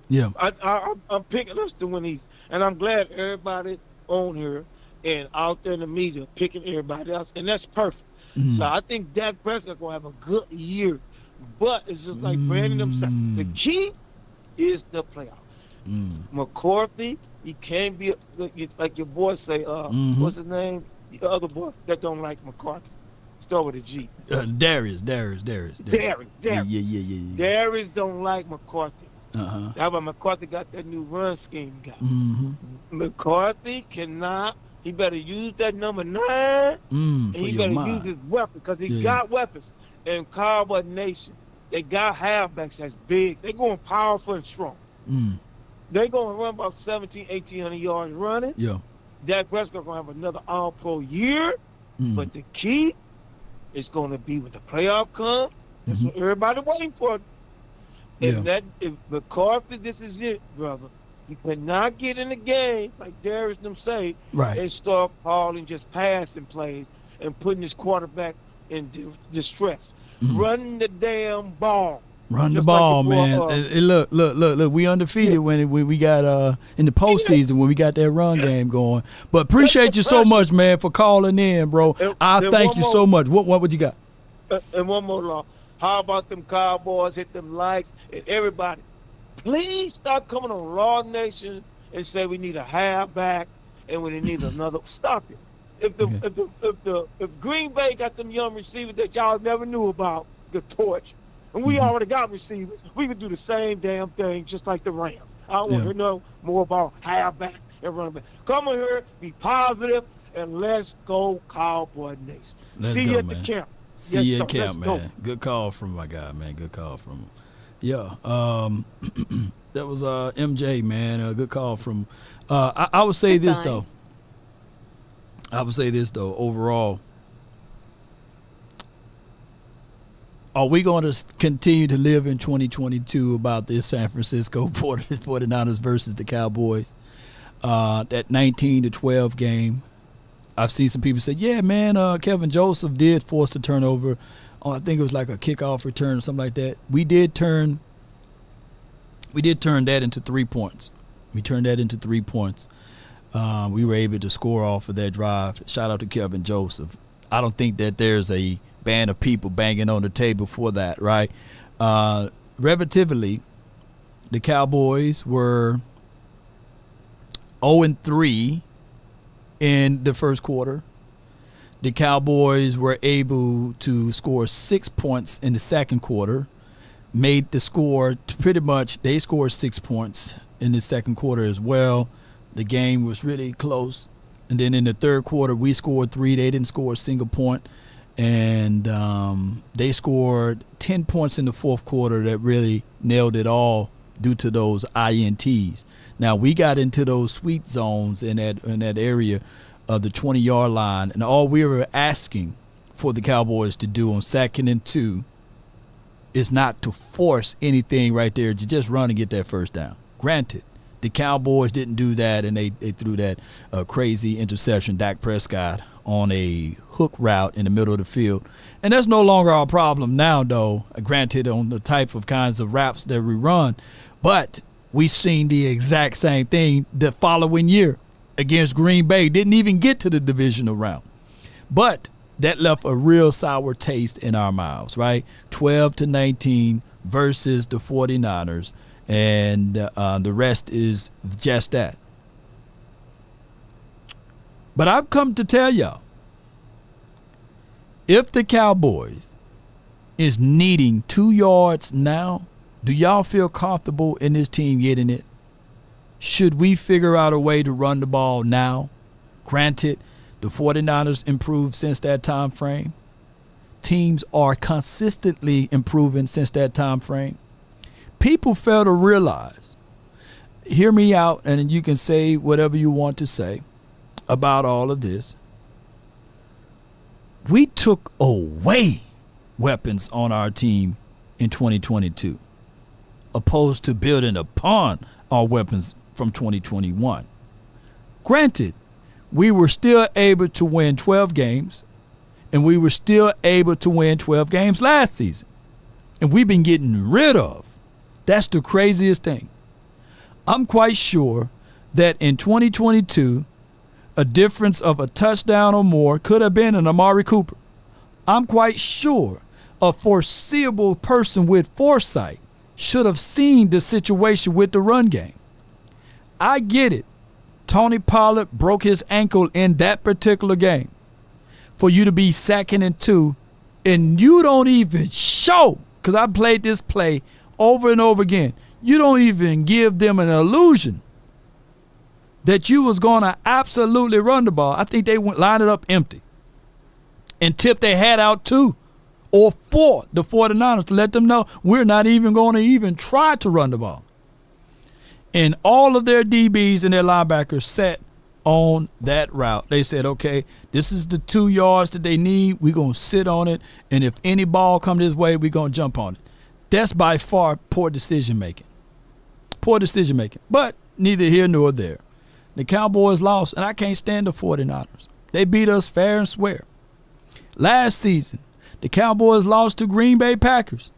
A: Yeah.
Q: I'm picking us to win the East, and I'm glad everybody on here and out there in the media picking everybody else, and that's perfect. So I think Dak Prescott's gonna have a good year, but it's just like Brandon himself. The key is the playoffs. McCarthy, he can't be like your boy say. What's his name? The other boy that don't like McCarthy. Start with a G.
A: Darius.
Q: Yeah. Darius don't like McCarthy. That's why McCarthy got that new run scheme he got.
A: Mm-hmm.
Q: McCarthy cannot. He better use that number 9, and
A: for
Q: he
A: your
Q: better
A: mind.
Q: use his weapon because he
A: Yeah.
Q: got weapons. And Cowboy Nation, they got halfbacks that's big. They going powerful and strong. They going to run about 1,800 yards running.
A: Yeah.
Q: Dak Prescott going to have another All-Pro year. But the key is going to be when the playoff comes. That's what everybody waiting for. If McCarthy, this is it, brother. You cannot get in the game, like Darius them say, and start calling just passing plays and putting his quarterback in distress. Run the damn ball.
A: Run the
Q: Just
A: ball,
Q: like
A: man. Look. We undefeated when we got in the postseason when we got that run game going. But appreciate you so much, man, for calling in, bro. I thank you so much. What would you got?
Q: And one more law. How about them Cowboys? Hit them likes and everybody. Please stop coming on Raw Nation and say we need a halfback and we need another. Stop it. If Green Bay got them young receivers that y'all never knew about, the torch, and we already got receivers, we could do the same damn thing just like the Rams. I don't want to know more about halfback and running back. Come on here, be positive, and let's go Cowboy Nation.
A: Let's
Q: See
A: go,
Q: you at
A: man.
Q: the camp.
A: See you
Q: Yes,
A: at
Q: sir.
A: camp,
Q: Let's
A: man.
Q: go.
A: Good call from my guy, man. Good call from him. Yeah. That was MJ, man. A good call from I would say this though. Overall, are we going to continue to live in 2022 about this San Francisco 49ers versus the Cowboys? That 19-12 game. I've seen some people say, yeah, man, Kevin Joseph did force the turnover. I think it was like a kickoff return or something like that. We did turn that into 3 points. We turned that into 3 points. We were able to score off of that drive. Shout out to Kevin Joseph. I don't think that there's a band of people banging on the table for that, right? Relatively, the Cowboys were 0-3 in the first quarter. The Cowboys were able to score 6 points in the second quarter, made the score pretty much, they scored 6 points in the second quarter as well. The game was really close. And then in the third quarter, we scored 3. They didn't score a single point. And they scored 10 points in the fourth quarter that really nailed it all due to those INTs. Now, we got into those sweet zones in that area of the 20-yard line, and all we were asking for the Cowboys to do on 2nd and 2 is not to force anything right there, to just run and get that first down. Granted, the Cowboys didn't do that, and they threw that crazy interception, Dak Prescott, on a hook route in the middle of the field. And that's no longer our problem now, though, granted, on the type of kinds of routes that we run. But we seen the exact same thing the following year against Green Bay. Didn't even get to the divisional round. But that left a real sour taste in our mouths, right? 12-19 versus the 49ers. And the rest is just that. But I've come to tell y'all, if the Cowboys is needing 2 yards now, do y'all feel comfortable in this team getting it? Should we figure out a way to run the ball now? Granted, the 49ers improved since that time frame. Teams are consistently improving since that time frame. People fail to realize, hear me out, and you can say whatever you want to say about all of this. We took away weapons on our team in 2022, opposed to building upon our weapons from 2021. Granted, we were still able to win 12 games, and we were still able to win 12 games last season. And we've been getting rid of. That's the craziest thing. I'm quite sure that in 2022, a difference of a touchdown or more could have been an Amari Cooper. I'm quite sure a foreseeable person with foresight should have seen the situation with the run game. I get it. Tony Pollard broke his ankle in that particular game. For you to be 2nd and 2, and you don't even show, because I played this play over and over again, You don't even give them an illusion that you was going to absolutely run the ball. I think they went line it up empty and tip their hat out to or for the 49ers to let them know we're not even going to even try to run the ball. And all of their DBs and their linebackers sat on that route. They said, okay, this is the 2 yards that they need. We're going to sit on it. And if any ball come this way, we're going to jump on it. That's by far poor decision making. Poor decision making. But neither here nor there. The Cowboys lost, and I can't stand the 49ers. They beat us fair and square. Last season, the Cowboys lost to Green Bay Packers.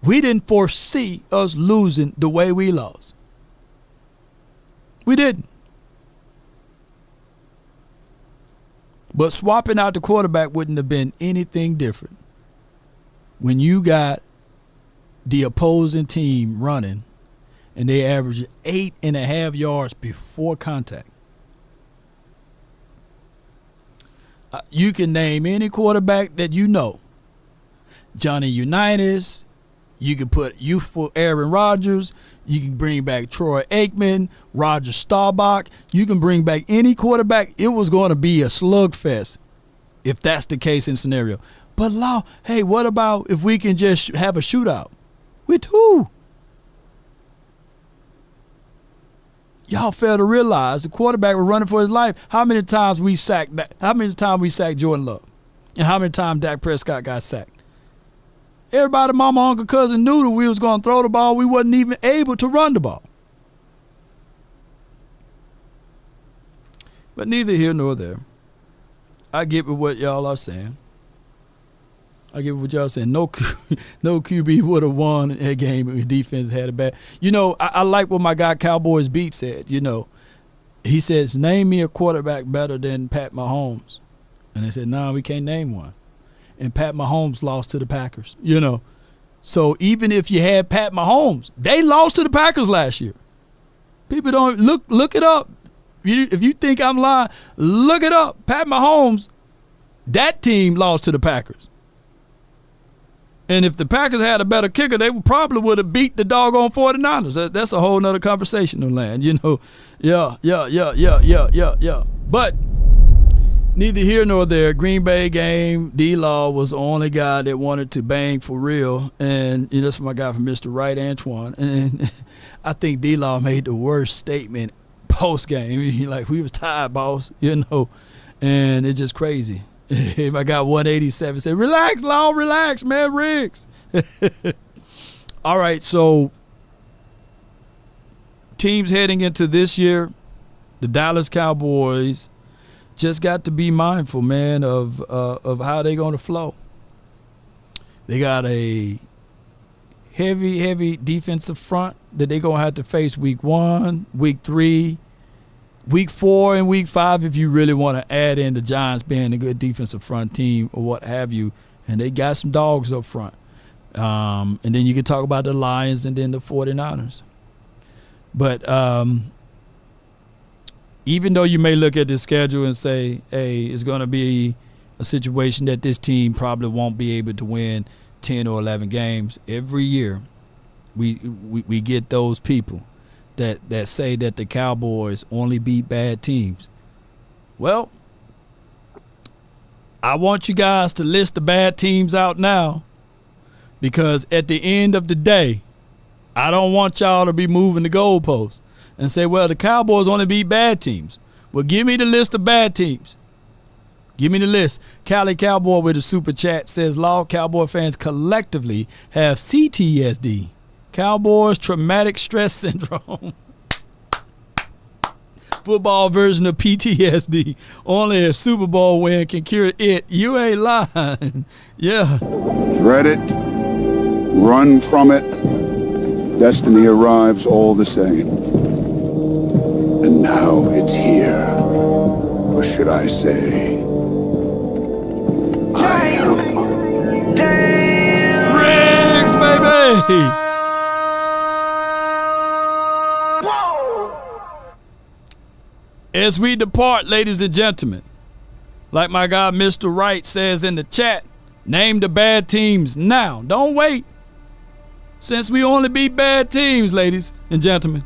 A: We didn't foresee us losing the way we lost. We didn't. But swapping out the quarterback wouldn't have been anything different. When you got the opposing team running and they average 8.5 yards before contact. You can name any quarterback that you know. Johnny Unitas. You can put youthful Aaron Rodgers. You can bring back Troy Aikman, Roger Staubach. You can bring back any quarterback. It was going to be a slugfest if that's the case in scenario. But, Law, hey, what about if we can just have a shootout? With who? Y'all fail to realize the quarterback was running for his life. How many times we sacked Jordan Love? And how many times Dak Prescott got sacked? Everybody, mama, uncle, cousin knew that we was going to throw the ball. We wasn't even able to run the ball. But neither here nor there. I get with what y'all are saying. No QB would have won that game if defense had a bad. You know, I like what my guy Cowboys Beat said. You know, he says, name me a quarterback better than Pat Mahomes. And they said, no, we can't name one. And Pat Mahomes lost to the Packers, you know. So even if you had Pat Mahomes, they lost to the Packers last year. People don't look it up. If you think I'm lying, look it up. Pat Mahomes, that team lost to the Packers. And if the Packers had a better kicker, they probably would have beat the doggone 49ers. That's a whole nother conversation in land, you know. Yeah. But neither here nor there. Green Bay game, D-Law was the only guy that wanted to bang for real. And you know, that's my guy from Mr. Right, Antoine. And I think D-Law made the worst statement post-game. Like, we was tired, boss, you know. And it's just crazy. I got 187. Said, relax, Law, relax, man, Riggs. All right, so teams heading into this year, the Dallas Cowboys just got to be mindful, man, of how they're going to flow. They got a heavy defensive front that they're going to have to face week 1, week 3, week 4, and week 5 if you really want to add in the Giants being a good defensive front team or what have you. And they got some dogs up front. And then you can talk about the Lions and then the 49ers. But even though you may look at the schedule and say, hey, it's going to be a situation that this team probably won't be able to win 10 or 11 games, every year we get those people that say that the Cowboys only beat bad teams. Well, I want you guys to list the bad teams out now, because at the end of the day, I don't want y'all to be moving the goalposts and say, well, the Cowboys only beat bad teams. Well, give me the list of bad teams. Give me the list. Cali Cowboy with a super chat says, Law, Cowboy fans collectively have CTSD. Cowboys traumatic stress syndrome. Football version of PTSD. Only a Super Bowl win can cure it. You ain't lying. Yeah.
R: Dread it. Run from it. Destiny arrives all the same. And now it's here. Or should I say, I am.
A: Riggs, baby! As we depart, ladies and gentlemen, like my guy Mr. Wright says in the chat, name the bad teams now. Don't wait. since we only beat bad teams, ladies and gentlemen,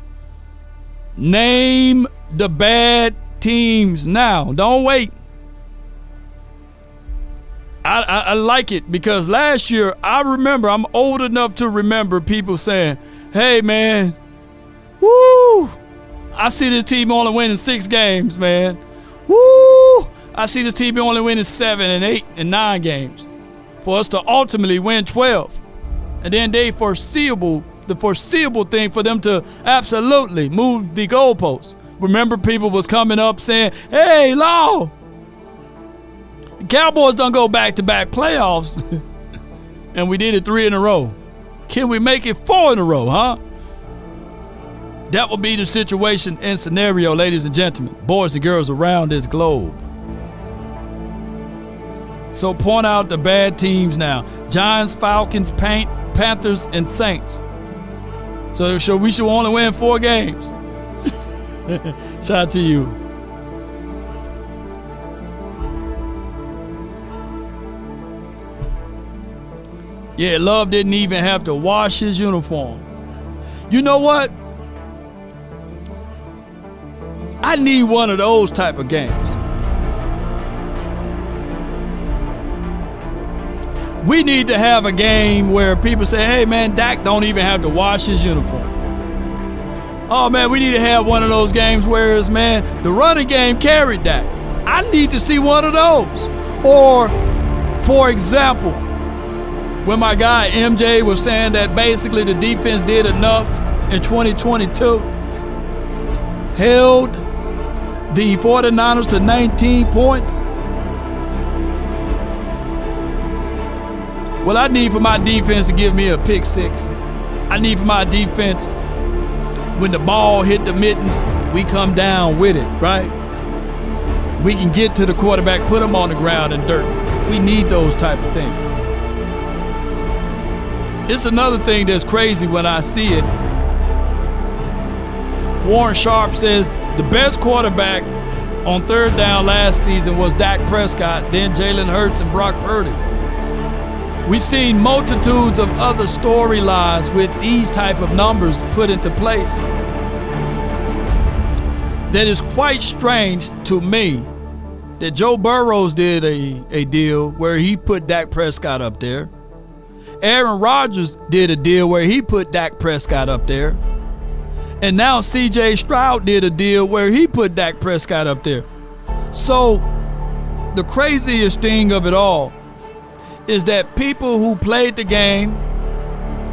A: name the bad teams now. Don't wait. I like it because last year, I remember, I'm old enough to remember people saying, hey, man, woo, I see this team only winning 6 games, man. Woo, I see this team only winning 7 and 8 and 9 games for us to ultimately win 12. And then the foreseeable thing for them to absolutely move the goalposts. Remember, people was coming up saying, hey, Law, the Cowboys don't go back-to-back playoffs. And we did it 3 in a row. Can we make it 4 in a row, huh? That will be the situation and scenario, ladies and gentlemen, boys and girls around this globe. So point out the bad teams now. Giants, Falcons, Panthers, and Saints. So we should only win 4 games. Shout out to you. Yeah, Love didn't even have to wash his uniform. You know what? I need one of those type of games. We need to have a game where people say, hey, man, Dak don't even have to wash his uniform. Oh, man, we need to have one of those games where it's, man, the running game carried Dak. I need to see one of those. Or, for example, when my guy MJ was saying that basically the defense did enough in 2022, held the 49ers to 19 points. Well, I need for my defense to give me a pick 6. I need for my defense, when the ball hit the mittens, we come down with it, right? We can get to the quarterback, put him on the ground and dirt. We need those type of things. It's another thing that's crazy when I see it. Warren Sharp says the best quarterback on 3rd down last season was Dak Prescott, then Jalen Hurts and Brock Purdy. We've seen multitudes of other storylines with these type of numbers put into place. That is quite strange to me that Joe Burrows did a deal where he put Dak Prescott up there. Aaron Rodgers did a deal where he put Dak Prescott up there. And now C.J. Stroud did a deal where he put Dak Prescott up there. So the craziest thing of it all is that people who played the game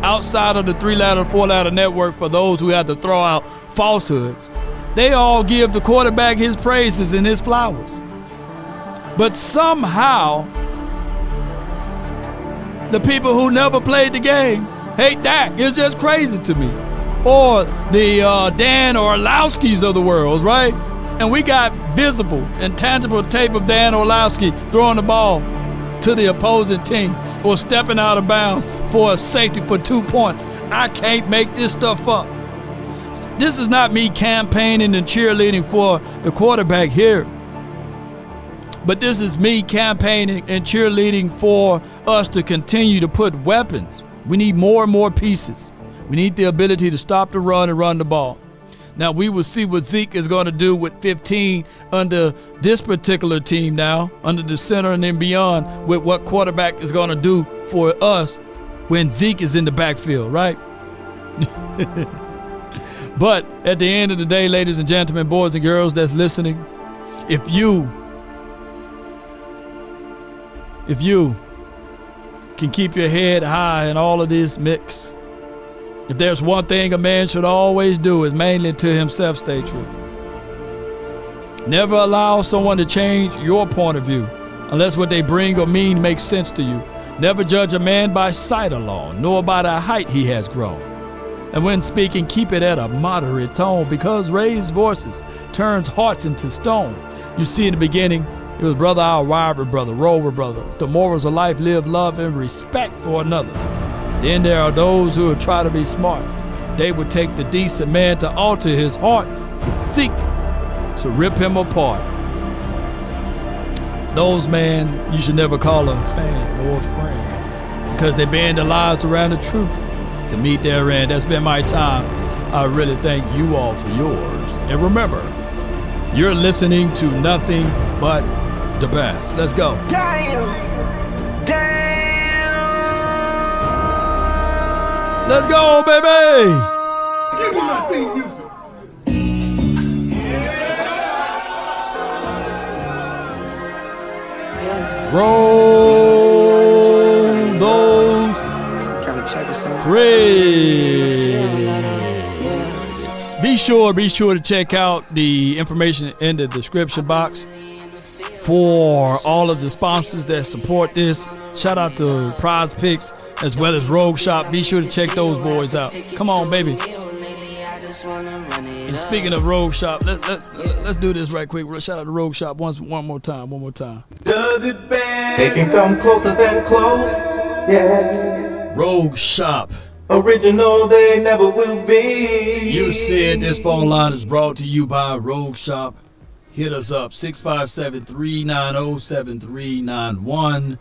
A: outside of the 3-ladder, 4-ladder network, for those who had to throw out falsehoods, they all give the quarterback his praises and his flowers. But somehow, the people who never played the game hate Dak. It's just crazy to me. Or the Dan Orlowskis of the world, right? And we got visible and tangible tape of Dan Orlowski throwing the ball to the opposing team or stepping out of bounds for a safety for 2 points. I can't make this stuff up. This is not me campaigning and cheerleading for the quarterback here. But this is me campaigning and cheerleading for us to continue to put weapons. We need more and more pieces. We need the ability to stop the run and run the ball. Now, we will see what Zeke is going to do with 15 under this particular team now, under the center and then beyond, with what quarterback is going to do for us when Zeke is in the backfield, right? But at the end of the day, ladies and gentlemen, boys and girls that's listening, if you can keep your head high in all of this mix, if there's one thing a man should always do, is mainly to himself stay true. Never allow someone to change your point of view unless what they bring or mean makes sense to you. Never judge a man by sight alone, nor by the height he has grown. And when speaking, keep it at a moderate tone, because raised voices turns hearts into stone. You see, in the beginning, it was brother, our rival brother, rover brothers. The morals of life: live, love, and respect for another. Then there are those who will try to be smart. They would take the decent man to alter his heart, to seek to rip him apart. Those, man, you should never call a fan or a friend, because they bend their lives around the truth. to meet their end. That's been my time. I really thank you all for yours. And remember, you're listening to nothing but the best. Let's go. Let's go, baby.
J: Give me my thing, user.
A: Roll those credits. Be sure to check out the information in the description box for all of the sponsors that support this. Shout out to Prize Picks as well as Rogue Shop. Be sure to check those boys out. Come on, baby. And speaking of Rogue Shop, let's do this right quick. Shout out to Rogue Shop one more time.
J: Does it bend? They can come closer than close. Yeah.
A: Rogue Shop.
J: Original, they never will be.
A: You said this phone line is brought to you by Rogue Shop. Hit us up, 657-390-7391.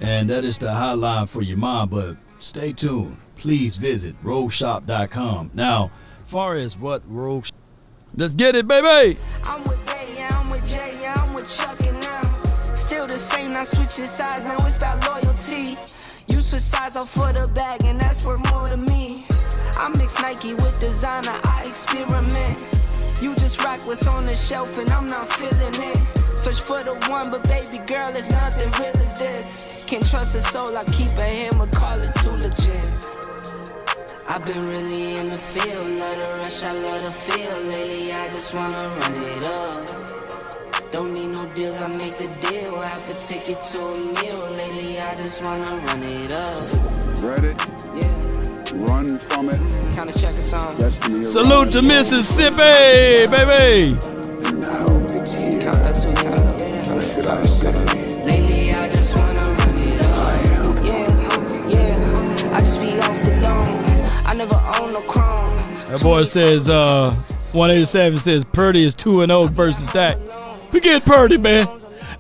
A: And that is the hotline for your mom. But stay tuned. Please visit rogueshop.com. Now, far as what Rogue Shop, let's get it, baby.
L: I'm with Bay, yeah, I'm with Jay, yeah, I'm with Chuck and now. Still the same, not switching sides, now it's about loyalty. You switch sides off for the bag, and that's worth more to me. I mix Nike with designer, I experiment. You just rock what's on the shelf, and I'm not feeling it. Search for the one, but baby girl, it's nothing real as this. Can't trust a soul, I keep a hammer, call it too legit. I've been really in the field, love the rush, I love the feel. Lately, I just wanna run it up. Don't need no deals, I make the deal. Have to take it to a meal. Lately, I just wanna run it up.
R: Read it.
L: Yeah.
R: Run from it.
L: Kinda check a song.
A: Salute to Mississippi, baby.
R: And now it's here.
L: Count that to
R: What should I say?
L: Lately, I just wanna run it up. Yeah. I just be off the dome. I never own no chrome.
A: That boy says, 187 says Purdy is 2-0 versus Dak. Forget Purdy, man.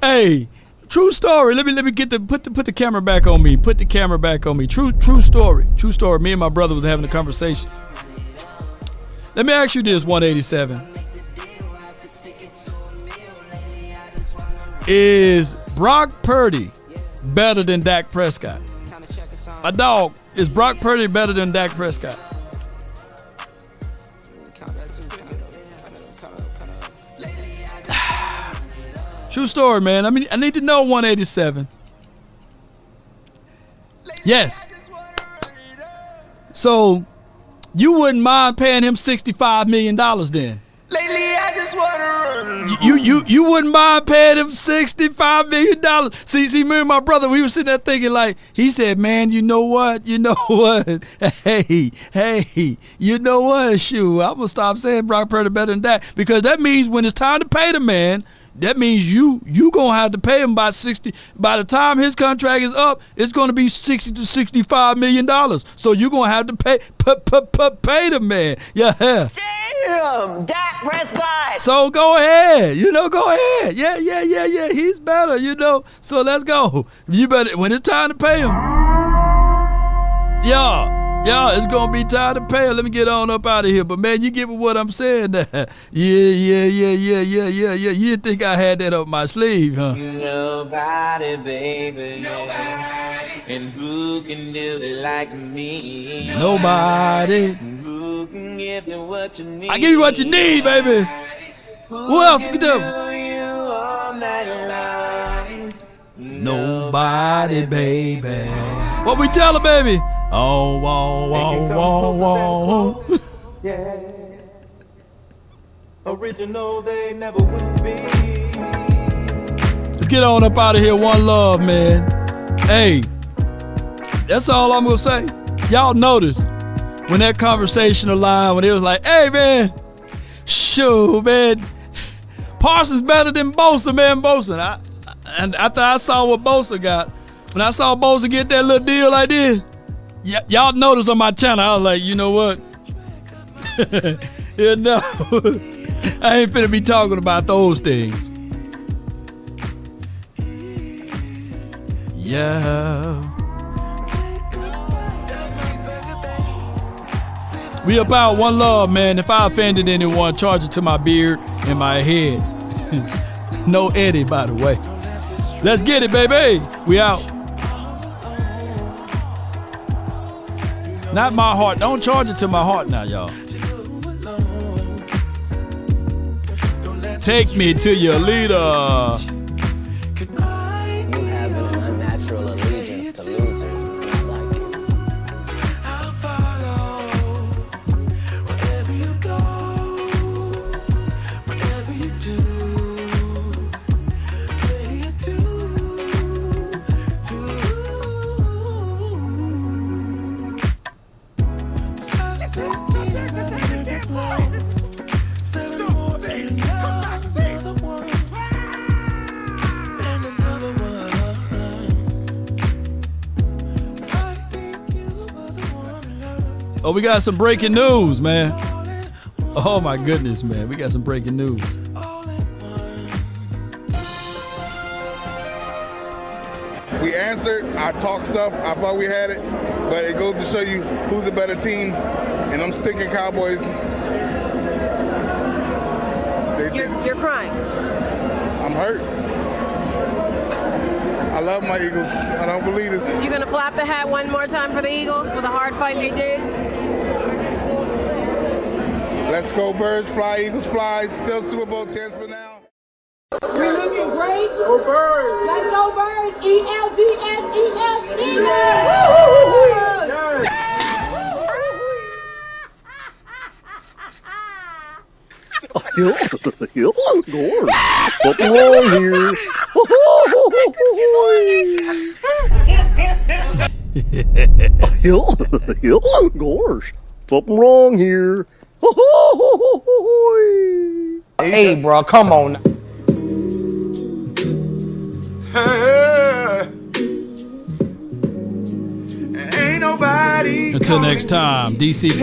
A: Hey, true story. Let me put the camera back on me. Put the camera back on me. True story. True story. Me and my brother was having a conversation. Let me ask you this, 187. Is Brock Purdy better than Dak Prescott? My dog, is Brock Purdy better than Dak Prescott? True story, man. I mean, I need to know 187. Yes. So, you wouldn't mind paying him $65 million then?
J: Lately, I just wanna run.
A: You wouldn't mind paying him $65 million. See, me and my brother, we were sitting there thinking like, he said, man, you know what? Hey, you know what? Shoot, I'm gonna stop saying Brock Purdy better than that, because that means when it's time to pay the man, that means you gonna have to pay him by 60. By the time his contract is up, it's gonna be $60 to $65 million. So you're gonna have to pay the man. Yeah.
J: Damn, Dak Prescott.
A: So go ahead, go ahead. Yeah. He's better, So let's go. You better, when it's time to pay him. Yeah, it's gonna be time to pay him. Let me get on up out of here. But man, you get what I'm saying. Yeah. You didn't think I had that up my sleeve, huh?
J: Nobody, baby. Nobody. And who can do it like me?
A: Nobody.
J: Who can give me what you need?
A: I give you what you need, baby. Who else can do? Nobody, baby. What we tell her, baby? Oh.
J: Yeah. Original, they never will be.
A: Let's get on up out of here. One love, man. Hey, that's all I'm gonna say. Y'all notice when that conversational line, when it was like, hey man, shoot, man, Parsons better than Bosa, man. Bosa. And after I saw what Bosa got, when I saw Bosa get that little deal like this, y'all notice on my channel, I was like, you know what? I ain't finna be talking about those things. Yeah. We about one love, man. If I offended anyone, charge it to my beard and my head. No Eddie, by the way. Let's get it, baby. We out. Not my heart. Don't charge it to my heart now, y'all. Take me to your leader.
J: You have an unnatural allegiance to losers. It's not like it. I'll follow wherever you go, whatever you do.
A: Oh, we got some breaking news, man. Oh my goodness, man. We got some breaking news.
S: We answered, I talked stuff, I thought we had it, but it goes to show you who's a better team, and I'm sticking Cowboys.
T: You're crying.
S: I'm hurt. I love my Eagles. I don't believe it.
T: You gonna flap the hat one more time for the Eagles for the hard fight they did?
S: Let's go Birds, fly Eagles, fly. Still Super Bowl chance for now.
L: We're looking great. Go Birds. Let's go Birds. E-L-G-S, E-L, Eagles.
F: Gorge. Something wrong here. Gorge. Something wrong here.
I: Hey, bro, come on.
A: Until next time, DC.